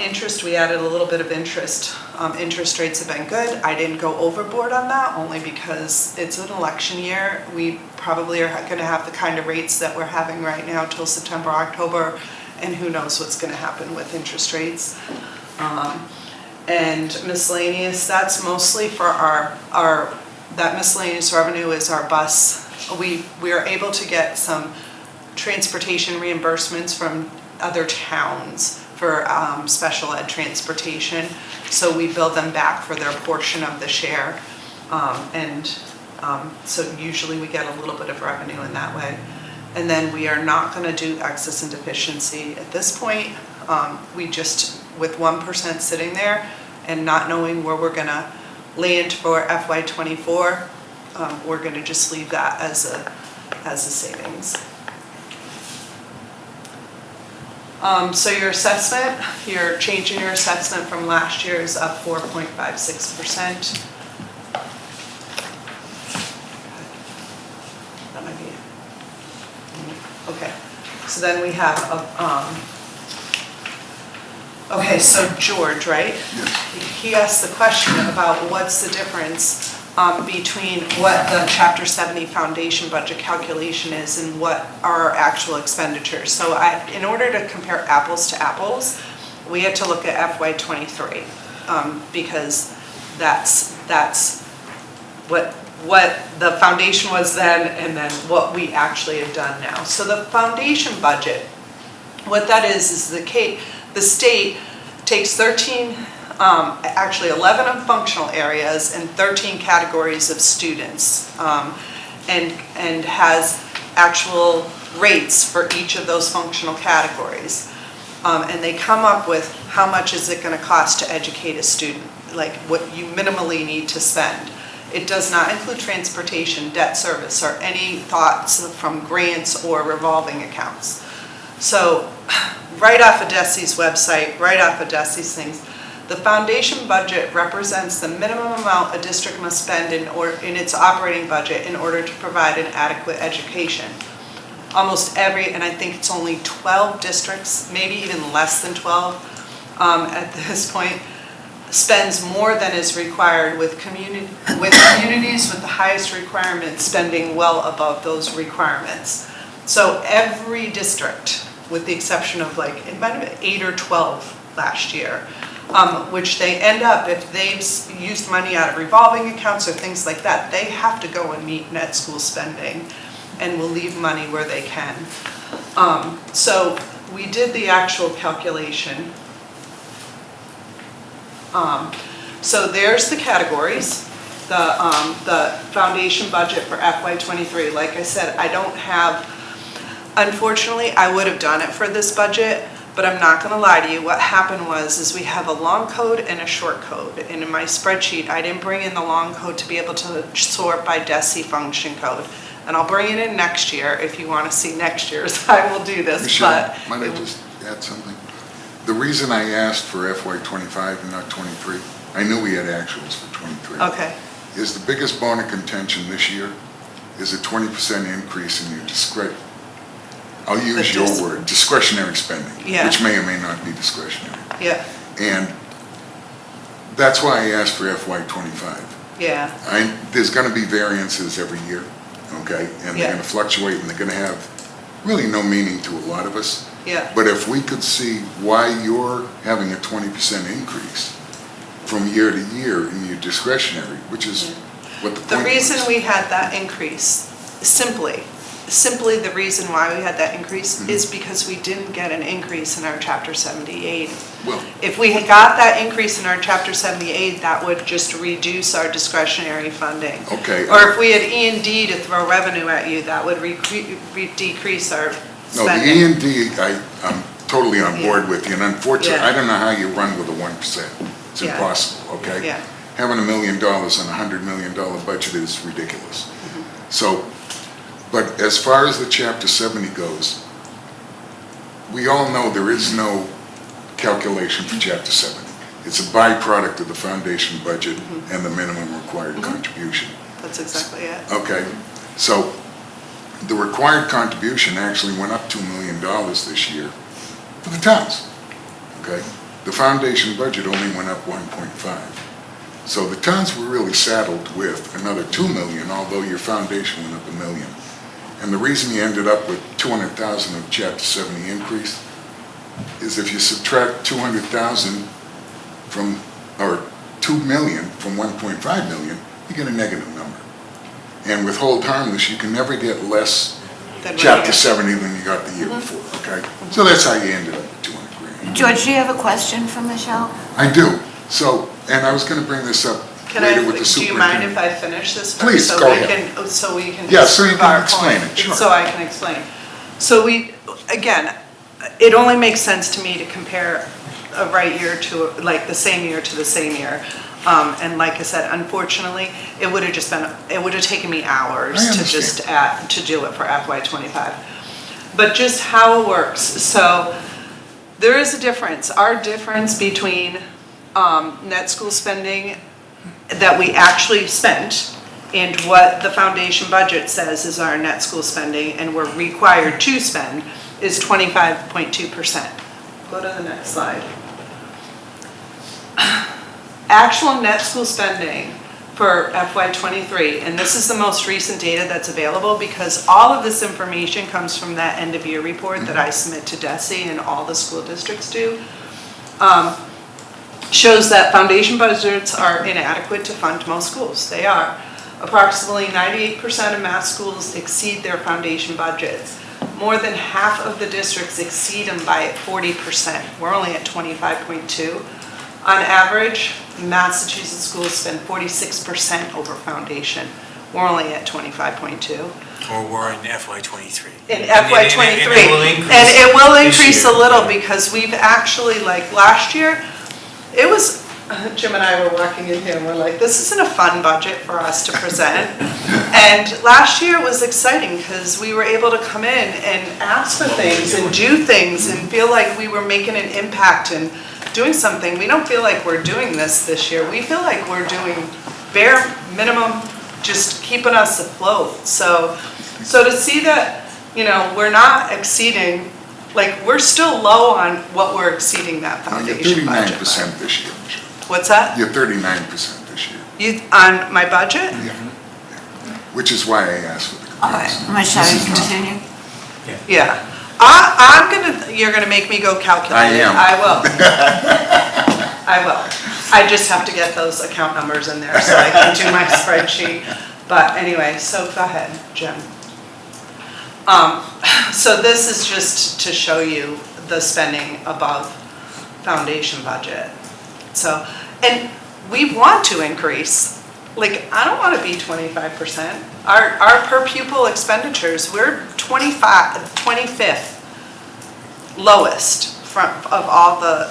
[SPEAKER 3] Interest, we added a little bit of interest. Interest rates have been good. I didn't go overboard on that, only because it's an election year. We probably are going to have the kind of rates that we're having right now till September, October, and who knows what's going to happen with interest rates. And miscellaneous, that's mostly for that miscellaneous revenue is our bus. We are able to get some transportation reimbursements from other towns for special ed transportation. So we bill them back for their portion of the share. So usually we get a little bit of revenue in that way. And then we are not going to do excess and deficiency at this point. We just, with 1% sitting there and not knowing where we're going to land for FY24, we're gonna just leave that as a savings. So your assessment, your change in your assessment from last year is up 4.56%. That might be it. Okay, so then we have, okay, so George, right?
[SPEAKER 9] Yes.
[SPEAKER 3] He asked the question about what's the difference between what the Chapter 70 foundation budget calculation is and what are our actual expenditures. So in order to compare apples to apples, we had to look at FY '23 because that's what the foundation was then and then what we actually have done now. So the foundation budget, what that is the state takes 11 of functional areas and 13 categories of students, and has actual rates for each of those functional categories. And they come up with how much is it going to cost to educate a student, like what you minimally need to spend. It does not include transportation, debt service, or any thoughts from grants or revolving accounts. So right off of DESI's website, right off of DESI's things, the foundation budget represents the minimum amount a district must spend in its operating budget in order to provide an adequate education. Almost every, and I think it's only 12 districts, maybe even less than 12 at this point, spends more than is required with communities with the highest requirements spending well above those requirements. So every district, with the exception of like, it might have been 8 or 12 last year, which they end up, if they've used money out of revolving accounts or things like that, they have to go and meet net school spending and will leave money where they can. So we did the actual calculation. So there's the categories, the foundation budget for FY '23. Like I said, I don't have, unfortunately, I would have done it for this budget, but I'm not gonna lie to you, what happened is we have a long code and a short code. And in my spreadsheet, I didn't bring in the long code to be able to sort by DESI function code. And I'll bring it in next year, if you wanna see next year's, I will do this,
[SPEAKER 9] Michelle,
[SPEAKER 3] but.
[SPEAKER 9] might I just add something? The reason I asked for FY '25 and not '23, I knew we had actuals for '23.
[SPEAKER 3] Okay,
[SPEAKER 9] Is the biggest bone of contention this year is a 20% increase in your I'll use your word, discretionary spending,
[SPEAKER 3] Yeah.
[SPEAKER 9] which may or may not be discretionary.
[SPEAKER 3] yeah,
[SPEAKER 9] And that's why I asked for FY '25.
[SPEAKER 3] yeah,
[SPEAKER 9] There's gonna be variances every year, okay? And they're
[SPEAKER 3] Yeah.
[SPEAKER 9] gonna fluctuate and they're gonna have really no meaning to a lot of us.
[SPEAKER 3] yeah.
[SPEAKER 9] But if we could see why you're having a 20% increase from year to year in your discretionary, which is what the
[SPEAKER 3] The
[SPEAKER 9] point
[SPEAKER 3] reason
[SPEAKER 9] was.
[SPEAKER 3] we had that increase, simply the reason why we had that increase is because we didn't get an increase in our Chapter 78.
[SPEAKER 9] Well,
[SPEAKER 3] If we had got that increase in our Chapter 78, that would just reduce our discretionary funding.
[SPEAKER 9] okay.
[SPEAKER 3] Or if we had E&D to throw revenue at you, that would decrease our
[SPEAKER 9] No, the
[SPEAKER 3] spending.
[SPEAKER 9] E&D, I'm totally on board with you, and unfortunately,
[SPEAKER 3] Yeah.
[SPEAKER 9] I don't know how you run with a 1%. It's
[SPEAKER 3] Yeah.
[SPEAKER 9] impossible, okay?
[SPEAKER 3] Yeah.
[SPEAKER 9] Having $1 million on a $100 million budget is ridiculous.
[SPEAKER 3] Mm-hmm.
[SPEAKER 9] So, but as far as the Chapter 70 goes, we all know there is no calculation for Chapter 70. It's a byproduct of the foundation budget
[SPEAKER 3] Mm-hmm.
[SPEAKER 9] and the minimum required contribution.
[SPEAKER 3] That's exactly it.
[SPEAKER 9] Okay, so the required contribution actually went up $2 million this year for the towns, okay? The foundation budget only went up 1.5. So the towns were really saddled with another 2 million, although your foundation went up $1 million. And the reason you ended up with 200,000 of Chapter 70 increase is if you subtract 200,000 from, or 2 million from 1.5 million, you get a negative number. And with hold harmless, you can never get less
[SPEAKER 3] Then what
[SPEAKER 9] Chapter
[SPEAKER 3] do
[SPEAKER 9] 70 than you got the year before, okay? So that's how you ended up with 200 grand.
[SPEAKER 1] George, do you have a question for Michelle?
[SPEAKER 9] I do. So, and I was gonna bring this up
[SPEAKER 3] Can I,
[SPEAKER 9] later with the
[SPEAKER 3] do you mind
[SPEAKER 9] superintendent.
[SPEAKER 3] if I finish this first?
[SPEAKER 9] Please, go ahead.
[SPEAKER 3] So we can
[SPEAKER 9] Yeah, so you
[SPEAKER 3] prove
[SPEAKER 9] can
[SPEAKER 3] our
[SPEAKER 9] explain
[SPEAKER 3] point.
[SPEAKER 9] it, sure.
[SPEAKER 3] So I can explain. So we, again, it only makes sense to me to compare a right year to, like the same year to the same year. And like I said, unfortunately, it would have taken me hours
[SPEAKER 9] I
[SPEAKER 3] to just to do it for FY '25. But just how it works, so there is a difference. Our difference between net school spending that we actually spent and what the foundation budget says is our net school spending and we're required to spend is 25.2%. Go to the next slide. Actual net school spending for FY '23, and this is the most recent data that's available because all of this information comes from that end of year report that I submit to DESE and all the school districts do, shows that foundation budgets are inadequate to fund most schools. They are. Approximately 98% of math schools exceed their foundation budgets. More than half of the districts exceed them by 40%. We're only at 25.2. On average, Massachusetts schools spend 46% over foundation. We're only at 25.2.
[SPEAKER 6] Or we're in FY '23.
[SPEAKER 3] In FY '23. And it will increase a little because we've actually, like last year, it was, Jim and I were walking in here and we're like, this isn't a fun budget for us to present. And last year it was exciting because we were able to come in and ask for things and do things and feel like we were making an impact and doing something. We don't feel like we're doing this year. We feel like we're doing bare minimum, just keeping us afloat. So to see that, we're not exceeding, like we're still low on what we're exceeding that foundation budget.
[SPEAKER 9] You're 39% this year, Michelle.
[SPEAKER 3] What's that?
[SPEAKER 9] You're 39% this year.
[SPEAKER 3] On my budget?
[SPEAKER 9] Yeah. Which is why I asked for the
[SPEAKER 1] All right,
[SPEAKER 9] comparison.
[SPEAKER 1] Michelle, you continue?
[SPEAKER 3] Yeah. You're gonna make me go calculate
[SPEAKER 9] I
[SPEAKER 3] it.
[SPEAKER 9] am.
[SPEAKER 3] I will. I will. I just have to get those account numbers in there so I can do my spreadsheet. But anyway, so go ahead, Jim. So this is just to show you the spending above foundation budget. So, and we want to increase. Like, I don't want to be 25%. Our per pupil expenditures, we're 25th lowest of all the,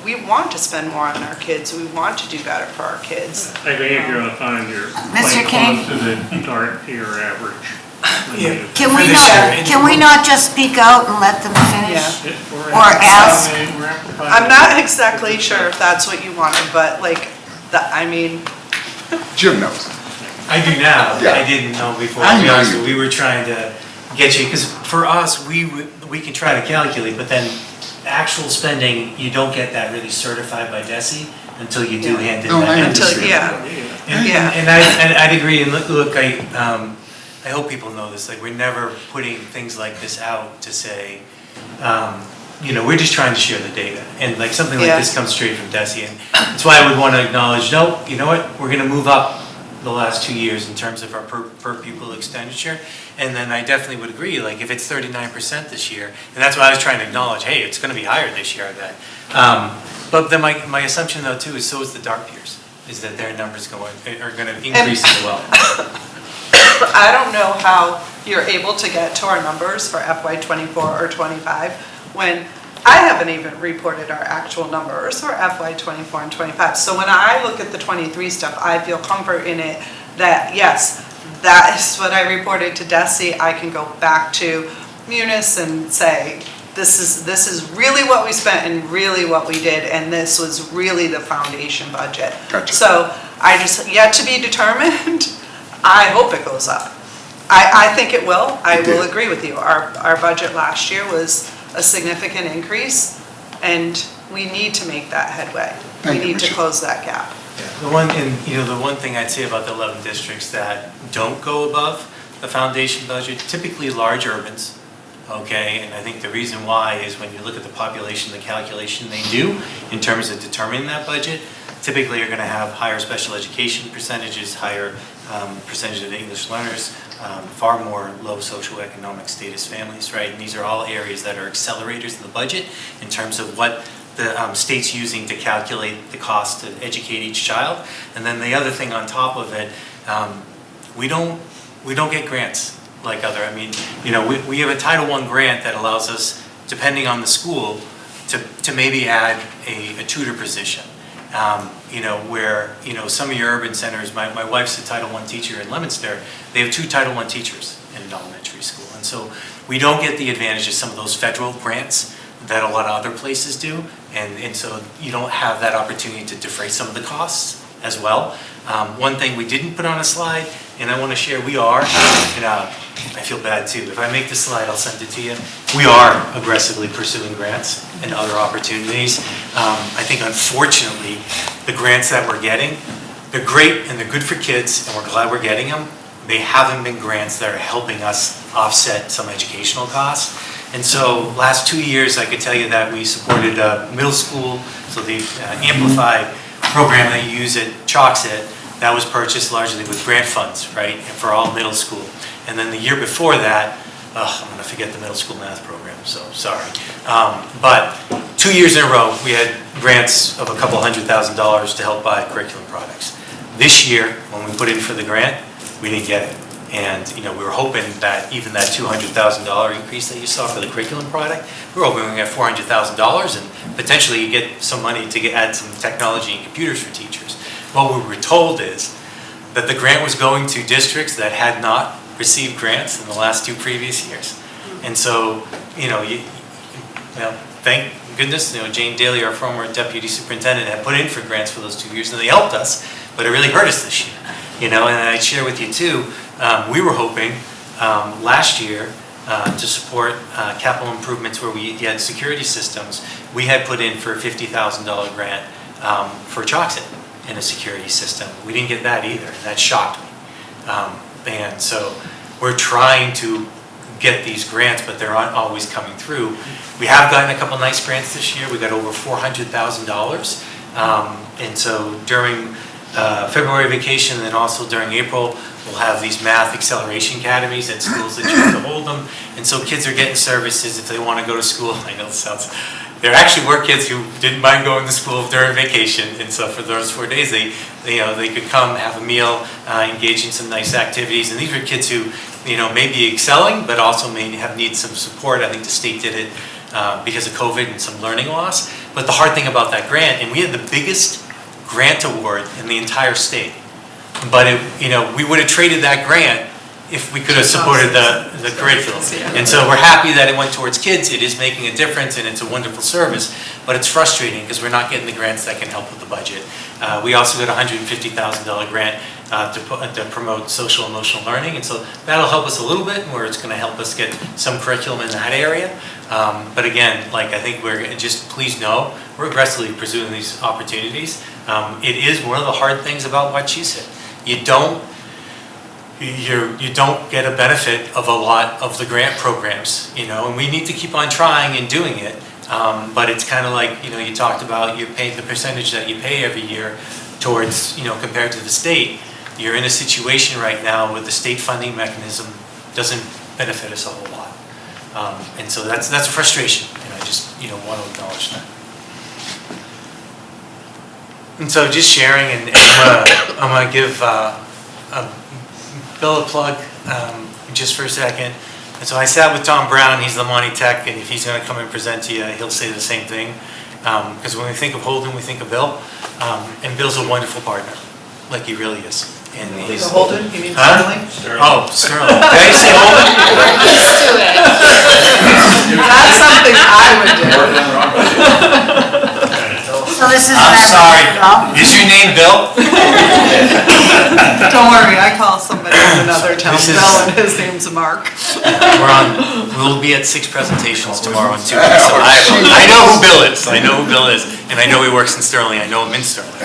[SPEAKER 3] we want to spend more on our kids. We want to do better for our kids.
[SPEAKER 8] I think you're gonna find you're
[SPEAKER 1] Mr.
[SPEAKER 8] quite
[SPEAKER 1] King?
[SPEAKER 8] close to the dark tier average.
[SPEAKER 1] Can
[SPEAKER 6] For
[SPEAKER 1] we
[SPEAKER 6] this
[SPEAKER 1] not,
[SPEAKER 6] year,
[SPEAKER 1] can we not just speak out and let them finish?
[SPEAKER 8] We're
[SPEAKER 1] Or
[SPEAKER 8] at
[SPEAKER 1] ask.
[SPEAKER 8] 5, we're at 5.
[SPEAKER 3] I'm not exactly sure if that's what you wanted, but
[SPEAKER 9] Jim knows.
[SPEAKER 6] I do now.
[SPEAKER 9] Yeah.
[SPEAKER 6] I didn't know before.
[SPEAKER 9] I
[SPEAKER 6] To be
[SPEAKER 9] know
[SPEAKER 6] honest
[SPEAKER 9] you.
[SPEAKER 6] with you, we were trying to get you, because for us, we can try to calculate, but then actual spending, you don't get that really certified by DESE until you do hand in
[SPEAKER 9] No, I
[SPEAKER 6] that.
[SPEAKER 9] understand.
[SPEAKER 6] And I'd agree, and look, I hope people know this, like, we're never putting things like this out to say, we're just trying to share the data. And like, something like this comes straight from DESE, and that's why I would want to acknowledge, no, you know what, we're gonna move up the last 2 years in terms of our per pupil expenditure. And then I definitely would agree, like, if it's 39% this year, and that's why I was trying to acknowledge, hey, it's gonna be higher this year, I bet. But then my assumption though too is so is the dark peers, is that their numbers are gonna increase as well.
[SPEAKER 3] I don't know how you're able to get to our numbers for FY '24 or '25 when I haven't even reported our actual numbers for FY '24 and '25. So when I look at the '23 stuff, I feel comfort in it that, yes, that is what I reported to DESE. I can go back to Munis and say, this is really what we spent and really what we did, and this was really the foundation budget.
[SPEAKER 9] Gotcha.
[SPEAKER 3] So I just, yet to be determined. I hope it goes up. I think it will. I will agree with you. Our budget last year was a significant increase, and we need to make that headway.
[SPEAKER 9] Thank
[SPEAKER 3] We
[SPEAKER 9] you,
[SPEAKER 3] need to
[SPEAKER 9] Michelle.
[SPEAKER 3] close that gap.
[SPEAKER 6] The one thing I'd say about the 11 districts that don't go above the foundation budget, typically large urbans, okay? And I think the reason why is when you look at the population, the calculation they do in terms of determining that budget, typically you're gonna have higher special education percentages, higher percentage of English learners, far more low socioeconomic status families, right? And these are all areas that are accelerators in the budget in terms of what the state's using to calculate the cost to educate each child. And then the other thing on top of it, we don't get grants like we have a Title I grant that allows us, depending on the school, to maybe add a tutor position. where, some of your urban centers, my wife's a Title I teacher in Leominster, they have 2 Title I teachers in an elementary school. And so we don't get the advantage of some of those federal grants that a lot of other places do. And so you don't have that opportunity to defray some of the costs as well. One thing we didn't put on a slide, and I want to share, we are, and I feel bad too. If I make the slide, I'll send it to you. We are aggressively pursuing grants and other opportunities. I think unfortunately, the grants that we're getting, they're great and they're good for kids, and we're glad we're getting them. They haven't been grants that are helping us offset some educational costs. And so last 2 years, I could tell you that we supported middle school, so the Amplified program that you use at Chalkset, that was purchased largely with grant funds, right, for all middle school. And then the year before that, I'm going to forget the middle school math program, so sorry. But 2 years in a row, we had grants of a couple $100,000 to help buy curriculum products. This year, when we put in for the grant, we didn't get it. And we were hoping that even that $200,000 increase that you saw for the curriculum product, we were hoping we would get $400,000 and potentially you get some money to add some technology and computers for teachers. What we were told is that the grant was going to districts that had not received grants in the last 2 previous years. And so, thank goodness, Jane Daly, our former deputy superintendent, had put in for grants for those 2 years and they helped us, but it really hurt us this year. And I'd share with you too, we were hoping last year to support capital improvements where we had security systems. We had put in for a $50,000 grant for Chalkset in a security system. We didn't get that either. That shocked me. And so we're trying to get these grants, but they're not always coming through. We have gotten a couple nice grants this year. We got over $400,000. And so during February vacation and then also during April, we'll have these math acceleration academies at schools that choose to hold them. And so kids are getting services if they want to go to school. I know this sounds, there actually were kids who didn't mind going to school during vacation. And so for those 4 days, they could come, have a meal, engage in some nice activities. And these were kids who, may be excelling, but also may need some support. I think the state did it because of COVID and some learning loss. But the hard thing about that grant, and we had the biggest grant award in the entire state. But we would have traded that grant if we could have supported the curriculum. And so we're happy that it went towards kids. It is making a difference and it's a wonderful service, but it's frustrating because we're not getting the grants that can help with the budget. We also got a $150,000 grant to promote social emotional learning, and so that'll help us a little bit where it's going to help us get some curriculum in that area. But again, I think please know, we're aggressively pursuing these opportunities. It is one of the hard things about Wachusett. You don't get a benefit of a lot of the grant programs, and we need to keep on trying and doing it. But it's kind of like, you talked about you pay the percentage that you pay every year towards, compared to the state. You're in a situation right now where the state funding mechanism doesn't benefit us a whole lot. And so that's a frustration, and I just, want to acknowledge that. And so just sharing, and I'm going to give Bill a plug just for a second. And so I sat with Tom Brown, he's the Monty Tech, and if he's going to come and present to you, he'll say the same thing. Because when we think of Holden, we think of Bill. And Bill's a wonderful partner, like he really is. And he's
[SPEAKER 3] Holden, you mean Sterling?
[SPEAKER 6] Oh, Sterling. Did I say Holden?
[SPEAKER 3] That's something I would do.
[SPEAKER 1] So this is.
[SPEAKER 6] I'm sorry. Is your name Bill?
[SPEAKER 3] Don't worry, I call somebody in another town Bill and his name's Mark.
[SPEAKER 6] We'll be at 6 presentations tomorrow in 2 weeks. So I know who Bill is. I know who Bill is. And I know he works in Sterling. I know him in Sterling.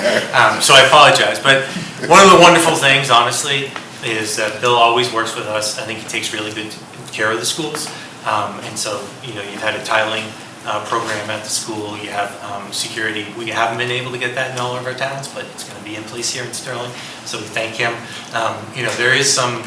[SPEAKER 6] So I apologize. But one of the wonderful things, honestly, is that Bill always works with us. I think he takes really good care of the schools. And so, you've had a tiling program at the school, you have security. We haven't been able to get that in all of our towns, but it's going to be in place here in Sterling, so we thank him. There is some,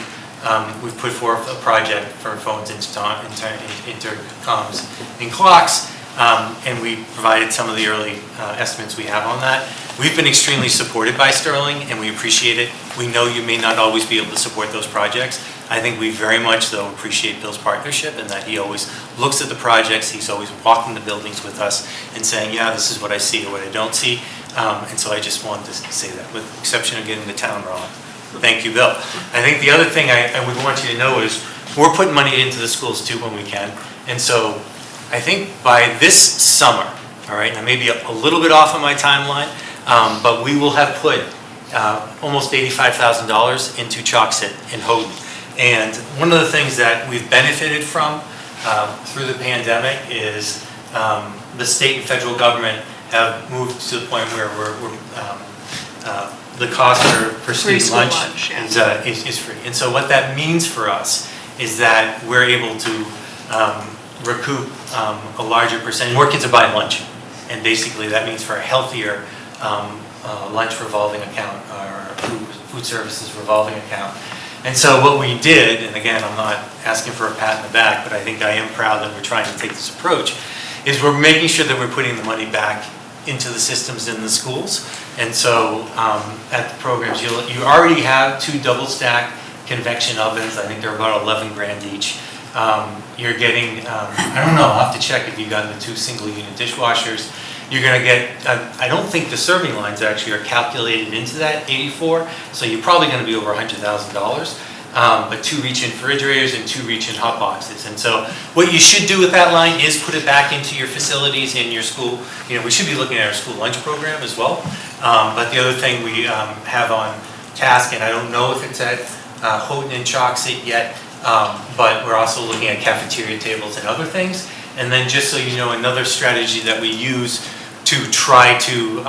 [SPEAKER 6] we've put forth a project for phones, intercoms, and clocks, and we provided some of the early estimates we have on that. We've been extremely supported by Sterling, and we appreciate it. We know you may not always be able to support those projects. I think we very much, though, appreciate Bill's partnership and that he always looks at the projects. He's always walking the buildings with us and saying, yeah, this is what I see or what I don't see. And so I just wanted to say that, with the exception of getting the town wrong. Thank you, Bill. I think the other thing I would want you to know is we're putting money into the schools too when we can. And so I think by this summer, all right, now maybe a little bit off on my timeline, but we will have put almost $85,000 into Chocksit in Houghton. And one of the things that we've benefited from through the pandemic is the state and federal government have moved to the point where the cost for student
[SPEAKER 3] school
[SPEAKER 6] lunch
[SPEAKER 3] lunch, yeah.
[SPEAKER 6] is free. And so what that means for us is that we're able to recoup a larger percentage. More kids are buying lunch, and basically that means for a healthier lunch revolving account or food services revolving account. And so what we did, and again, I'm not asking for a pat in the back, but I think I am proud that we're trying to take this approach, is we're making sure that we're putting the money back into the systems in the schools. And so at the programs, you already have 2 double stack convection ovens. I think they're about 11 grand each. You're getting, I don't know, I'll have to check if you've gotten the 2 single unit dishwashers. You're gonna get, I don't think the serving lines actually are calculated into that 84, so you're probably gonna be over $100,000. But 2 reach-in refrigerators and 2 reach-in hot boxes. And so what you should do with that line is put it back into your facilities in your school. You know, we should be looking at our school lunch program as well. But the other thing we have on task, and I don't know if it's at Houghton and Chocksit yet, but we're also looking at cafeteria tables and other things. And then just so you know, another strategy that we use to try to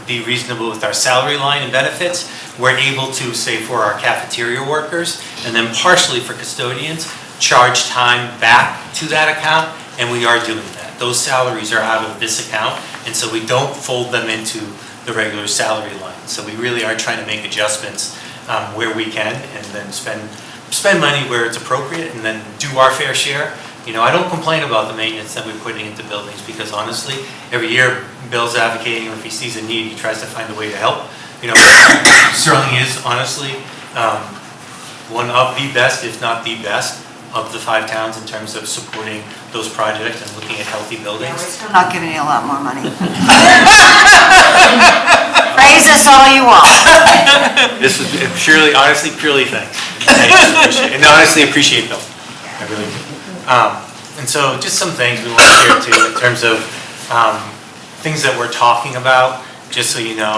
[SPEAKER 6] be reasonable with our salary line and benefits, we're able to, say for our cafeteria workers, and then partially for custodians, charge time back to that account, and we are doing that. Those salaries are out of this account, and so we don't fold them into the regular salary line. So we really are trying to make adjustments where we can, and then spend money where it's appropriate, and then do our fair share. You know, I don't complain about the maintenance that we're putting into buildings, because honestly, every year Bill's advocating, if he sees a need, he tries to find a way to help. You know, Sterling is honestly one of the best, if not the best, of the 5 towns in terms of supporting those projects and looking at healthy
[SPEAKER 1] Yeah,
[SPEAKER 6] buildings.
[SPEAKER 1] we're still not giving you a lot more money. Praise us all you want.
[SPEAKER 6] This is purely, honestly, purely thanks. And honestly appreciate Bill. I really do. And so just some things we want to share too in terms of things that we're talking about. Just so you know,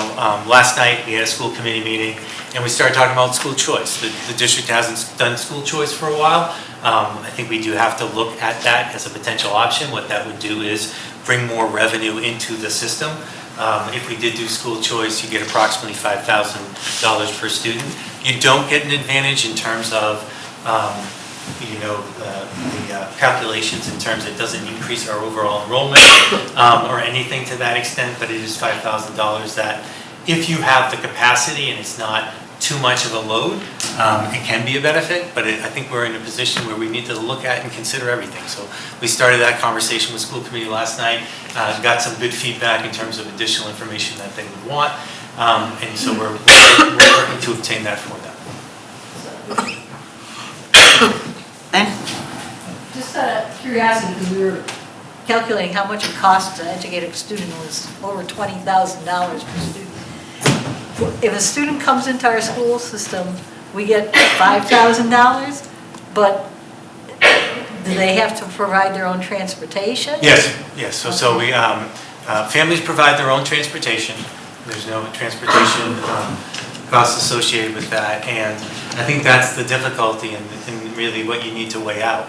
[SPEAKER 6] last night we had a school committee meeting and we started talking about school choice. The district hasn't done school choice for a while. I think we do have to look at that as a potential option. What that would do is bring more revenue into the system. If we did do school choice, you get approximately $5,000 per student. You don't get an advantage in terms of the calculations in terms it doesn't increase our overall enrollment or anything to that extent, but it is $5,000 that if you have the capacity and it's not too much of a load, it can be a benefit, but I think we're in a position where we need to look at and consider everything. So we started that conversation with school committee last night, got some good feedback in terms of additional information that they would want, and so we're working to obtain that for them.
[SPEAKER 1] Ben?
[SPEAKER 7] Just out of curiosity, because we were calculating how much it costs to educate a student, was over $20,000 per student. If a student comes into our school system, we get $5,000, but do they have to provide their own transportation?
[SPEAKER 6] Yes. So we, families provide their own transportation. There's no transportation costs associated with that, and I think that's the difficulty and really what you need to weigh out.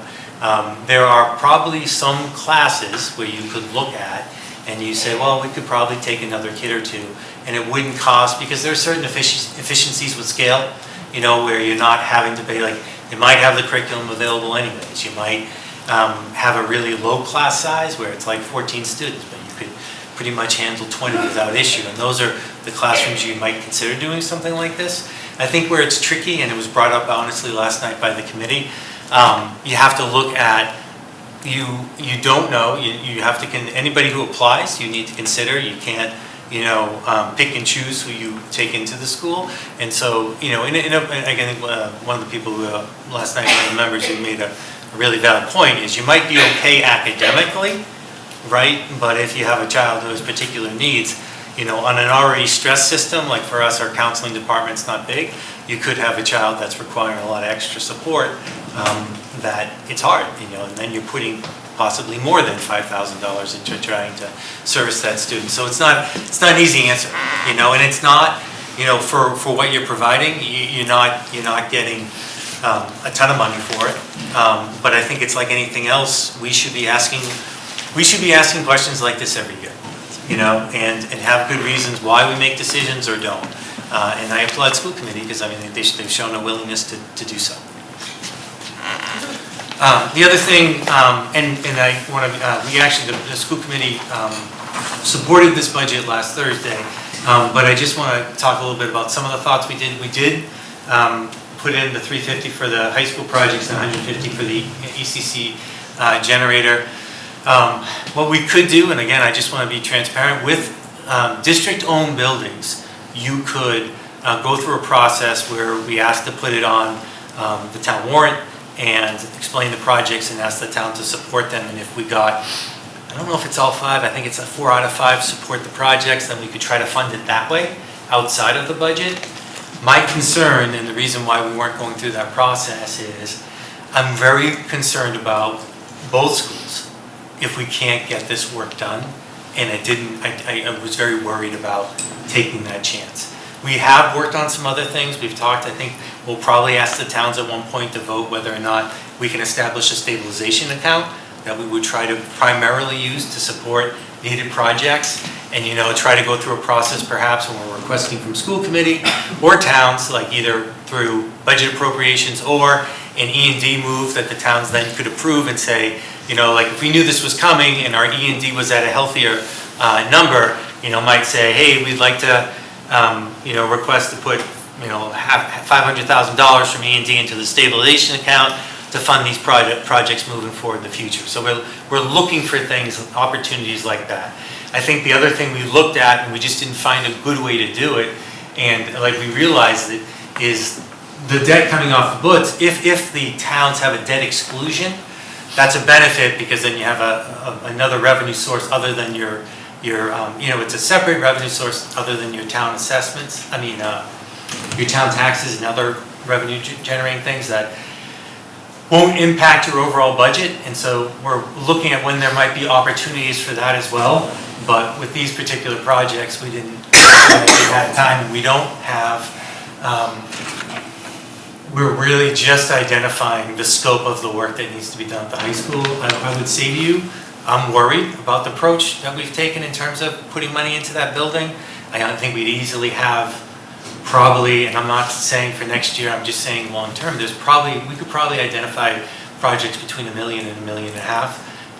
[SPEAKER 6] There are probably some classes where you could look at and you say, well, we could probably take another kid or two, and it wouldn't cost, because there are certain efficiencies with scale, where you're not having to pay, like, you might have the curriculum available anyways. You might have a really low class size where it's like 14 students, but you could pretty much handle 20 without issue, and those are the classrooms you might consider doing something like this. I think where it's tricky, and it was brought up honestly last night by the committee, you have to look at, you don't know, you have to, anybody who applies, you need to consider, you can't, pick and choose who you take into the school. And so, again, one of the people who, last night, one of the members who made a really valid point is you might be okay academically, right? But if you have a child who has particular needs, on an already stressed system, like for us, our counseling department's not big, you could have a child that's requiring a lot of extra support, that it's hard, and then you're putting possibly more than $5,000 into trying to service that student. So it's not an easy answer, and it's not, for what you're providing, you're not getting a ton of money for it. But I think it's like anything else, we should be asking questions like this every year, and have good reasons why we make decisions or don't. And I applaud school committee because they've shown a willingness to do so. The other thing, and I want to, we actually, the school committee supported this budget last Thursday, but I just want to talk a little bit about some of the thoughts we did. We did put in the $350 for the high school projects and $150 for the ECC generator. What we could do, and again, I just want to be transparent, with district-owned buildings, you could go through a process where we ask to put it on the town warrant and explain the projects and ask the town to support them. And if we got, I don't know if it's all 5, I think it's a 4 out of 5 support the projects, then we could try to fund it that way outside of the budget. My concern, and the reason why we weren't going through that process, is I'm very concerned about both schools if we can't get this work done. And I was very worried about taking that chance. We have worked on some other things. We've talked, I think we'll probably ask the towns at one point to vote whether or not we can establish a stabilization account that we would try to primarily use to support needed projects, and try to go through a process perhaps when we're requesting from school committee or towns, like either through budget appropriations or an E&D move that the towns then could approve and say, like if we knew this was coming and our E&D was at a healthier number, might say, hey, we'd like to request to put $500,000 from E&D into the stabilization account to fund these projects moving forward in the future. So we're looking for things, opportunities like that. I think the other thing we looked at, and we just didn't find a good way to do it, and like we realized it, is the debt coming off the books. If the towns have a debt exclusion, that's a benefit because then you have another revenue source other than your it's a separate revenue source other than your town assessments. Your town taxes and other revenue generating things that won't impact your overall budget. And so we're looking at when there might be opportunities for that as well. But with these particular projects, we didn't have time. We don't have, we're really just identifying the scope of the work that needs to be done at the high school. I would say to you, I'm worried about the approach that we've taken in terms of putting money into that building. I don't think we'd easily have probably, and I'm not saying for next year, I'm just saying long term, we could probably identify projects between $1 million and $1.5 million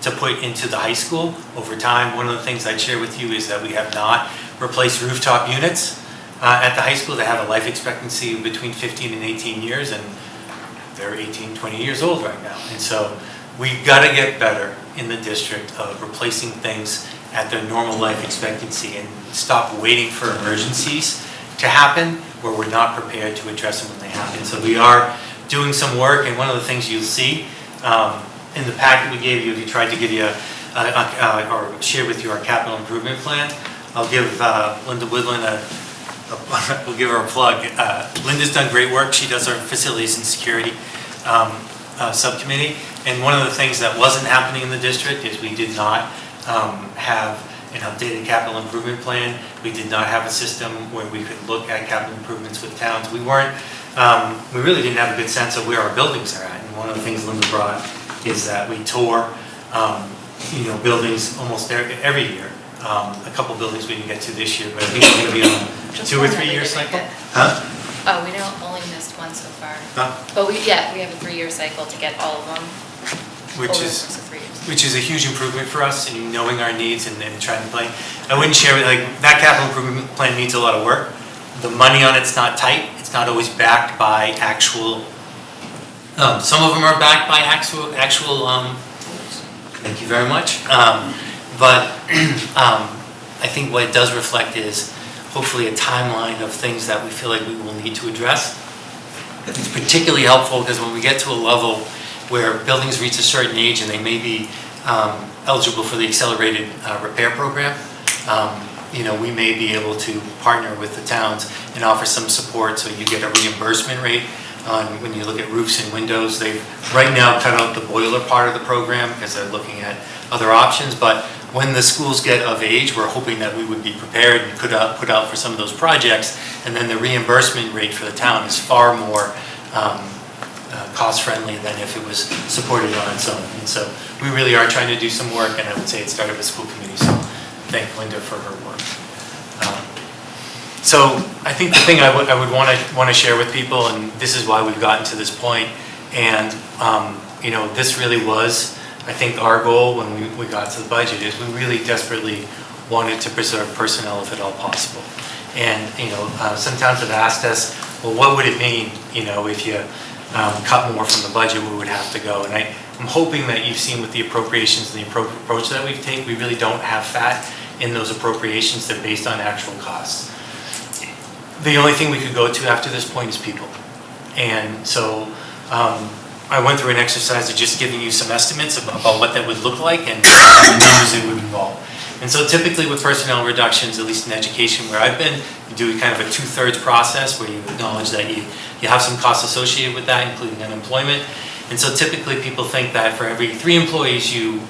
[SPEAKER 6] to put into the high school over time. One of the things I'd share with you is that we have not replaced rooftop units at the high school. They have a life expectancy between 15 and 18 years, and they're 18, 20 years old right now. And so we've got to get better in the district of replacing things at their normal life expectancy and stop waiting for emergencies to happen where we're not prepared to address them when they happen. So we are doing some work, and one of the things you'll see in the packet we gave you, we tried to give you or share with you our capital improvement plan. I'll give Linda Woodland we'll give her a plug. Linda's done great work. She does our facilities and security subcommittee. And one of the things that wasn't happening in the district is we did not have an updated capital improvement plan. We did not have a system where we could look at capital improvements with towns. We really didn't have a good sense of where our buildings are at. And one of the things Linda brought is that we tour, buildings almost every year. A couple buildings we didn't get to this year, but I think we're going to be on a 2 or 3 year cycle. Huh?
[SPEAKER 3] Oh, we only missed one so far.
[SPEAKER 6] Huh?
[SPEAKER 3] But we have a 3-year cycle to get all of them.
[SPEAKER 6] Which is a huge improvement for us in knowing our needs and trying to plan. I wouldn't share it, like that capital improvement plan needs a lot of work. The money on it's not tight. It's not always backed by actual, some of them are backed by actual thank you very much. But I think what it does reflect is hopefully a timeline of things that we feel like we will need to address. It's particularly helpful because when we get to a level where buildings reach a certain age and they may be eligible for the accelerated repair program, we may be able to partner with the towns and offer some support, so you get a reimbursement rate on when you look at roofs and windows. They've right now cut out the boiler part of the program because they're looking at other options, but when the schools get of age, we're hoping that we would be prepared and could put out for some of those projects, and then the reimbursement rate for the town is far more cost-friendly than if it was supported on its own. And so we really are trying to do some work, and I would say it started with school committee, so thank Linda for her work. So I think the thing I would want to share with people, and this is why we've gotten to this point, and this really was, I think, our goal when we got to the budget, is we really desperately wanted to preserve personnel if at all possible. And some towns have asked us, well, what would it mean, if you cut more from the budget, we would have to go. And I'm hoping that you've seen with the appropriations and the approach that we've taken, we really don't have fat in those appropriations. They're based on actual costs. The only thing we could go to after this point is people. And so I went through an exercise of just giving you some estimates about what that would look like and the numbers it would involve. And so typically with personnel reductions, at least in education where I've been, you do kind of a 2/3 process where you acknowledge that you have some costs associated with that, including unemployment. And so typically people think that for every 3 employees you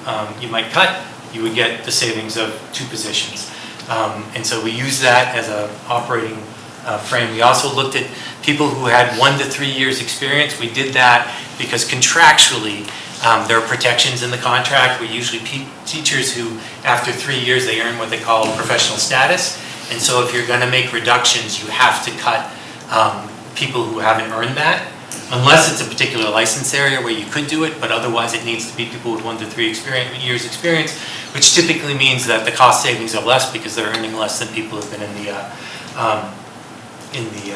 [SPEAKER 6] might cut, you would get the savings of 2 positions. And so we use that as an operating frame. We also looked at people who had 1 to 3 years experience. We did that because contractually there are protections in the contract. We usually teachers who after 3 years they earn what they call professional status. And so if you're going to make reductions, you have to cut people who haven't earned that, unless it's a particular license area where you could do it, but otherwise it needs to be people with 1 to 3 years experience, which typically means that the cost savings are less because they're earning less than people who've been in the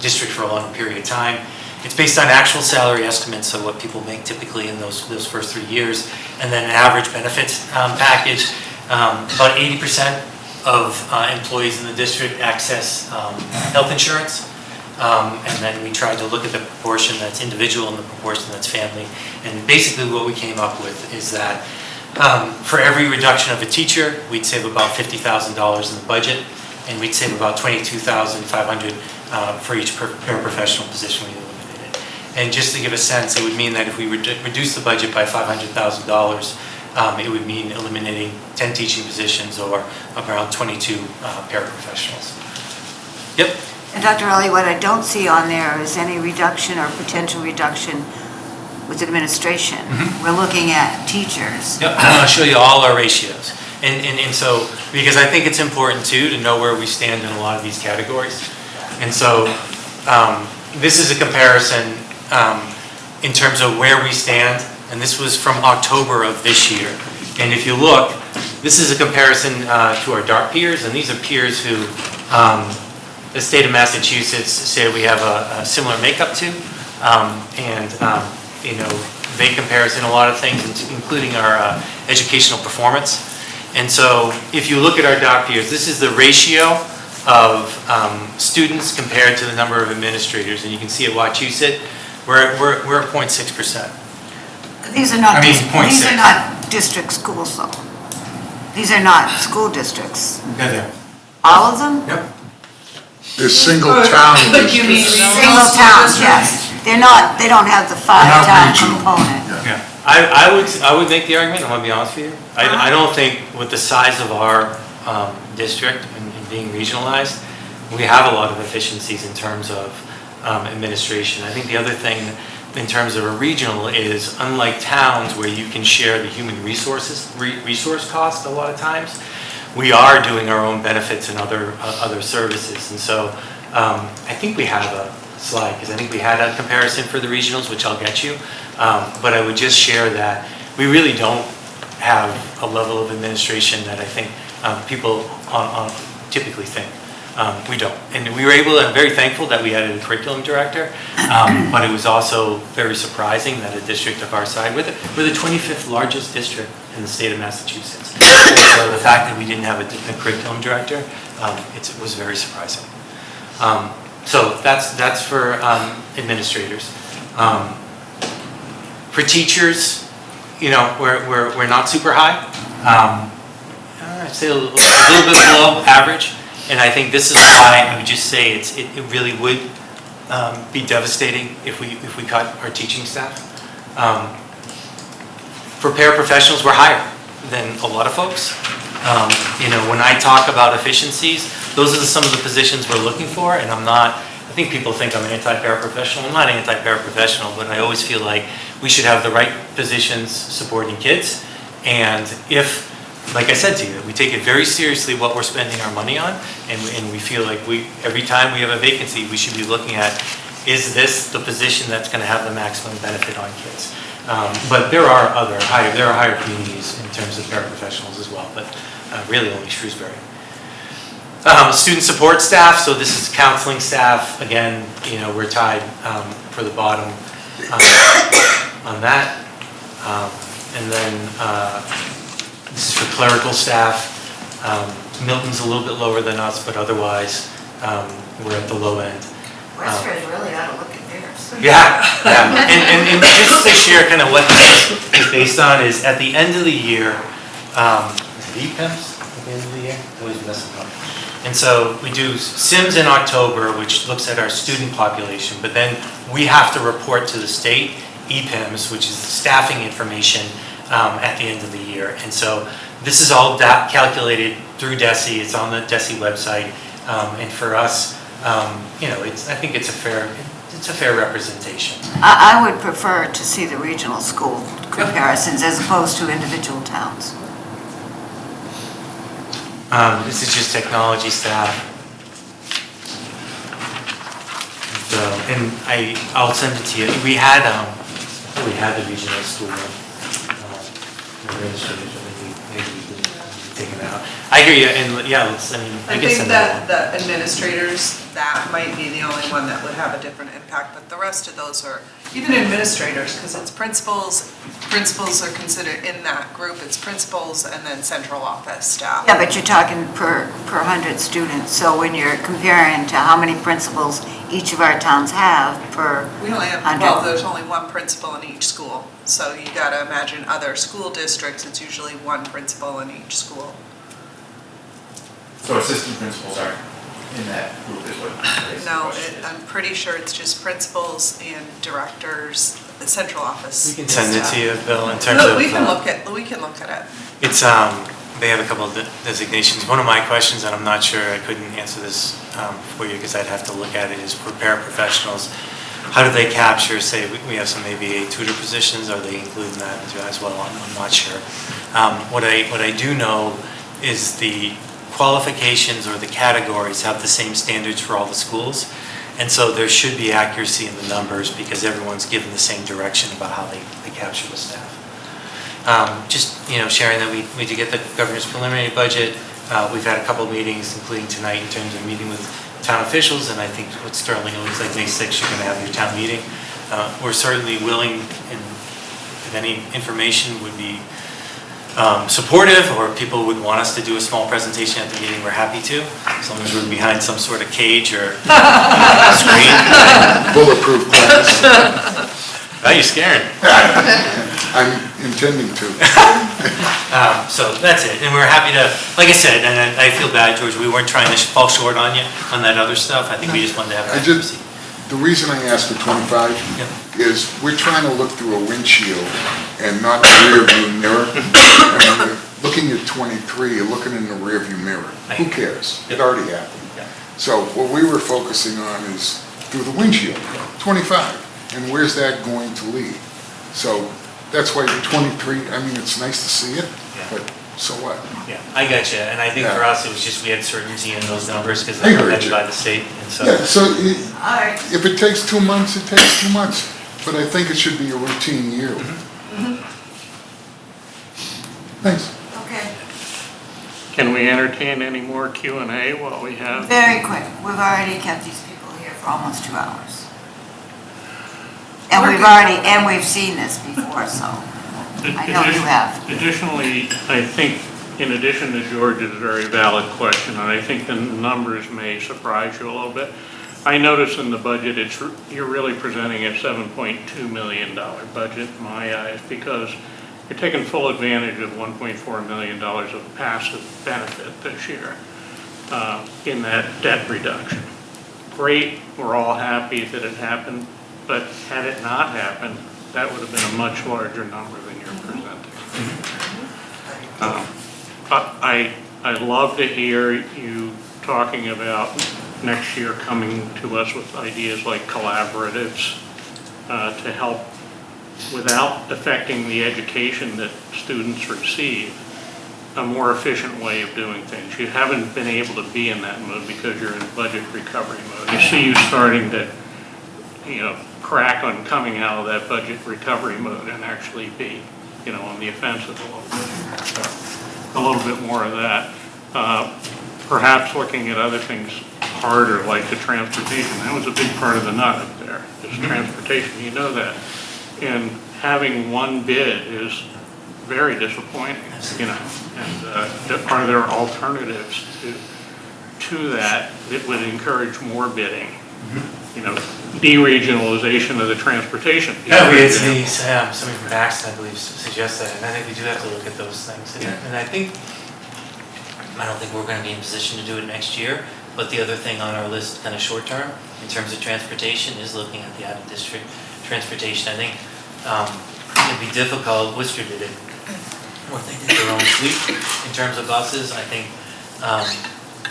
[SPEAKER 6] district for a long period of time. It's based on actual salary estimates, so what people make typically in those first 3 years, and then an average benefits package. About 80% of employees in the district access health insurance, and then we tried to look at the proportion that's individual and the proportion that's family. And basically what we came up with is that for every reduction of a teacher, we'd save about $50,000 in the budget, and we'd save about $22,500 for each paraprofessional position we eliminated. And just to give a sense, it would mean that if we reduce the budget by $500,000, it would mean eliminating 10 teaching positions or around 22 paraprofessionals. Yep.
[SPEAKER 1] And Dr. Ali, what I don't see on there is any reduction or potential reduction with administration. We're looking at teachers.
[SPEAKER 6] Yep, I'm going to show you all our ratios. And so, because I think it's important too to know where we stand in a lot of these categories. And so, this is a comparison in terms of where we stand, and this was from October of this year. And if you look, this is a comparison to our DART peers, and these are peers who the state of Massachusetts say we have a similar makeup to, they compare us in a lot of things, including our educational performance. And so if you look at our DART peers, this is the ratio of students compared to the number of administrators, and you can see at Wachusett, we're at 0.6%.
[SPEAKER 1] These are not,
[SPEAKER 6] these are
[SPEAKER 1] not district schools though. These are not school districts.
[SPEAKER 6] Yeah, they are.
[SPEAKER 1] All of them?
[SPEAKER 6] Yep.
[SPEAKER 9] They're single town districts.
[SPEAKER 1] Single towns, yes. They don't have the 5-town component.
[SPEAKER 6] Yeah. I would make the argument, I'm going to be honest with you. I don't think with the size of our district and being regionalized, we have a lot of efficiencies in terms of administration. I think the other thing in terms of a regional is, unlike towns where you can share the human resource cost a lot of times, we are doing our own benefits and other services. And so I think we have a slide, because I think we had a comparison for the regionals, which I'll get you. But I would just share that we really don't have a level of administration that I think people typically think. We don't. And we were able, I'm very thankful that we had a curriculum director, but it was also very surprising that a district of our size, we're the 25th largest district in the state of Massachusetts. So the fact that we didn't have a curriculum director, it was very surprising. So that's for administrators. For teachers, we're not super high. I'd say a little bit below average. And I think this is why I would just say it really would be devastating if we cut our teaching staff. For paraprofessionals, we're higher than a lot of folks. When I talk about efficiencies, those are some of the positions we're looking for, and I think people think I'm an anti-paraprofessional. I'm not an anti-paraprofessional, but I always feel like we should have the right positions supporting kids. And if, like I said to you, we take it very seriously what we're spending our money on, and we feel like every time we have a vacancy, we should be looking at, is this the position that's going to have the maximum benefit on kids? But there are higher communities in terms of paraprofessionals as well, but really only Shrewsbury. Student support staff, so this is counseling staff. Again, we're tied for the bottom on that. And then this is for clerical staff. Milton's a little bit lower than us, but otherwise we're at the low end.
[SPEAKER 1] Westford really ought to look at theirs.
[SPEAKER 6] Yeah. And just to share kind of what this is based on is at the end of the year, is it EPEMS at the end of the year? I always mess it up. And so we do SIMS in October, which looks at our student population, but then we have to report to the state EPEMS, which is staffing information at the end of the year. And so this is all calculated through DESE. It's on the DESE website. And for us, I think it's a fair representation.
[SPEAKER 1] I would prefer to see the regional school comparisons as opposed to individual towns.
[SPEAKER 6] This is just technology staff. So, and I'll send it to you. We had the regional school administrators, maybe we could take it out. I hear you, and yeah, I
[SPEAKER 3] think that the administrators, that might be the only one that would have a different impact, but the rest of those are, even administrators, because it's principals are considered in that group, it's principals and then central office staff.
[SPEAKER 1] Yeah, but you're talking per 100 students, so when you're comparing to how many principals each of our towns have per 100.
[SPEAKER 3] We only have, well, there's only one principal in each school, so you gotta imagine other school districts, it's usually one principal in each school.
[SPEAKER 5] So assistant principals aren't in that group is what is the
[SPEAKER 3] No,
[SPEAKER 5] question.
[SPEAKER 3] I'm pretty sure it's just principals and directors, the central office.
[SPEAKER 6] We can send it to you, Bill, in terms of.
[SPEAKER 3] We can look at it.
[SPEAKER 6] It's, they have a couple of designations. One of my questions, and I'm not sure, I couldn't answer this for you because I'd have to look at it, is for paraprofessionals. How do they capture, say, we have some ABA tutor positions, are they including that as well? I'm not sure. What I do know is the qualifications or the categories have the same standards for all the schools. And so there should be accuracy in the numbers because everyone's given the same direction about how they capture the staff. Just, sharing that we did get the governor's preliminary budget. We've had a couple of meetings, including tonight, in terms of meeting with town officials, and I think with Sterling, it looks like May 6th, you're going to have your town meeting. We're certainly willing, and if any information would be supportive, or people would want us to do a small presentation at the meeting, we're happy to, as long as we're behind some sort of cage or screen.
[SPEAKER 9] Bulletproof glass.
[SPEAKER 6] Oh, you're scaring.
[SPEAKER 9] I'm intending to.
[SPEAKER 6] So that's it, and we're happy to, like I said, and I feel bad, George, we weren't trying to fall short on you on that other stuff. I think we just wanted to have accuracy.
[SPEAKER 9] The reason I asked for 25 is we're trying to look through a windshield and not the rear view mirror. I mean, you're looking at 23, you're looking in the rear view mirror. Who cares? It already happened. So what we were focusing on is through the windshield, 25, and where's that going to lead? So that's why the 23, I mean, it's nice to see it, but so what?
[SPEAKER 6] Yeah, I got you, and I think for us, it was just we had certainty in those numbers because
[SPEAKER 9] I
[SPEAKER 6] they're
[SPEAKER 9] heard
[SPEAKER 6] vetted
[SPEAKER 9] you.
[SPEAKER 6] by the state, and so.
[SPEAKER 9] Yeah, so
[SPEAKER 1] right.
[SPEAKER 9] if it takes 2 months, it takes 2 months, but I think it should be a routine year. Thanks.
[SPEAKER 1] Okay,
[SPEAKER 8] Can we entertain any more Q&A while we have?
[SPEAKER 1] very quick. We've already kept these people here for almost 2 hours. And we've seen this before, so I know you have.
[SPEAKER 8] Additionally, I think, in addition to George's very valid question, and I think the numbers may surprise you a little bit, I notice in the budget, you're really presenting a $7.2 million budget in my eyes, because you're taking full advantage of $1.4 million of passive benefit this year in that debt reduction. Great, we're all happy that it happened, but had it not happened, that would have been a much larger number than you're presenting. I'd love to hear you talking about next year coming to us with ideas like collaboratives to help without affecting the education that students receive, a more efficient way of doing things. You haven't been able to be in that mode because you're in budget recovery mode. You see you starting to, crack on coming out of that budget recovery mode and actually be, on the offensive a little bit. So, a little bit more of that. Perhaps looking at other things harder, like the transportation. That was a big part of the nut up there, is transportation. You know that. And having one bid is very disappointing, And are there alternatives to that would encourage more bidding? De-regionalization of the transportation.
[SPEAKER 6] Yeah, we had somebody from Paxton, I believe, suggest that, and I think we do have to look at those things. And I don't think we're going to be in position to do it next year, but the other thing on our list, kind of short term, in terms of transportation, is looking at the out-of-district transportation. I think it'd be difficult. Worcester did it. Or they did their own fleet in terms of buses. I think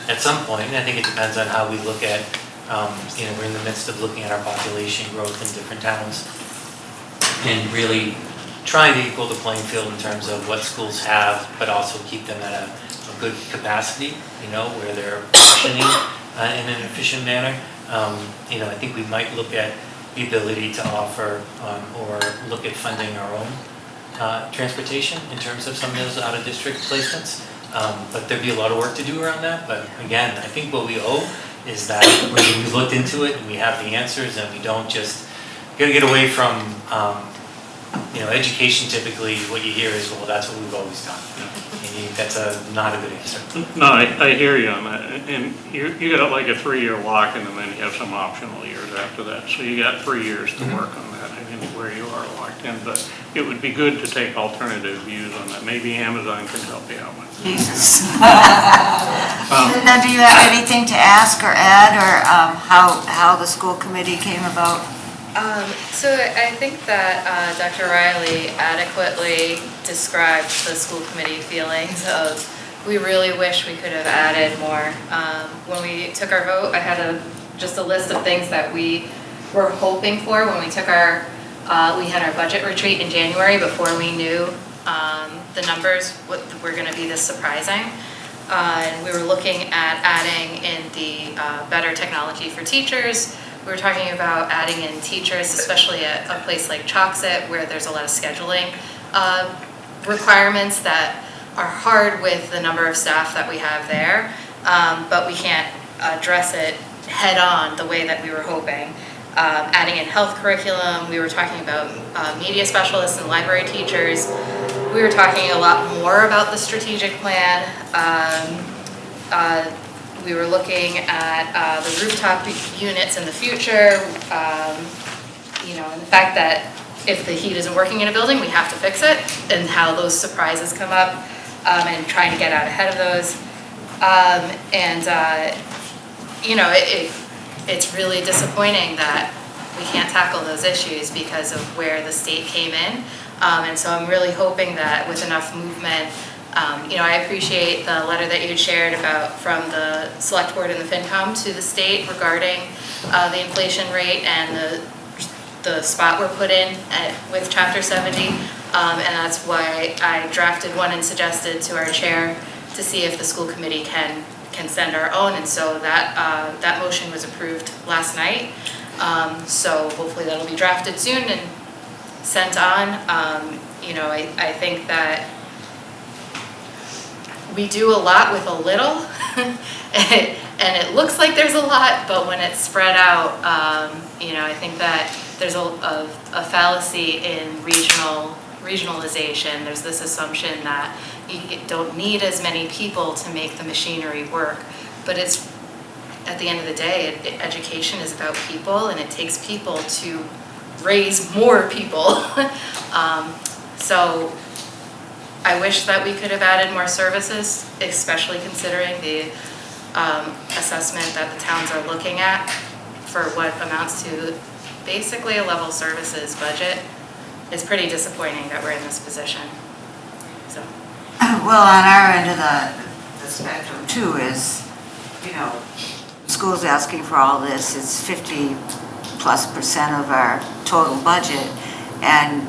[SPEAKER 6] at some point, I think it depends on how we look at, we're in the midst of looking at our population growth in different towns and really trying to equal the playing field in terms of what schools have, but also keep them at a good capacity, where they're functioning in an efficient manner. I think we might look at the ability to offer or look at funding our own transportation in terms of some of those out-of-district placements. But there'd be a lot of work to do around that. But again, I think what we owe is that we looked into it and we have the answers, and we don't just get away from, education. Typically what you hear is, well, that's what we've always done. And that's not a good answer.
[SPEAKER 8] No, I hear you on that. And you got like a 3-year lock, and then you have some optional years after that. So you got 3 years to work on that. I think where you are locked in, but it would be good to take alternative views on that. Maybe Amazon can help you out with that.
[SPEAKER 1] Jesus. Now, do you have anything to ask or add, or how the school committee came about?
[SPEAKER 3] So I think that Dr. Riley adequately described the school committee feelings of, we really wish we could have added more. When we took our vote, I had just a list of things that we were hoping for when we took we had our budget retreat in January before we knew the numbers were going to be this surprising. And we were looking at adding in the better technology for teachers. We were talking about adding in teachers, especially at a place like Choxit, where there's a lot of scheduling requirements that are hard with the number of staff that we have there, but we can't address it head on the way that we were hoping. Adding in health curriculum, we were talking about media specialists and library teachers. We were talking a lot more about the strategic plan. We were looking at the rooftop units in the future, and the fact that if the heat isn't working in a building, we have to fix it, and how those surprises come up, and trying to get out ahead of those. It's really disappointing that we can't tackle those issues because of where the state came in. And so I'm really hoping that with enough movement, I appreciate the letter that you had shared from the select board and the FinCom to the state regarding the inflation rate and the spot we're put in with Chapter 70. And that's why I drafted one and suggested to our chair to see if the school committee can send our own. And so that motion was approved last night. So hopefully that'll be drafted soon and sent on. I think that we do a lot with a little, and it looks like there's a lot, but when it's spread out, I think that there's a fallacy in regionalization. There's this assumption that you don't need as many people to make the machinery work, but it's, at the end of the day, education is about people, and it takes people to raise more people. So
[SPEAKER 10] I wish that we could have added more services, especially considering the assessment that the towns are looking at for what amounts to basically a level services budget. It's pretty disappointing that we're in this position. So,
[SPEAKER 1] Well, on our end of the spectrum too is, you know, schools asking for all this, it's 50+% of our total budget. And,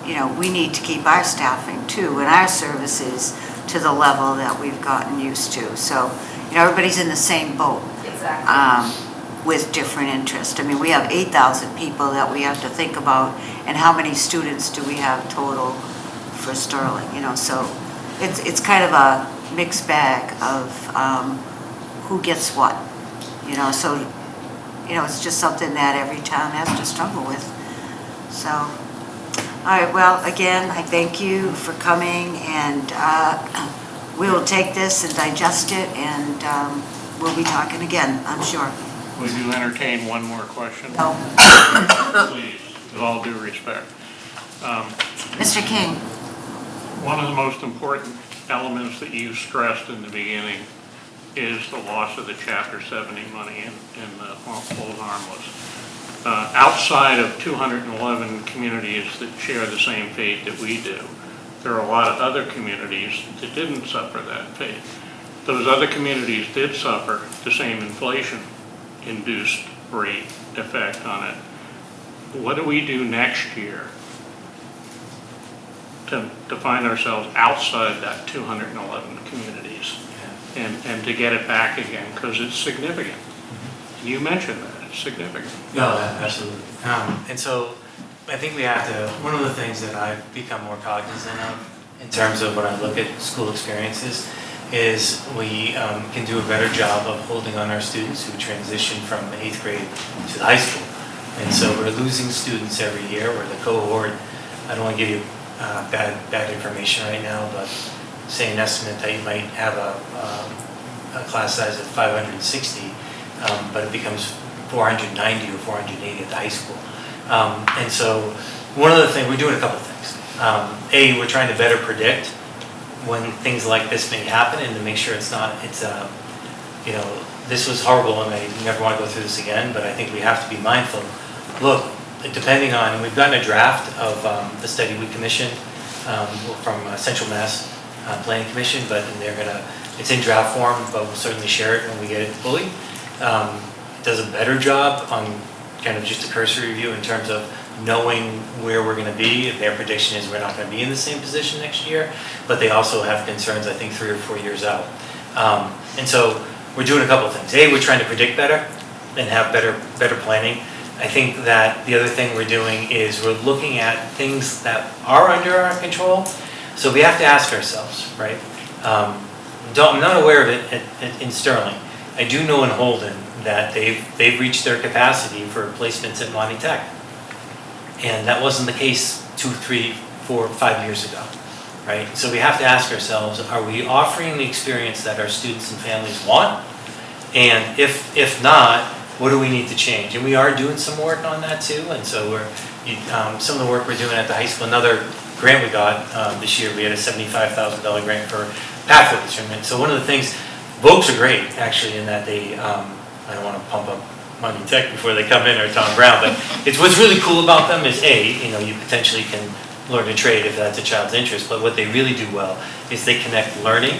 [SPEAKER 1] you know, we need to keep our staffing too and our services to the level that we've gotten used to. So, you know, everybody's in the same boat.
[SPEAKER 10] exactly.
[SPEAKER 1] With different interests. I mean, we have 8,000 people that we have to think about, and how many students do we have total for Sterling, you know? So it's kind of a mixed bag of who gets what, you know? So, you know, it's just something that every town has to struggle with. So, all right, well, again, I thank you for coming, and we will take this and digest it, and we'll be talking again, I'm sure.
[SPEAKER 8] Would you entertain one more question?
[SPEAKER 1] No.
[SPEAKER 8] Please, with all due respect.
[SPEAKER 1] Mr. King?
[SPEAKER 8] One of the most important elements that you stressed in the beginning is the loss of the Chapter 70 money in the Hold Harmless. Outside of 211 communities that share the same fate that we do, there are a lot of other communities that didn't suffer that fate. Those other communities did suffer the same inflation-induced rate effect on it. What do we do next year to find ourselves outside that 211 communities and to get it back again? Because it's significant. You mentioned that, it's significant.
[SPEAKER 6] No, absolutely. And so I think we have to, one of the things that I've become more cognizant of in terms of when I look at school experiences is we can do a better job of holding on our students who transition from the 8th grade to the high school. And so we're losing students every year. We're the cohort, I don't want to give you bad information right now, but say an estimate that you might have a class size of 560, but it becomes 490 or 480 at the high school. And so one of the things, we're doing a couple of things. We're trying to better predict when things like this may happen and to make sure it's, you know, this was horrible and I never want to go through this again, but I think we have to be mindful. Look, depending on, and we've gotten a draft of the study we commissioned from Central Mass Planning Commission, but it's in draft form, but we'll certainly share it when we get it fully. It does a better job on kind of just a cursory review in terms of knowing where we're going to be. Their prediction is we're not going to be in the same position next year, but they also have concerns, I think, 3 or 4 years out. And so we're doing a couple of things. We're trying to predict better and have better planning. I think that the other thing we're doing is we're looking at things that are under our control. So we have to ask ourselves, right? I'm not aware of it in Sterling. I do know in Holden that they've reached their capacity for placements at Monty Tech. And that wasn't the case 2, 3, 4, 5 years ago, right? So we have to ask ourselves, are we offering the experience that our students and families want? And if not, what do we need to change? And we are doing some work on that too. And so some of the work we're doing at the high school, another grant we got this year, we had a $75,000 grant for pathways. And so one of the things, Vogues are great actually in that they, I don't want to pump up Monty Tech before they come in or Tom Brown, but what's really cool about them is you potentially can learn a trade if that's a child's interest, but what they really do well is they connect learning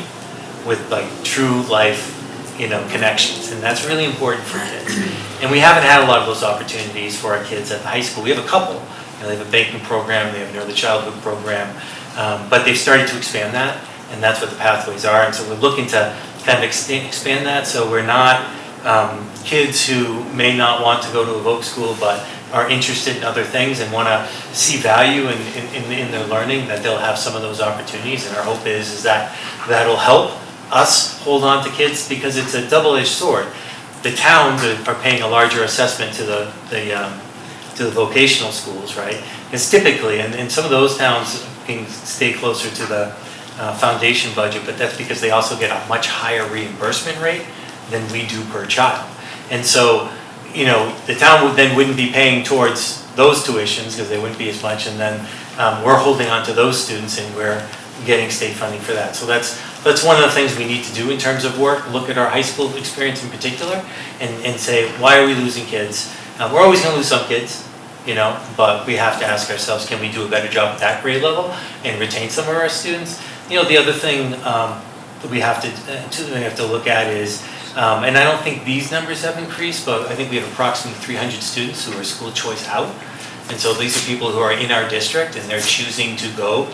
[SPEAKER 6] with like true life, connections, and that's really important for kids. And we haven't had a lot of those opportunities for our kids at the high school. We have a couple. They have a banking program, they have an early childhood program, but they've started to expand that, and that's what the pathways are. And so we're looking to kind of expand that, so we're not kids who may not want to go to a Vogue school but are interested in other things and want to see value in their learning, that they'll have some of those opportunities. And our hope is that that'll help us hold on to kids, because it's a double-edged sword. The towns are paying a larger assessment to the vocational schools, right? Because typically, and some of those towns can stay closer to the foundation budget, but that's because they also get a much higher reimbursement rate than we do per child. And so, the town wouldn't be paying towards those tuitions because they wouldn't be as much, and then we're holding on to those students, and we're getting state funding for that. So that's one of the things we need to do in terms of work, look at our high school experience in particular, and say, why are we losing kids? We're always gonna lose some kids, but we have to ask ourselves, can we do a better job at that grade level and retain some of our students? The other thing that we have to look at is, and I don't think these numbers have increased, but I think we have approximately 300 students who are school choice out. And so these are people who are in our district and they're choosing to go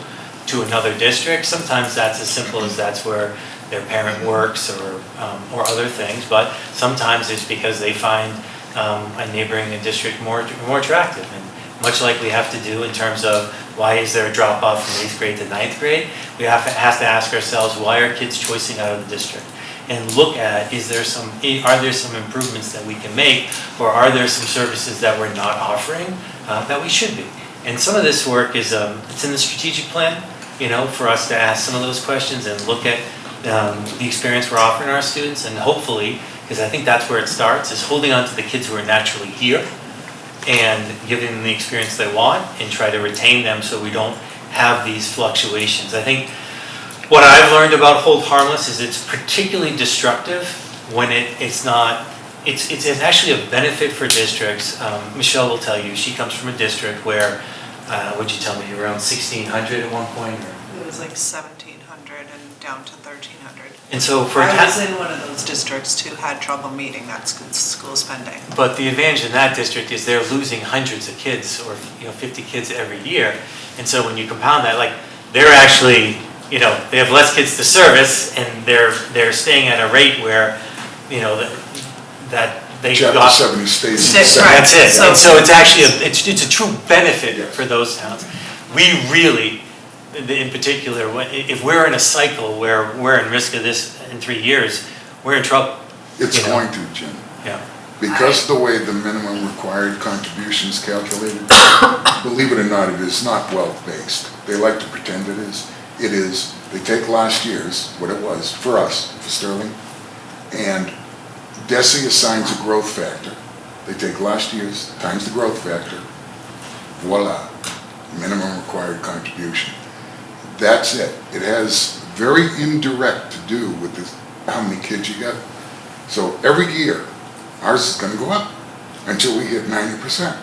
[SPEAKER 6] to another district. Sometimes that's as simple as that's where their parent works or other things, but sometimes it's because they find a neighboring district more attractive. And much like we have to do in terms of why is there a drop off from 8th grade to 9th grade, we have to ask ourselves, why are kids choicing out of the district? And look at, are there some improvements that we can make, or are there some services that we're not offering that we should be? And some of this work is, it's in the strategic plan, for us to ask some of those questions and look at the experience we're offering our students, and hopefully, because I think that's where it starts, is holding on to the kids who are naturally here and giving them the experience they want and try to retain them so we don't have these fluctuations. I think what I've learned about hold harmless is it's particularly destructive when it's actually a benefit for districts. Michelle will tell you, she comes from a district where, what'd you tell me, around 1,600 at one point?
[SPEAKER 3] It was like 1,700 and down to 1,300.
[SPEAKER 6] And so for
[SPEAKER 3] I was in one of those districts who had trouble meeting that school spending.
[SPEAKER 6] But the advantage in that district is they're losing hundreds of kids, or 50 kids every year. And so when you compound that, like, they're actually, they have less kids to service, and they're staying at a rate where, that they
[SPEAKER 9] Chapter
[SPEAKER 6] got.
[SPEAKER 9] 70 stays the
[SPEAKER 3] Right.
[SPEAKER 9] same.
[SPEAKER 6] That's it.
[SPEAKER 3] So-
[SPEAKER 6] And so it's actually it's a true benefit for those towns. We really, in particular, if we're in a cycle where we're in risk of this in 3 years, we're in trouble.
[SPEAKER 9] It's going to, Jim.
[SPEAKER 6] Yeah.
[SPEAKER 9] Because the way the minimum required contribution is calculated, believe it or not, it is not wealth-based. They like to pretend it is. It is. They take last year's, what it was, for us, for Sterling, and DESI assigns a growth factor. They take last year's times the growth factor, voila, minimum required contribution. That's it. It has very indirect to do with how many kids you got. So every year, ours is going to go up until we hit 90%.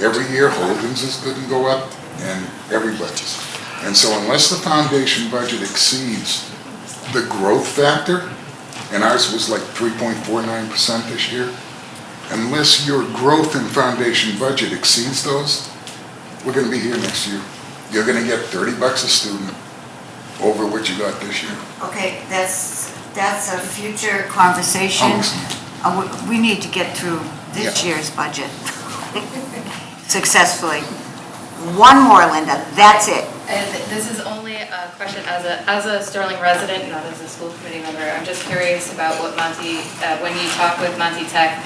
[SPEAKER 9] Every year, Holden's is going to go up, and everybody's. And so unless the foundation budget exceeds the growth factor, and ours was like 3.49% this year, unless your growth in foundation budget exceeds those, we're going to be here next year. You're going to get $30 a student over what you got this year.
[SPEAKER 1] Okay, that's a future conversation. We need to get through this year's budget successfully. One more, Linda, that's it.
[SPEAKER 10] And this is only a question as a Sterling resident, not as a school committee member. I'm just curious about what when you talk with Monty Tech,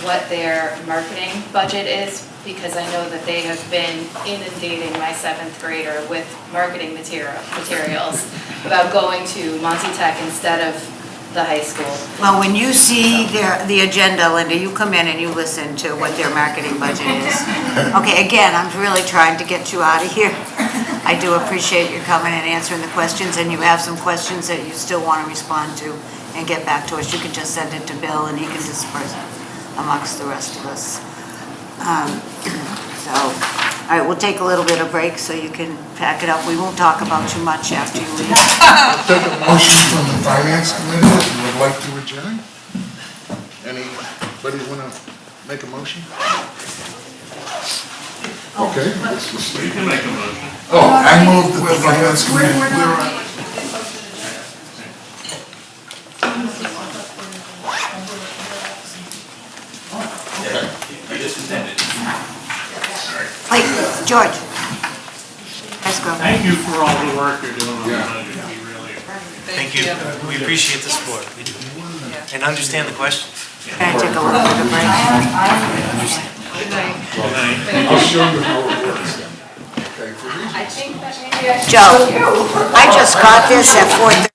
[SPEAKER 10] what their marketing budget is, because I know that they have been inundating my 7th grader with marketing materials about going to Monty Tech instead of the high school.
[SPEAKER 1] Well, when you see the agenda, Linda, you come in and you listen to what their marketing budget is. Okay, again, I'm really trying to get you out of here. I do appreciate you coming and answering the questions, and you have some questions that you still want to respond to and get back to us. You can just send it to Bill and he can disperse it amongst the rest of us. All right, we'll take a little bit of break so you can pack it up. We won't talk about too much after you leave.
[SPEAKER 9] Take a motion from the finance committee if you would like to adjourn. Anybody want to make a motion? Okay.
[SPEAKER 8] You can make a motion.
[SPEAKER 9] Oh, I moved that the finance committee.
[SPEAKER 1] Wait, George. Let's go.
[SPEAKER 8] Thank you for all the work you're doing on the
[SPEAKER 9] Yeah.
[SPEAKER 8] budget, we really appreciate it.
[SPEAKER 6] Thank you. We appreciate the support. We do. And understand the questions.
[SPEAKER 1] Can I take a little bit of break?
[SPEAKER 9] I'll show you how it works then. Okay, for reasons.
[SPEAKER 10] I think that maybe I should.
[SPEAKER 1] Joe, I just got this at 4:30.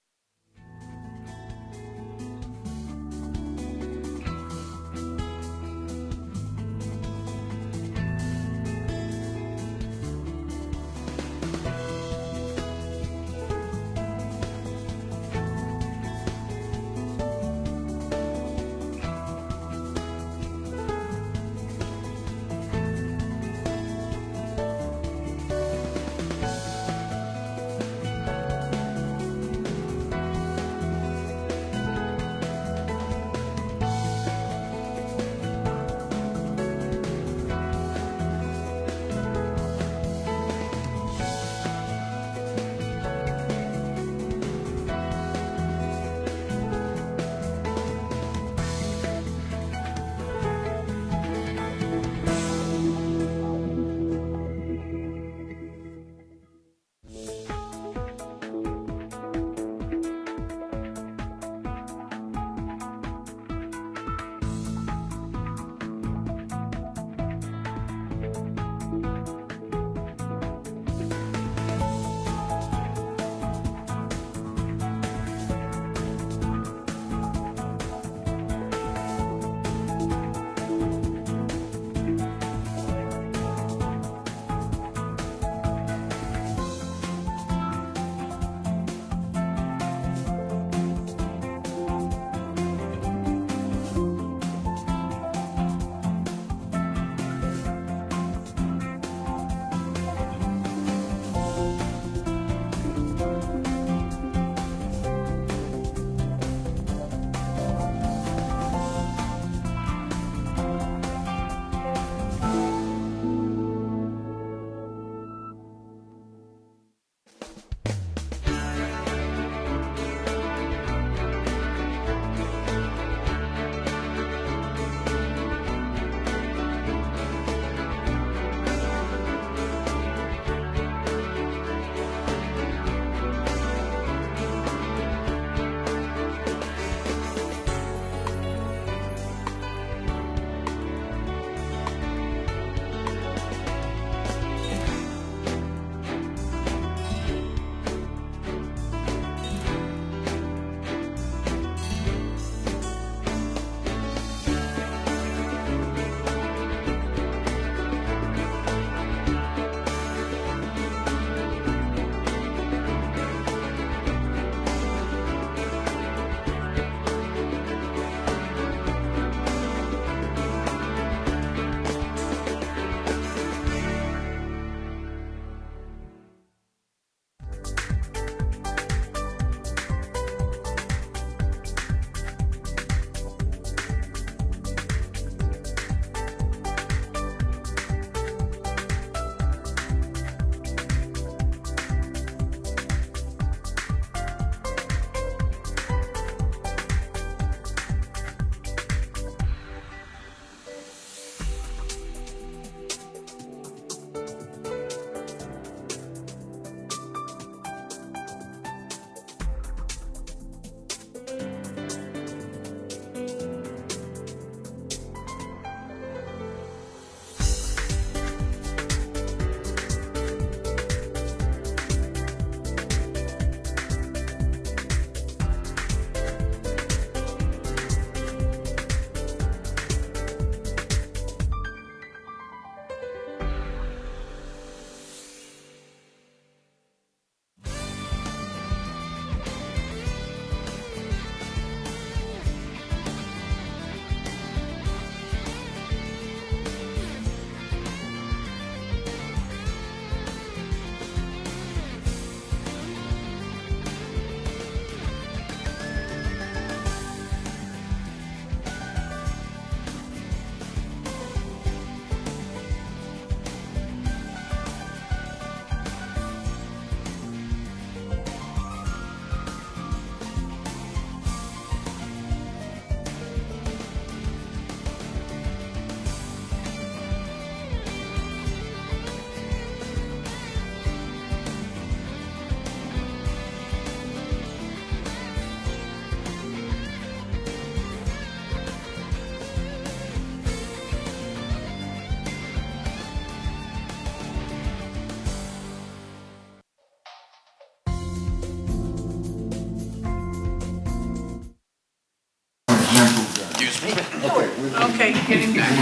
[SPEAKER 7] Okay, getting back.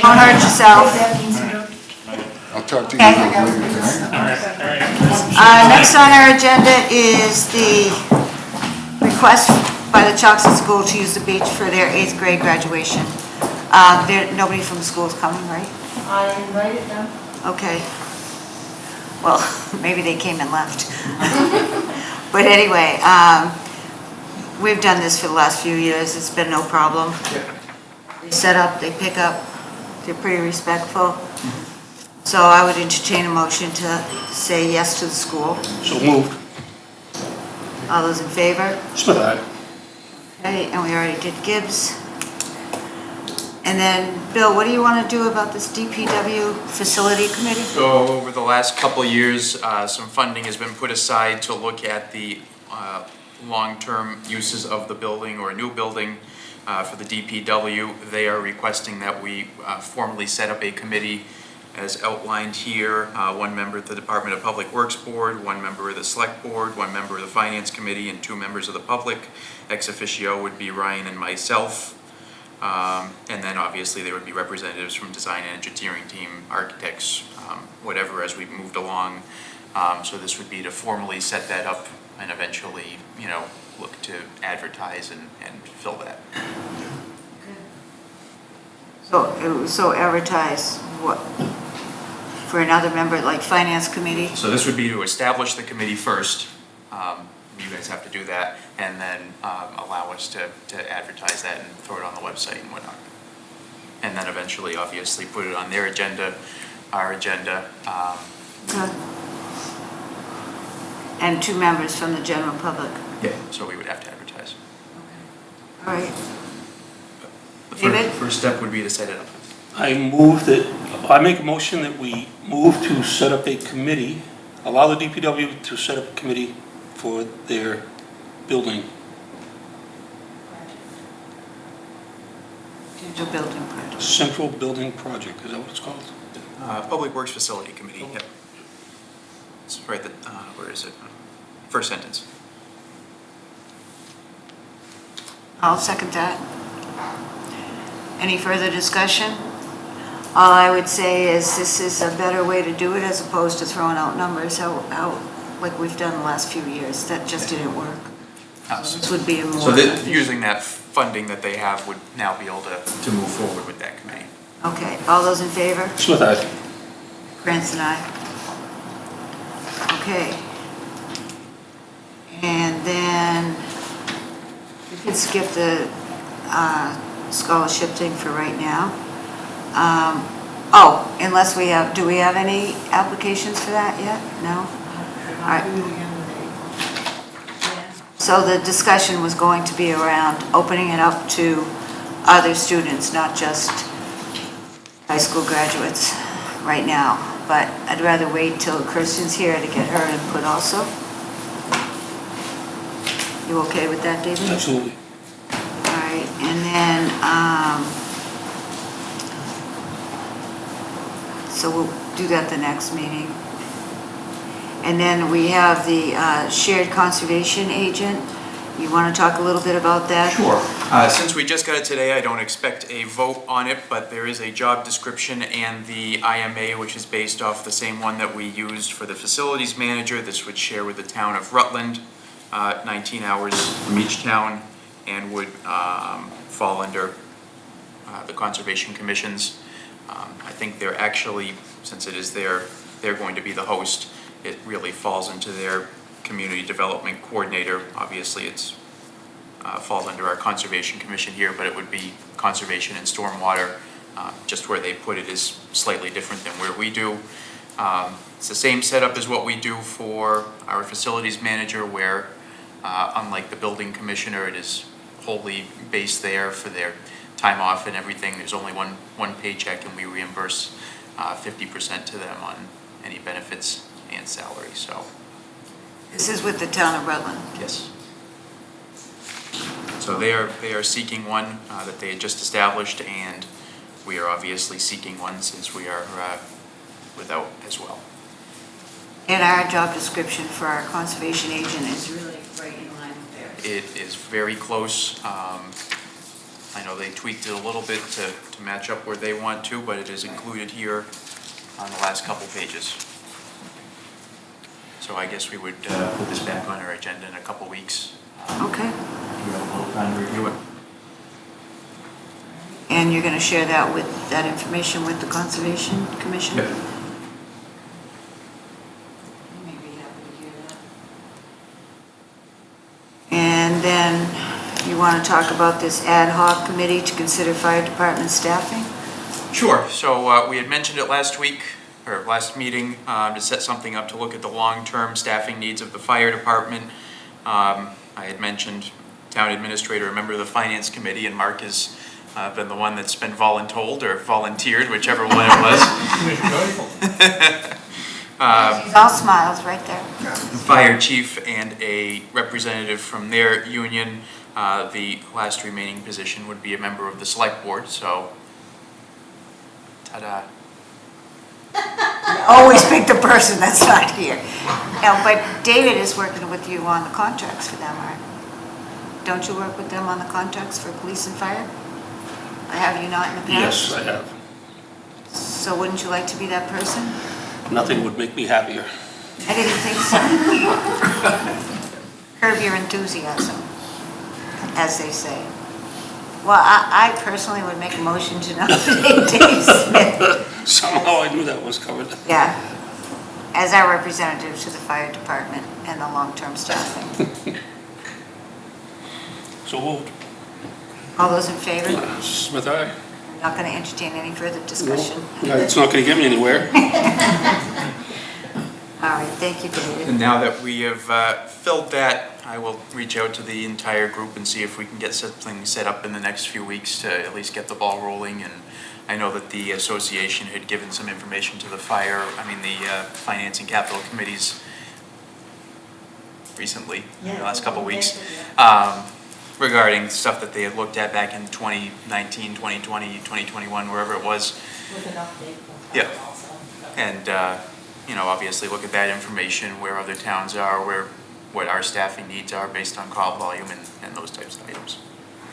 [SPEAKER 1] Don't hurt yourself.
[SPEAKER 9] I'll talk to you later tonight.
[SPEAKER 1] Next on our agenda is the request by the Choxton School to use the beach for their 8th grade graduation. Nobody from the school is coming, right?
[SPEAKER 3] I invited them.
[SPEAKER 1] Okay. Well, maybe they came and left. But anyway, we've done this for the last few years. It's been no problem. They set up, they pick up, they're pretty respectful. So I would entertain a motion to say yes to the school.
[SPEAKER 2] So moved.
[SPEAKER 1] All those in favor?
[SPEAKER 2] Smith, aye.
[SPEAKER 1] Okay, and we already did Gibbs. And then, Bill, what do you want to do about this DPW facility committee?
[SPEAKER 5] So over the last couple of years, some funding has been put aside to look at the long-term uses of the building or a new building for the DPW. They are requesting that we formally set up a committee as outlined here. One member of the Department of Public Works Board, one member of the Select Board, one member of the Finance Committee, and 2 members of the public. Ex officio would be Ryan and myself. And then obviously there would be representatives from design and engineering team, architects, whatever as we moved along. So this would be to formally set that up and eventually, look to advertise and fill that.
[SPEAKER 1] So advertise what? For another member, like finance committee?
[SPEAKER 5] So this would be to establish the committee first. You guys have to do that, and then allow us to advertise that and throw it on the website and whatnot. And then eventually, obviously, put it on their agenda, our agenda.
[SPEAKER 1] Good. And 2 members from the general public.
[SPEAKER 5] Yeah. So we would have to advertise.
[SPEAKER 1] All right.
[SPEAKER 5] The
[SPEAKER 1] David?
[SPEAKER 5] first step would be to set it up.
[SPEAKER 2] I make a motion that we move to set up a committee, allow the DPW to set up a committee for their building.
[SPEAKER 1] Central building project.
[SPEAKER 2] Central Building Project, is that what it's called?
[SPEAKER 5] Public Works Facility Committee, yep. It's right, where is it? First sentence.
[SPEAKER 1] I'll second that. Any further discussion? All I would say is this is a better way to do it as opposed to throwing out numbers like we've done the last few years. That just didn't work. So this would be a more...
[SPEAKER 5] So that, using that funding that they have would now be able to move forward with that committee.
[SPEAKER 1] Okay, all those in favor?
[SPEAKER 2] Smith, aye.
[SPEAKER 1] Grants and I. Okay. And then we can skip the scholarship thing for right now. Unless we have, do we have any applications for that yet? No? All right. So the discussion was going to be around opening it up to other students, not just high school graduates right now. But I'd rather wait till Kirsten's here to get her input also. You okay with that, David?
[SPEAKER 2] Absolutely.
[SPEAKER 1] All right, and then, so we'll do that the next meeting. And then we have the shared conservation agent. You want to talk a little bit about that?
[SPEAKER 5] Sure. Since we just got it today, I don't expect a vote on it, but there is a job description and the IMA, which is based off the same one that we used for the facilities manager. This would share with the town of Rutland, 19 hours from each town, and would fall under the Conservation Commissions. I think they're actually, since it is they're going to be the host, it really falls into their community development coordinator. Obviously, it's falls under our Conservation Commission here, but it would be conservation and stormwater. Just where they put it is slightly different than where we do. It's the same setup as what we do for our facilities manager, where unlike the building commissioner, it is wholly based there for their time off and everything. There's only one paycheck, and we reimburse 50% to them on any benefits and salary. So
[SPEAKER 1] This is with the town of Rutland.
[SPEAKER 5] yes. So they are seeking one that they had just established, and we are obviously seeking one since we are without as well.
[SPEAKER 1] And our job description for our conservation agent is really right in line with theirs.
[SPEAKER 5] It is very close. I know they tweaked it a little bit to match up where they want to, but it is included here on the last couple pages. So I guess we would put this back on our agenda in a couple weeks.
[SPEAKER 1] Okay.
[SPEAKER 5] You have a little time to review it.
[SPEAKER 1] And you're going to share that information with the Conservation Commission?
[SPEAKER 5] Yep.
[SPEAKER 1] You may be happy to hear that. And then you want to talk about this ad hoc committee to consider fire department staffing?
[SPEAKER 5] Sure. So we had mentioned it last week, or last meeting, to set something up to look at the long-term staffing needs of the fire department. I had mentioned town administrator, a member of the finance committee, and Mark has been the one that's been voluntold or volunteered, whichever one it was.
[SPEAKER 1] He's all smiles right there.
[SPEAKER 5] Fire chief and a representative from their union. The last remaining position would be a member of the select board, so ta-da.
[SPEAKER 1] Always pick the person that's not here. No, but David is working with you on the contracts for them, right? Don't you work with them on the contracts for police and fire? Have you not in the past?
[SPEAKER 2] Yes, I have.
[SPEAKER 1] So wouldn't you like to be that person?
[SPEAKER 2] Nothing would make me happier.
[SPEAKER 1] I didn't think so. Curb your enthusiasm, as they say. Well, I personally would make a motion to nominate Dave Smith.
[SPEAKER 2] Somehow I knew that was covered.
[SPEAKER 1] Yeah, as our representative to the fire department and the long-term staffing.
[SPEAKER 2] So moved.
[SPEAKER 1] All those in favor?
[SPEAKER 2] Smith, aye.
[SPEAKER 1] Not going to entertain any further discussion.
[SPEAKER 2] No, it's not going to get me anywhere.
[SPEAKER 1] All right, thank you, David.
[SPEAKER 5] And now that we have filled that, I will reach out to the entire group and see if we can get something set up in the next few weeks to at least get the ball rolling. And I know that the association had given some information to the Finance and Capital Committees recently, in the last couple of weeks, regarding stuff that they had looked at back in 2019, 2020, 2021, wherever it was.
[SPEAKER 7] With an update.
[SPEAKER 5] Yeah. And, obviously look at that information, where other towns are, what our staffing needs are based on call volume and those types of items.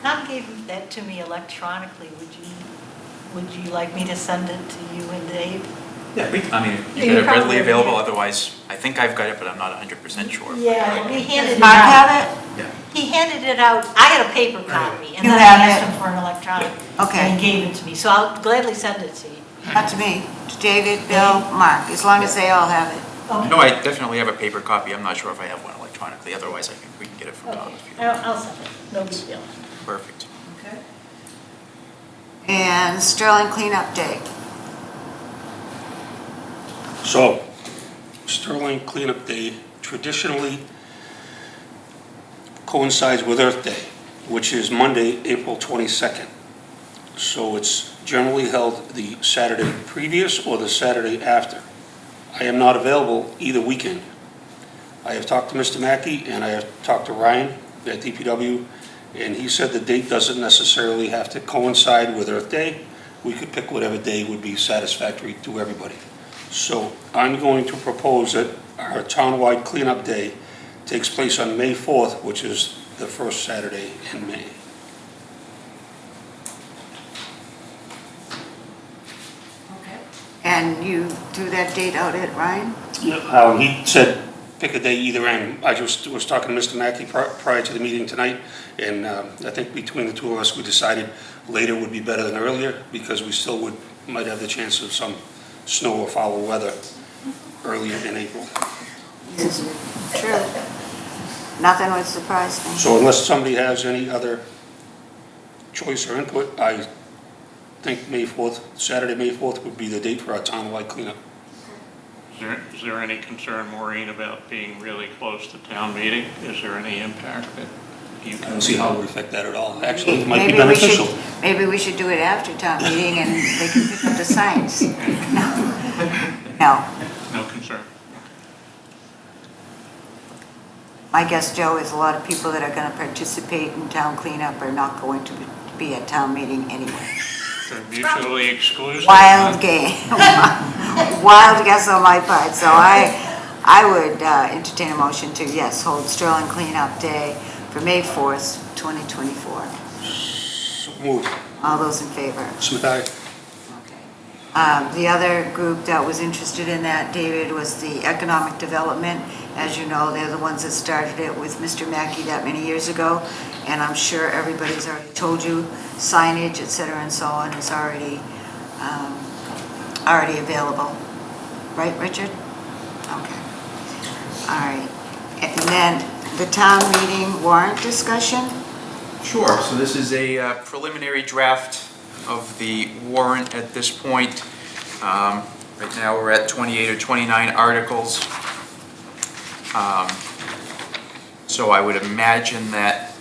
[SPEAKER 7] Tom gave that to me electronically. Would you like me to send it to you and Dave?
[SPEAKER 5] Yeah, you got it
[SPEAKER 7] probably
[SPEAKER 5] readily available,
[SPEAKER 7] have
[SPEAKER 5] otherwise, I think I've got it, but I'm not 100% sure.
[SPEAKER 7] Yeah, he handed
[SPEAKER 1] Does
[SPEAKER 7] it
[SPEAKER 1] Mark
[SPEAKER 7] out.
[SPEAKER 1] have it?
[SPEAKER 5] Yeah.
[SPEAKER 7] He handed it out, I had a paper copy, and
[SPEAKER 1] You
[SPEAKER 7] then I
[SPEAKER 1] have
[SPEAKER 7] asked
[SPEAKER 1] it?
[SPEAKER 7] him for an electronic.
[SPEAKER 1] Okay.
[SPEAKER 7] And he gave it to me, so I'll gladly send it to you.
[SPEAKER 1] Not to me, to David, Bill, Mark, as long as they all have it.
[SPEAKER 5] No, I definitely have a paper copy, I'm not sure if I have one electronically, otherwise I think we can get it from Tom
[SPEAKER 7] Okay,
[SPEAKER 5] if you want.
[SPEAKER 7] I'll send it, no big deal.
[SPEAKER 5] Perfect.
[SPEAKER 7] Okay.
[SPEAKER 1] And Sterling cleanup day.
[SPEAKER 2] So, Sterling Cleanup Day traditionally coincides with Earth Day, which is Monday, April 22nd. So it's generally held the Saturday previous or the Saturday after. I am not available either weekend. I have talked to Mr. Mackey and I have talked to Ryan at DPW, and he said the date doesn't necessarily have to coincide with Earth Day. We could pick whatever day would be satisfactory to everybody. So I'm going to propose that our townwide cleanup day takes place on May 4th, which is the first Saturday in May.
[SPEAKER 7] Okay.
[SPEAKER 1] And you threw that date out at Ryan?
[SPEAKER 2] He said pick a day either end. I just was talking to Mr. Mackey prior to the meeting tonight, and I think between the two of us, we decided later would be better than earlier, because we still might have the chance of some snow or foul weather earlier in April.
[SPEAKER 1] This is true. Nothing would surprise me.
[SPEAKER 2] So unless somebody has any other choice or input, I think May 4th, Saturday, May 4th would be the date for our townwide cleanup.
[SPEAKER 8] Is there any concern, Maureen, about being really close to town meeting? Is there any impact that you
[SPEAKER 2] I
[SPEAKER 8] can
[SPEAKER 2] don't see how it would affect that at all. Actually, it might be
[SPEAKER 1] Maybe we should-
[SPEAKER 2] beneficial.
[SPEAKER 1] Maybe we should do it after town meeting and they can pick up the signs. No.
[SPEAKER 8] No concern.
[SPEAKER 1] My guess, Joe, is a lot of people that are going to participate in town cleanup are not going to be at town meeting anyway.
[SPEAKER 8] They're mutually exclusive.
[SPEAKER 1] Wild game. Wild guess on my part. So I would entertain a motion to, yes, hold Sterling Cleanup Day for May 4th, 2024.
[SPEAKER 2] So Moved.
[SPEAKER 1] All those in favor?
[SPEAKER 2] Smith, aye.
[SPEAKER 1] Okay. The other group that was interested in that, David, was the Economic Development. As you know, they're the ones that started it with Mr. Mackey that many years ago, and I'm sure everybody's already told you signage, et cetera, and so on is already available. Right, Richard? Okay. All right. And then the town meeting warrant discussion?
[SPEAKER 5] Sure, so this is a preliminary draft of the warrant at this point. Right now, we're at 28 or 29 articles. So I would imagine that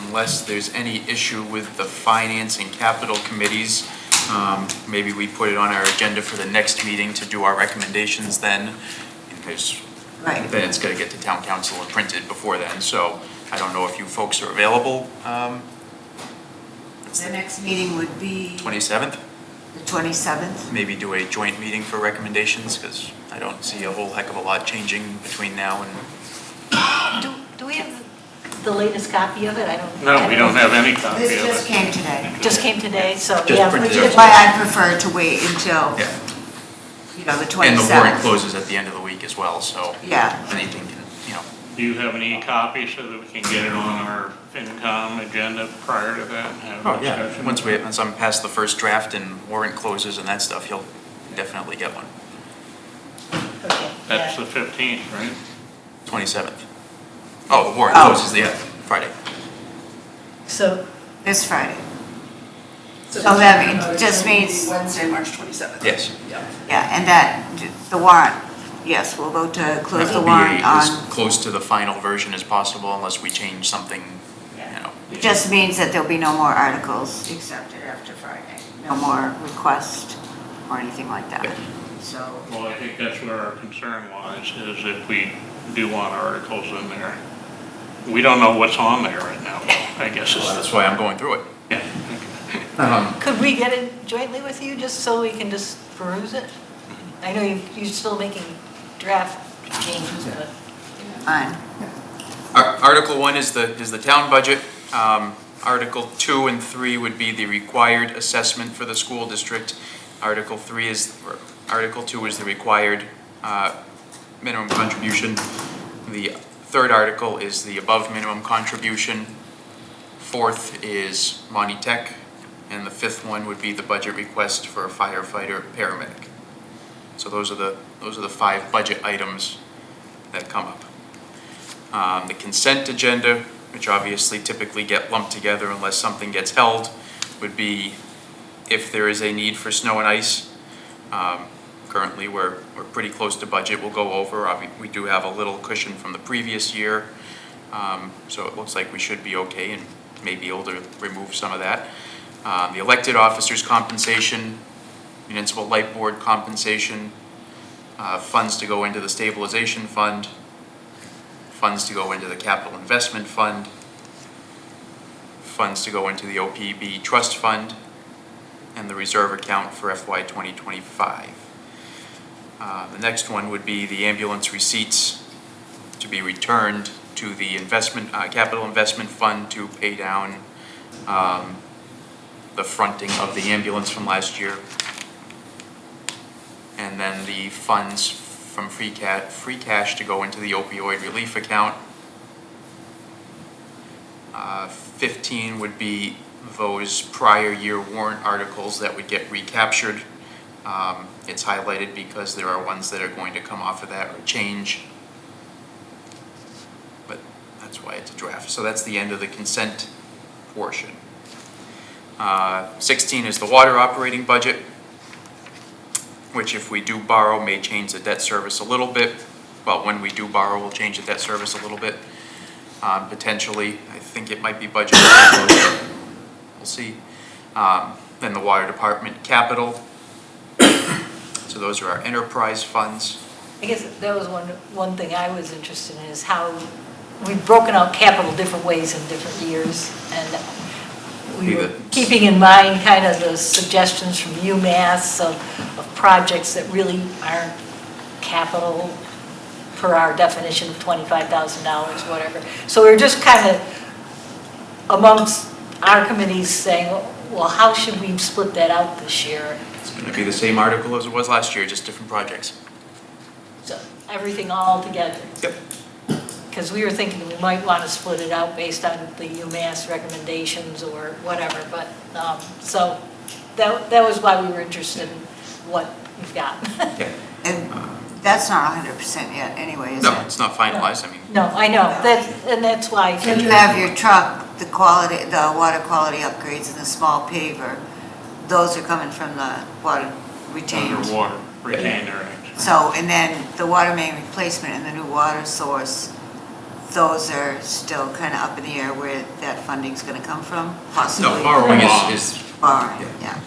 [SPEAKER 5] unless there's any issue with the finance and capital committees, maybe we put it on our agenda for the next meeting to do our recommendations then, because
[SPEAKER 1] Right.
[SPEAKER 5] then it's gonna get to town council and printed before then, so I don't know if you folks are available.
[SPEAKER 1] The next meeting would be
[SPEAKER 5] 27th,
[SPEAKER 1] the 27th.
[SPEAKER 5] maybe do a joint meeting for recommendations, because I don't see a whole heck of a lot changing between now and,
[SPEAKER 7] Do we have the latest copy of it? I don't.
[SPEAKER 8] No, we don't have any copy of
[SPEAKER 1] This just
[SPEAKER 8] it.
[SPEAKER 1] came today.
[SPEAKER 7] Just came today, so,
[SPEAKER 5] Just
[SPEAKER 7] yeah.
[SPEAKER 5] printed
[SPEAKER 1] Which
[SPEAKER 5] it.
[SPEAKER 1] is why I prefer to wait until,
[SPEAKER 5] yeah.
[SPEAKER 1] you know, the 27th.
[SPEAKER 5] And the warrant closes at the end of the week as well, so
[SPEAKER 1] Yeah.
[SPEAKER 5] anything can, you know.
[SPEAKER 8] Do you have an e-copy so that we can get it on our FinCom agenda prior to that and have a discussion?
[SPEAKER 5] Once I'm past the first draft and warrant closes and that stuff, you'll definitely get one.
[SPEAKER 7] Okay,
[SPEAKER 8] That's
[SPEAKER 7] yeah.
[SPEAKER 8] the 15th, right?
[SPEAKER 5] 27th. Oh, the warrant
[SPEAKER 1] Oh.
[SPEAKER 5] closes, yeah, Friday.
[SPEAKER 7] So,
[SPEAKER 1] This Friday. So that just means,
[SPEAKER 3] Wednesday, March 27th.
[SPEAKER 5] Yes.
[SPEAKER 1] yeah, and that, the warrant, yes, we'll vote to close
[SPEAKER 5] That
[SPEAKER 1] the
[SPEAKER 5] will be
[SPEAKER 1] warrant
[SPEAKER 5] as
[SPEAKER 1] on,
[SPEAKER 5] close to the final version as possible unless we change something, you know.
[SPEAKER 1] it just means that there'll be no more articles accepted after Friday. No more requests or anything like that. So,
[SPEAKER 8] Well, I think that's where our concern lies, is if we do want articles in there. We don't know what's on there right now, I guess.
[SPEAKER 5] So that's why I'm going through it.
[SPEAKER 8] Yeah.
[SPEAKER 7] could we get it jointly with you, just so we can just peruse it? I know you're still making draft changes, but.
[SPEAKER 1] fine.
[SPEAKER 5] Article 1 is the town budget. Article 2 and 3 would be the required assessment for the school district. Article 2 is the required minimum contribution. The third article is the above minimum contribution. Fourth is Monty Tech, and the fifth one would be the budget request for a firefighter paramedic. So those are the 5 budget items that come up. The consent agenda, which obviously typically get lumped together unless something gets held, would be if there is a need for snow and ice. Currently, we're pretty close to budget. We'll go over. We do have a little cushion from the previous year, so it looks like we should be okay and may be able to remove some of that. The elected officers' compensation, municipal light board compensation, funds to go into the stabilization fund, funds to go into the capital investment fund, funds to go into the OPB trust fund, and the reserve account for FY 2025. The next one would be the ambulance receipts to be returned to the capital investment fund to pay down the fronting of the ambulance from last year. And then the funds from free cash to go into the opioid relief account. 15 would be those prior year warrant articles that would get recaptured. It's highlighted because there are ones that are going to come off of that or change. But that's why it's a draft. So that's the end of the consent portion. 16 is the water operating budget, which if we do borrow may change the debt service a little bit. Well, when we do borrow, we'll change the debt service a little bit. Potentially, I think it might be budgeted. We'll see. Then the water department capital. So those are our enterprise funds.
[SPEAKER 7] I guess that was one thing I was interested in, is how we've broken out capital different ways in different years. And we were keeping in mind kind of the suggestions from UMass of projects that really aren't capital per our definition of $25,000, whatever. So we were just kind of amongst our committees saying, well, how should we split that out this year?
[SPEAKER 5] It's going to be the same article as it was last year, just different projects.
[SPEAKER 7] So everything all together?
[SPEAKER 5] Yep.
[SPEAKER 7] Because we were thinking we might want to split it out based on the UMass recommendations or whatever, but, so that was why we were interested in what you've got.
[SPEAKER 5] Yeah.
[SPEAKER 1] And that's not 100% yet anyway, is it?
[SPEAKER 5] No, it's not finalized, I mean,
[SPEAKER 7] No, I know, and that's why.
[SPEAKER 1] So you have your truck, the quality, the water quality upgrades and the small paver, those are coming from the water retained.
[SPEAKER 8] Underwater, retained earnings.
[SPEAKER 1] So, and then the water main replacement and the new water source, those are still kind of up in the air where that funding's going to come from, possibly.
[SPEAKER 5] no, borrowing is
[SPEAKER 1] Borrowing,
[SPEAKER 5] Yeah.
[SPEAKER 1] yeah.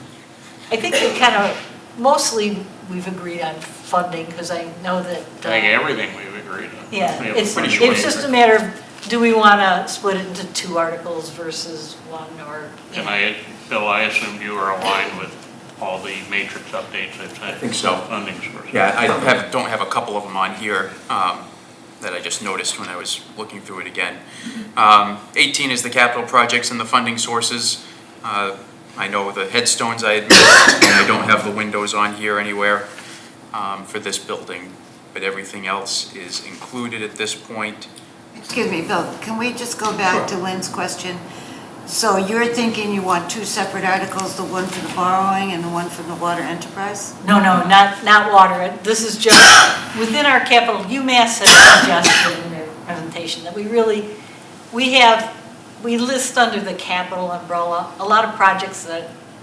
[SPEAKER 7] I think we kind of, mostly we've agreed on funding, because I know that.
[SPEAKER 8] I think everything we've agreed on.
[SPEAKER 7] Yeah,
[SPEAKER 8] We have
[SPEAKER 7] it's
[SPEAKER 8] pretty short
[SPEAKER 7] just a
[SPEAKER 8] agreement.
[SPEAKER 7] matter of, do we want to split it into 2 articles versus 1, or? you
[SPEAKER 8] And
[SPEAKER 7] know.
[SPEAKER 8] Bill, I assumed you were aligned with all the matrix updates I've sent.
[SPEAKER 5] I think so.
[SPEAKER 8] Funding sources.
[SPEAKER 5] Yeah, I don't have a couple of them on here that I just noticed when I was looking through it again. 18 is the capital projects and the funding sources. I know the headstones I had missed, and I don't have the windows on here anywhere for this building, but everything else is included at this point.
[SPEAKER 1] Excuse me, Bill, can we just go back to Lynn's question? So you're thinking you want 2 separate articles, the one for the borrowing and the one from the water enterprise?
[SPEAKER 7] No, not water. This is just within our capital. UMass has suggested in their presentation that we list under the capital umbrella a lot of projects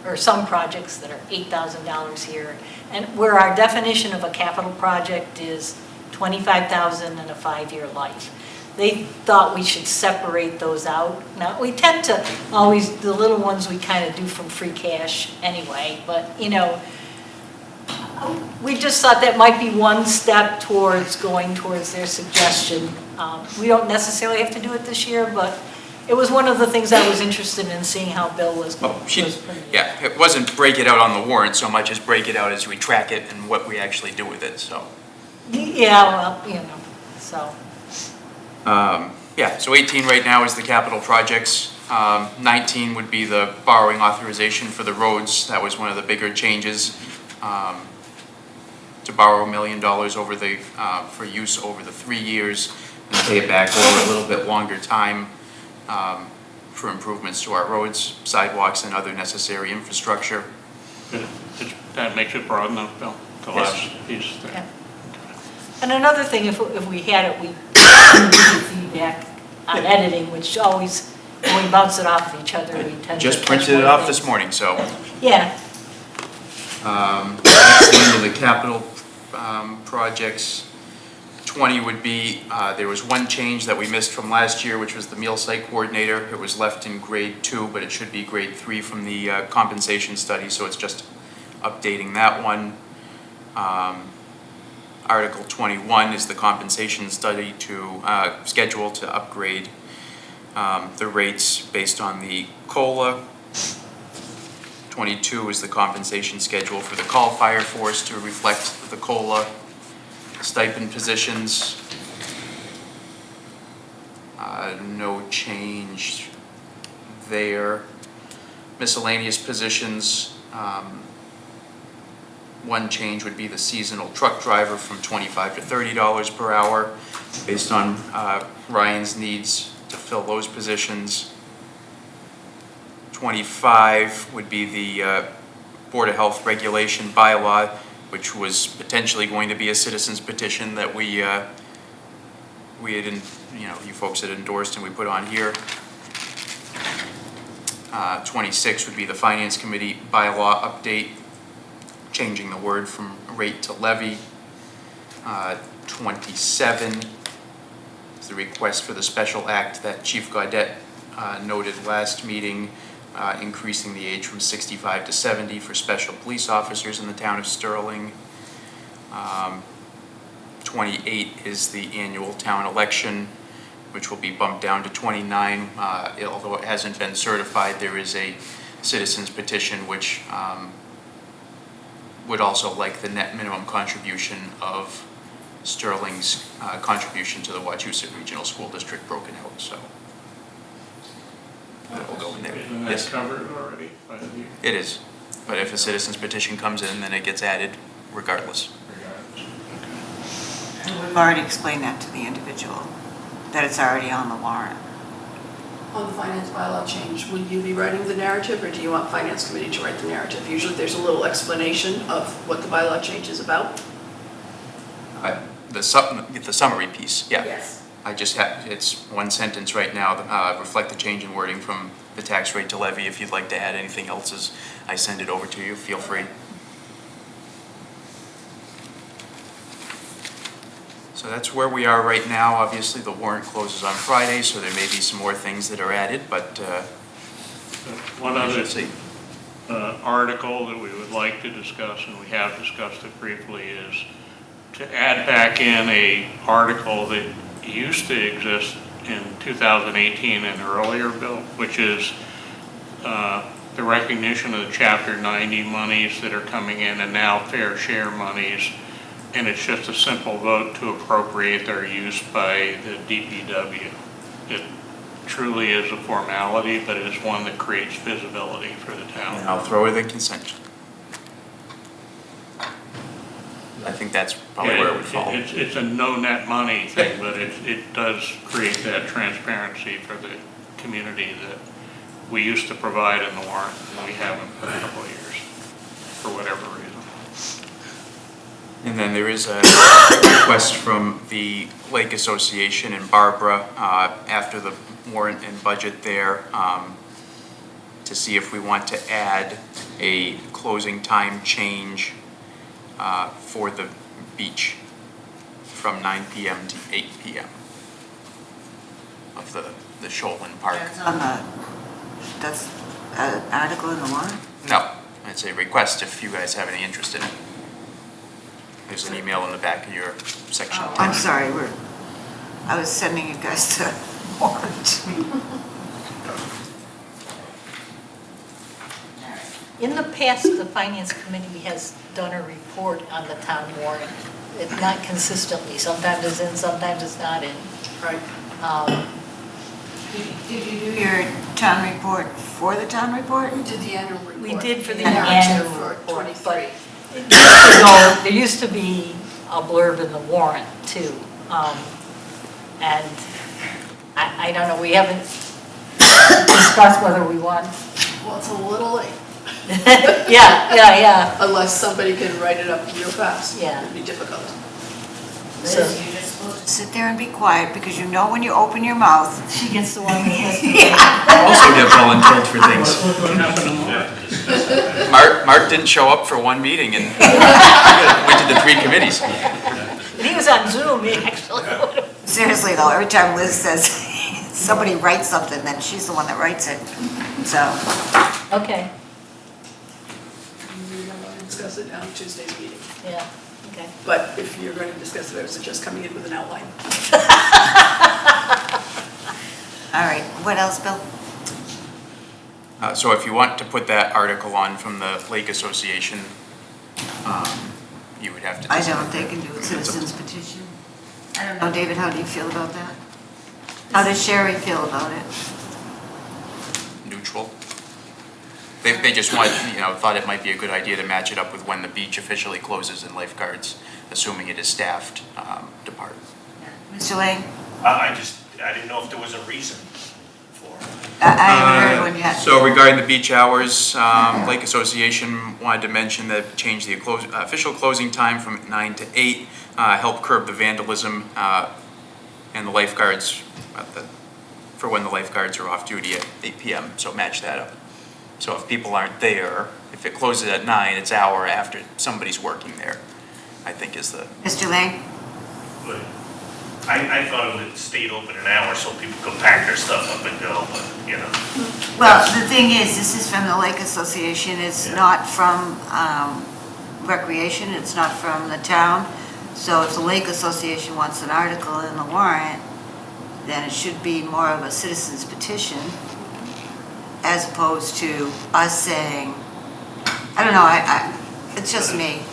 [SPEAKER 7] or some projects that are $8,000 here, and where our definition of a capital project is $25,000 and a 5-year life. They thought we should separate those out. Now, we tend to always, the little ones we kind of do from free cash anyway, but, you know, we just thought that might be one step towards going towards their suggestion. We don't necessarily have to do it this year, but it was one of the things I was interested in, seeing how Bill was.
[SPEAKER 5] Well,
[SPEAKER 7] putting it.
[SPEAKER 5] yeah, it wasn't break it out on the warrant so much as break it out as we track it and what we actually do with it, so.
[SPEAKER 7] Yeah, well, you know, so.
[SPEAKER 5] Yeah, so 18 right now is the capital projects. 19 would be the borrowing authorization for the roads. That was one of the bigger changes, to borrow $1 million over the, for use over the 3 years and pay it back over a little bit longer time for improvements to our roads, sidewalks, and other necessary infrastructure.
[SPEAKER 8] Good. That makes it broad enough, Bill, the
[SPEAKER 5] Yes.
[SPEAKER 8] last piece there.
[SPEAKER 7] Yeah. And another thing, if we had it, we give feedback on editing, which always, when we bounce it off of each other, we tend to.
[SPEAKER 5] Just
[SPEAKER 7] catch
[SPEAKER 5] printed it
[SPEAKER 7] more
[SPEAKER 5] off this
[SPEAKER 7] things.
[SPEAKER 5] morning, so.
[SPEAKER 7] Yeah,
[SPEAKER 5] Next, into the capital projects. 20 would be, there was one change that we missed from last year, which was the meal site coordinator. It was left in grade 2, but it should be grade 3 from the compensation study, so it's just updating that one. Article 21 is the compensation study to, schedule to upgrade the rates based on the COLA. 22 is the compensation schedule for the call fire force to reflect the COLA. Stipend positions, no change there. Miscellaneous positions, one change would be the seasonal truck driver from $25 to $30 per hour, based on Ryan's needs to fill those positions. 25 would be the Board of Health regulation bylaw, which was potentially going to be a citizen's petition that we had, you folks had endorsed and we put on here. 26 would be the Finance Committee bylaw update, changing the word from rate to levy. 27 is the request for the special act that Chief Gaudette noted last meeting, increasing the age from 65 to 70 for special police officers in the town of Sterling. 28 is the annual town election, which will be bumped down to 29. Although it hasn't been certified, there is a citizen's petition which would also like the net minimum contribution of Sterling's contribution to the Wachusett Regional School District broken out, so. that will go in there.
[SPEAKER 8] Isn't that
[SPEAKER 5] Yes,
[SPEAKER 8] covered already by the
[SPEAKER 5] it is. But if a citizen's petition comes in, then it gets added regardless.
[SPEAKER 1] We've already explained that to the individual, that it's already on the warrant.
[SPEAKER 3] On the finance bylaw change, will you be writing the narrative, or do you want finance committee to write the narrative? Usually there's a little explanation of what the bylaw change is about.
[SPEAKER 5] The summary piece, yeah.
[SPEAKER 3] Yes.
[SPEAKER 5] I just have, it's one sentence right now, reflect the change in wording from the tax rate to levy. If you'd like to add anything else as I send it over to you, feel free. So that's where we are right now. Obviously, the warrant closes on Friday, so there may be some more things that are added, but
[SPEAKER 8] One
[SPEAKER 5] we
[SPEAKER 8] other
[SPEAKER 5] should see.
[SPEAKER 8] article that we would like to discuss, and we have discussed it briefly, is to add back in a article that used to exist in 2018 and earlier bill, which is the recognition of the Chapter 90 monies that are coming in and now fair share monies. And it's just a simple vote to appropriate their use by the DPW. It truly is a formality, but it is one that creates visibility for the town.
[SPEAKER 5] And I'll throw it in consent. I think that's probably where it would fall.
[SPEAKER 8] It's a no net money thing, but it does create that transparency for the community that we used to provide in the warrant, and we haven't for a couple of years, for whatever reason.
[SPEAKER 5] And then there is a request from the Lake Association and Barbara after the warrant and budget there to see if we want to add a closing time change for the beach from 9 p.m. to 8 p.m. of the Shoalin Park.
[SPEAKER 1] That's an article in the warrant?
[SPEAKER 5] No, it's a request if you guys have any interest in it. There's an email in the back of your section.
[SPEAKER 1] Oh, I'm sorry, I was sending you guys the warrant.
[SPEAKER 7] In the past, the finance committee has done a report on the town warrant. It's not consistently, sometimes it's in, sometimes it's not in.
[SPEAKER 3] Right.
[SPEAKER 1] Did you do your town report for the town report?
[SPEAKER 3] We did the annual report.
[SPEAKER 7] We did for the
[SPEAKER 3] Yeah,
[SPEAKER 7] annual
[SPEAKER 3] for
[SPEAKER 7] report,
[SPEAKER 3] 23.
[SPEAKER 7] but there used to be a blurb in the warrant too. And I don't know, we haven't discussed whether we want.
[SPEAKER 3] Well, it's a little late,
[SPEAKER 7] Yeah.
[SPEAKER 3] unless somebody can write it up real fast.
[SPEAKER 7] Yeah.
[SPEAKER 3] It'd be difficult.
[SPEAKER 7] So
[SPEAKER 1] You're just supposed to sit there and be quiet, because you know when you open your mouth.
[SPEAKER 7] she gets the one that has to.
[SPEAKER 5] Also get volunteered for things.
[SPEAKER 8] What happened to Mark?
[SPEAKER 5] Mark didn't show up for one meeting and went to the 3 committees.
[SPEAKER 7] And he was on Zoom, he actually.
[SPEAKER 1] Seriously though, every time Liz says somebody writes something, then she's the one that writes it, so.
[SPEAKER 7] Okay,
[SPEAKER 3] We're going to discuss it on Tuesday's meeting.
[SPEAKER 7] yeah, okay.
[SPEAKER 3] But if you're going to discuss it, I would suggest coming in with an outline.
[SPEAKER 1] All right, what else, Bill?
[SPEAKER 5] So if you want to put that article on from the Lake Association, you would have to.
[SPEAKER 1] I don't think they can do a citizen's petition. I don't know, David, how do you feel about that? How does Sherry feel about it?
[SPEAKER 5] Neutral. They just want, thought it might be a good idea to match it up with when the beach officially closes and lifeguards, assuming it is staffed, depart.
[SPEAKER 1] Mr. Lane?
[SPEAKER 11] I didn't know if there was a reason for it.
[SPEAKER 1] I haven't heard one yet.
[SPEAKER 5] So regarding the beach hours, Lake Association wanted to mention that change the official closing time from 9 to 8, help curb the vandalism, and the lifeguards, for when the lifeguards are off duty at 8 p.m., so match that up. So if people aren't there, if it closes at 9, it's an hour after somebody's working there, I think is the.
[SPEAKER 1] Mr. Lane?
[SPEAKER 11] But I thought it would stayed open an hour so people could pack their stuff up and go, but,
[SPEAKER 1] Well, the thing is, this is from the Lake Association, it's
[SPEAKER 11] Yeah.
[SPEAKER 1] not from Recreation, it's not from the town. So if the Lake Association wants an article in the warrant, then it should be more of a citizen's petition as opposed to us saying, I don't know, it's just me.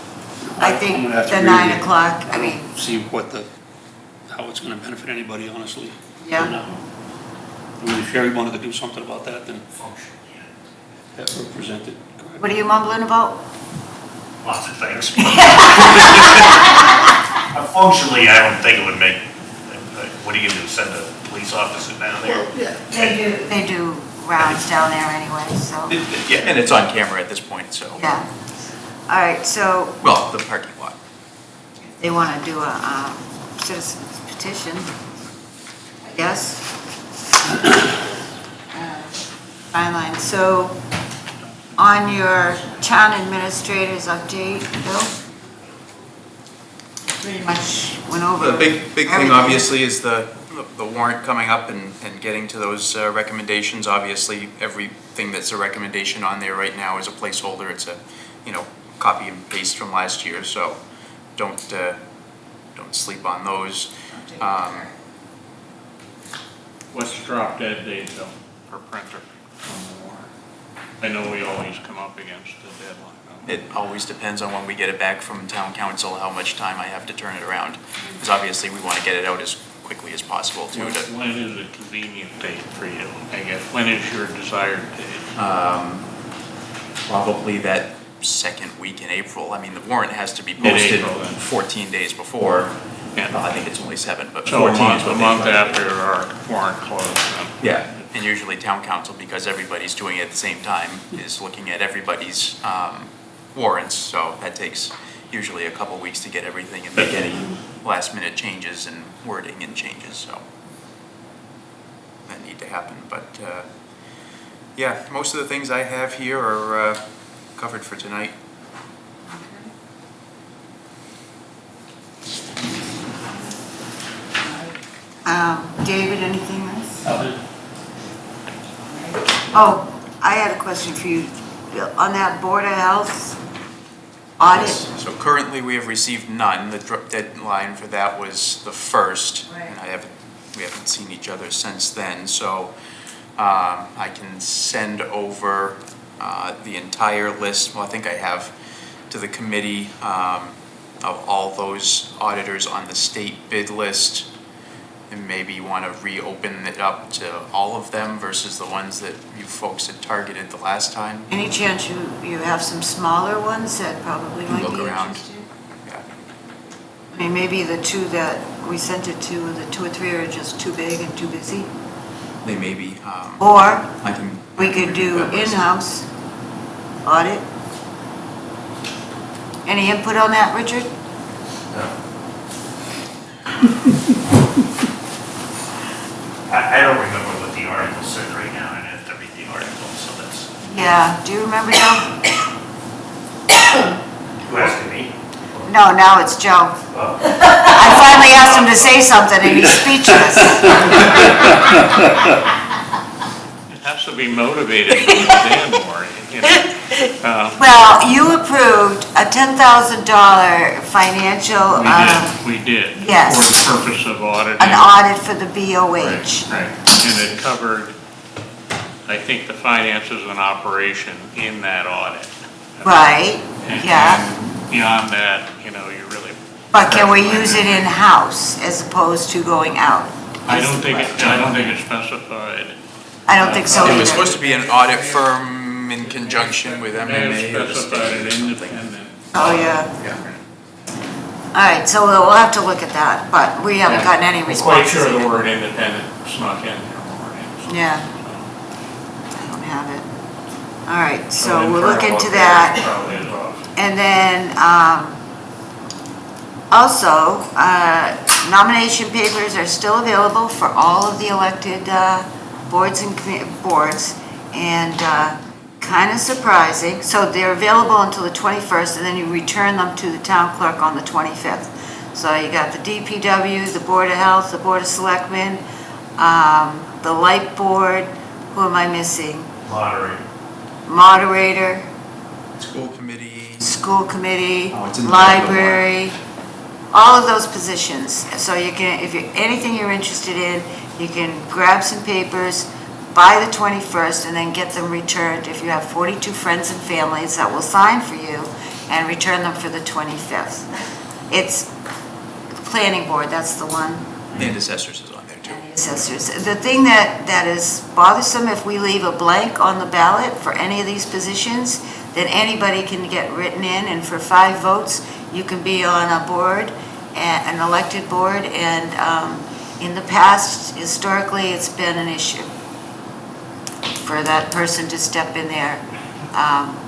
[SPEAKER 1] I think
[SPEAKER 2] I'm gonna have to
[SPEAKER 1] the
[SPEAKER 2] read
[SPEAKER 1] 9
[SPEAKER 2] it.
[SPEAKER 1] o'clock, I mean,
[SPEAKER 2] See how it's gonna benefit anybody, honestly.
[SPEAKER 1] Yeah.
[SPEAKER 2] No. I mean, if Sherry wanted to do something about that, then have her present it. Go ahead.
[SPEAKER 1] What are you mumbling about?
[SPEAKER 11] Lots of things. Functionally, I don't think it would make, what are you gonna do, send a police officer down there?
[SPEAKER 1] They do rounds down there anyway, so,
[SPEAKER 5] Yeah, and it's on camera at this point, so,
[SPEAKER 1] yeah. All right, so
[SPEAKER 5] well, the parking lot.
[SPEAKER 1] they want to do a citizen's petition, I guess. Timeline, so on your town administrator's update, Bill? Pretty much went over.
[SPEAKER 5] The big thing
[SPEAKER 1] everything.
[SPEAKER 5] obviously is the warrant coming up and getting to those recommendations. Obviously, everything that's a recommendation on there right now is a placeholder. It's a, copy and paste from last year, so don't sleep on those.
[SPEAKER 8] What's the drop dead date though, for printer on the warrant? I know we always come up against the deadline.
[SPEAKER 5] It always depends on when we get it back from town council, how much time I have to turn it around. Because obviously, we want to get it out as quickly as possible too.
[SPEAKER 8] When is a convenient date for you, I guess? When is your desired date?
[SPEAKER 5] Probably that second week in April. I mean, the warrant has to be posted
[SPEAKER 8] April, then.
[SPEAKER 5] 14 days before.
[SPEAKER 8] Yeah.
[SPEAKER 5] Well, I think it's only 7, but
[SPEAKER 8] So
[SPEAKER 5] 14 is
[SPEAKER 8] a
[SPEAKER 5] what they
[SPEAKER 8] month
[SPEAKER 5] put.
[SPEAKER 8] after our warrant closed. Then.
[SPEAKER 5] Yeah, and usually town council, because everybody's doing it at the same time, is looking at everybody's warrants, so that takes usually a couple weeks to get everything and make any last minute changes and wording and changes, so that need to happen, but yeah, most of the things I have here are covered for tonight.
[SPEAKER 1] David, anything else? Oh, I had a question for you. Bill. On that Board of Health audit?
[SPEAKER 5] So currently, we have received none. The deadline for that was the 1st.
[SPEAKER 1] Right.
[SPEAKER 5] And we haven't seen each other since then, so I can send over the entire list, well, I think I have, to the committee of all those auditors on the state bid list, and maybe want to reopen it up to all of them versus the ones that you folks had targeted the last time.
[SPEAKER 1] Any chance you have some smaller ones that probably might be
[SPEAKER 5] Look around.
[SPEAKER 1] interested?
[SPEAKER 5] Yeah.
[SPEAKER 1] I mean, maybe the two that we sent it to, the 2 or 3 are just too big and too busy.
[SPEAKER 5] They may be.
[SPEAKER 1] Or
[SPEAKER 5] I can.
[SPEAKER 1] we could do
[SPEAKER 5] that list.
[SPEAKER 1] in-house audit. Any input on that, Richard?
[SPEAKER 11] I don't remember what the article said right now, I'd have to read the article, so that's,
[SPEAKER 1] Yeah, do you remember, Joe?
[SPEAKER 11] who asking me?
[SPEAKER 1] No, now it's Joe.
[SPEAKER 11] Oh.
[SPEAKER 1] I finally asked him to say something and he's speechless.
[SPEAKER 8] It has to be motivated to understand more,
[SPEAKER 1] Well, you approved a $10,000 financial,
[SPEAKER 8] We did.
[SPEAKER 1] yes.
[SPEAKER 8] For the purpose of auditing.
[SPEAKER 1] an audit for the BOH.
[SPEAKER 8] Right, and it covered, I think, the finances and operation in that audit.
[SPEAKER 1] Right,
[SPEAKER 8] And-
[SPEAKER 1] yeah.
[SPEAKER 8] and beyond that, you really.
[SPEAKER 1] But can we use it in-house as opposed to going out?
[SPEAKER 8] I don't think it's specified.
[SPEAKER 1] I don't think so
[SPEAKER 5] It
[SPEAKER 1] either.
[SPEAKER 5] was supposed to be an audit firm in conjunction with
[SPEAKER 8] They have
[SPEAKER 5] MMA or the
[SPEAKER 8] specified
[SPEAKER 5] state
[SPEAKER 8] an
[SPEAKER 5] or something.
[SPEAKER 8] independent.
[SPEAKER 1] Oh, yeah.
[SPEAKER 5] Yeah.
[SPEAKER 1] All right, so we'll have to look at that, but we haven't gotten any
[SPEAKER 8] I'm quite
[SPEAKER 1] responses.
[SPEAKER 8] sure the
[SPEAKER 1] yet.
[SPEAKER 8] word independent snuck in there already.
[SPEAKER 1] Yeah. I don't have it. All right, so
[SPEAKER 8] then
[SPEAKER 1] we'll look into
[SPEAKER 8] travel
[SPEAKER 1] that.
[SPEAKER 8] Probably is off.
[SPEAKER 1] And then, also, nomination papers are still available for all of the elected boards and boards, and kind of surprising. So they're available until the 21st, and then you return them to the town clerk on the 25th. So you got the DPW, the Board of Health, the Board of Selectmen, the Light Board, who am I missing? Moderator,
[SPEAKER 5] School committee.
[SPEAKER 1] school committee,
[SPEAKER 5] Oh, it's in the back of the
[SPEAKER 1] library, all of those positions. So you can, if you, anything you're interested in, you can grab some papers by the 21st and then get them returned if you have 42 friends and families that will sign for you, and return them for the 25th. It's the planning board, that's the one.
[SPEAKER 5] And assessors is on there too.
[SPEAKER 1] And the assessors. The thing that is bothersome, if we leave a blank on the ballot for any of these positions, then anybody can get written in, and for 5 votes, you can be on a board, an elected board, and in the past, historically, it's been an issue for that person to step in there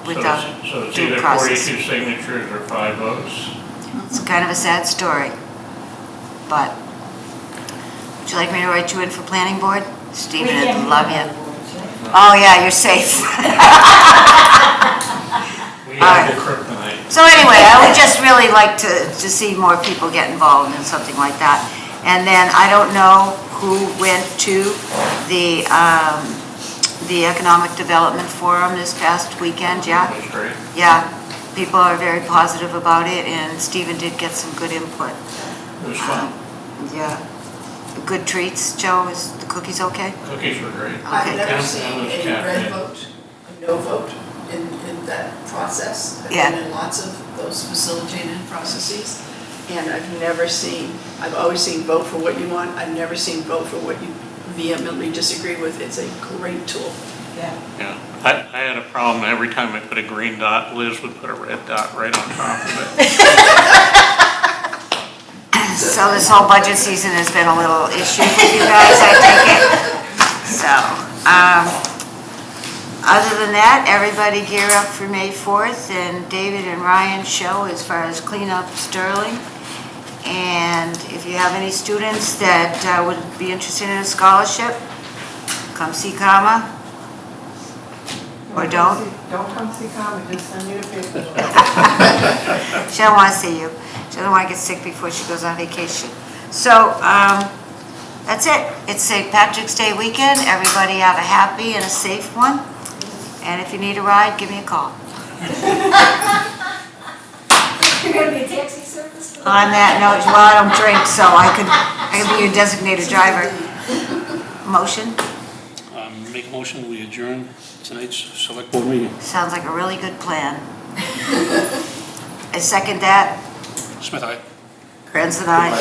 [SPEAKER 1] without
[SPEAKER 8] So it's
[SPEAKER 1] due
[SPEAKER 8] either
[SPEAKER 1] process.
[SPEAKER 8] 42 signatures or 5 votes?
[SPEAKER 1] It's kind of a sad story, but would you like me to write you in for planning board? Stephen, I'd love you. Oh, yeah, you're safe.
[SPEAKER 8] We
[SPEAKER 1] All
[SPEAKER 8] have
[SPEAKER 1] right.
[SPEAKER 8] the kryptonite.
[SPEAKER 1] So anyway, I would just really like to see more people get involved in something like that. And then I don't know who went to the Economic Development Forum this past weekend, Jack?
[SPEAKER 8] That's great.
[SPEAKER 1] Yeah, people are very positive about it, and Stephen did get some good input.
[SPEAKER 8] It was fun.
[SPEAKER 1] Yeah. Good treats, Joe, is the cookies okay?
[SPEAKER 8] Cookies were great.
[SPEAKER 1] Okay.
[SPEAKER 3] I've never
[SPEAKER 8] Down
[SPEAKER 3] seen
[SPEAKER 8] was
[SPEAKER 3] a
[SPEAKER 8] caffeine.
[SPEAKER 3] red vote, a no vote in that process. I've
[SPEAKER 1] Yeah.
[SPEAKER 3] been in lots of those facilitated processes, and I've never seen, I've always seen vote for what you want, I've never seen vote for what you vehemently disagree with. It's a great tool.
[SPEAKER 8] Yeah. I had a problem, every time I put a green dot, Liz would put a red dot right on top of it.
[SPEAKER 1] So this whole budget season has been a little issue for you guys, I take it? So, other than that, everybody gear up for May 4th and David and Ryan's show as far as clean up Sterling. And if you have any students that would be interested in a scholarship, come see Kama. Or don't.
[SPEAKER 12] Don't come see Carmen, just send me the paper.
[SPEAKER 1] She don't want to see you. She doesn't want to get sick before she goes on vacation. So, that's it. It's St. Patrick's Day weekend. Everybody have a happy and a safe one. And if you need a ride, give me a call.
[SPEAKER 7] You're gonna be a taxi service?
[SPEAKER 1] On that note, well, I don't drink, so I could be your designated driver. Motion?
[SPEAKER 2] Make a motion, we adjourn tonight's select board meeting.
[SPEAKER 1] Sounds like a really good plan. I second that.
[SPEAKER 2] Smith, aye.
[SPEAKER 1] Grants and I.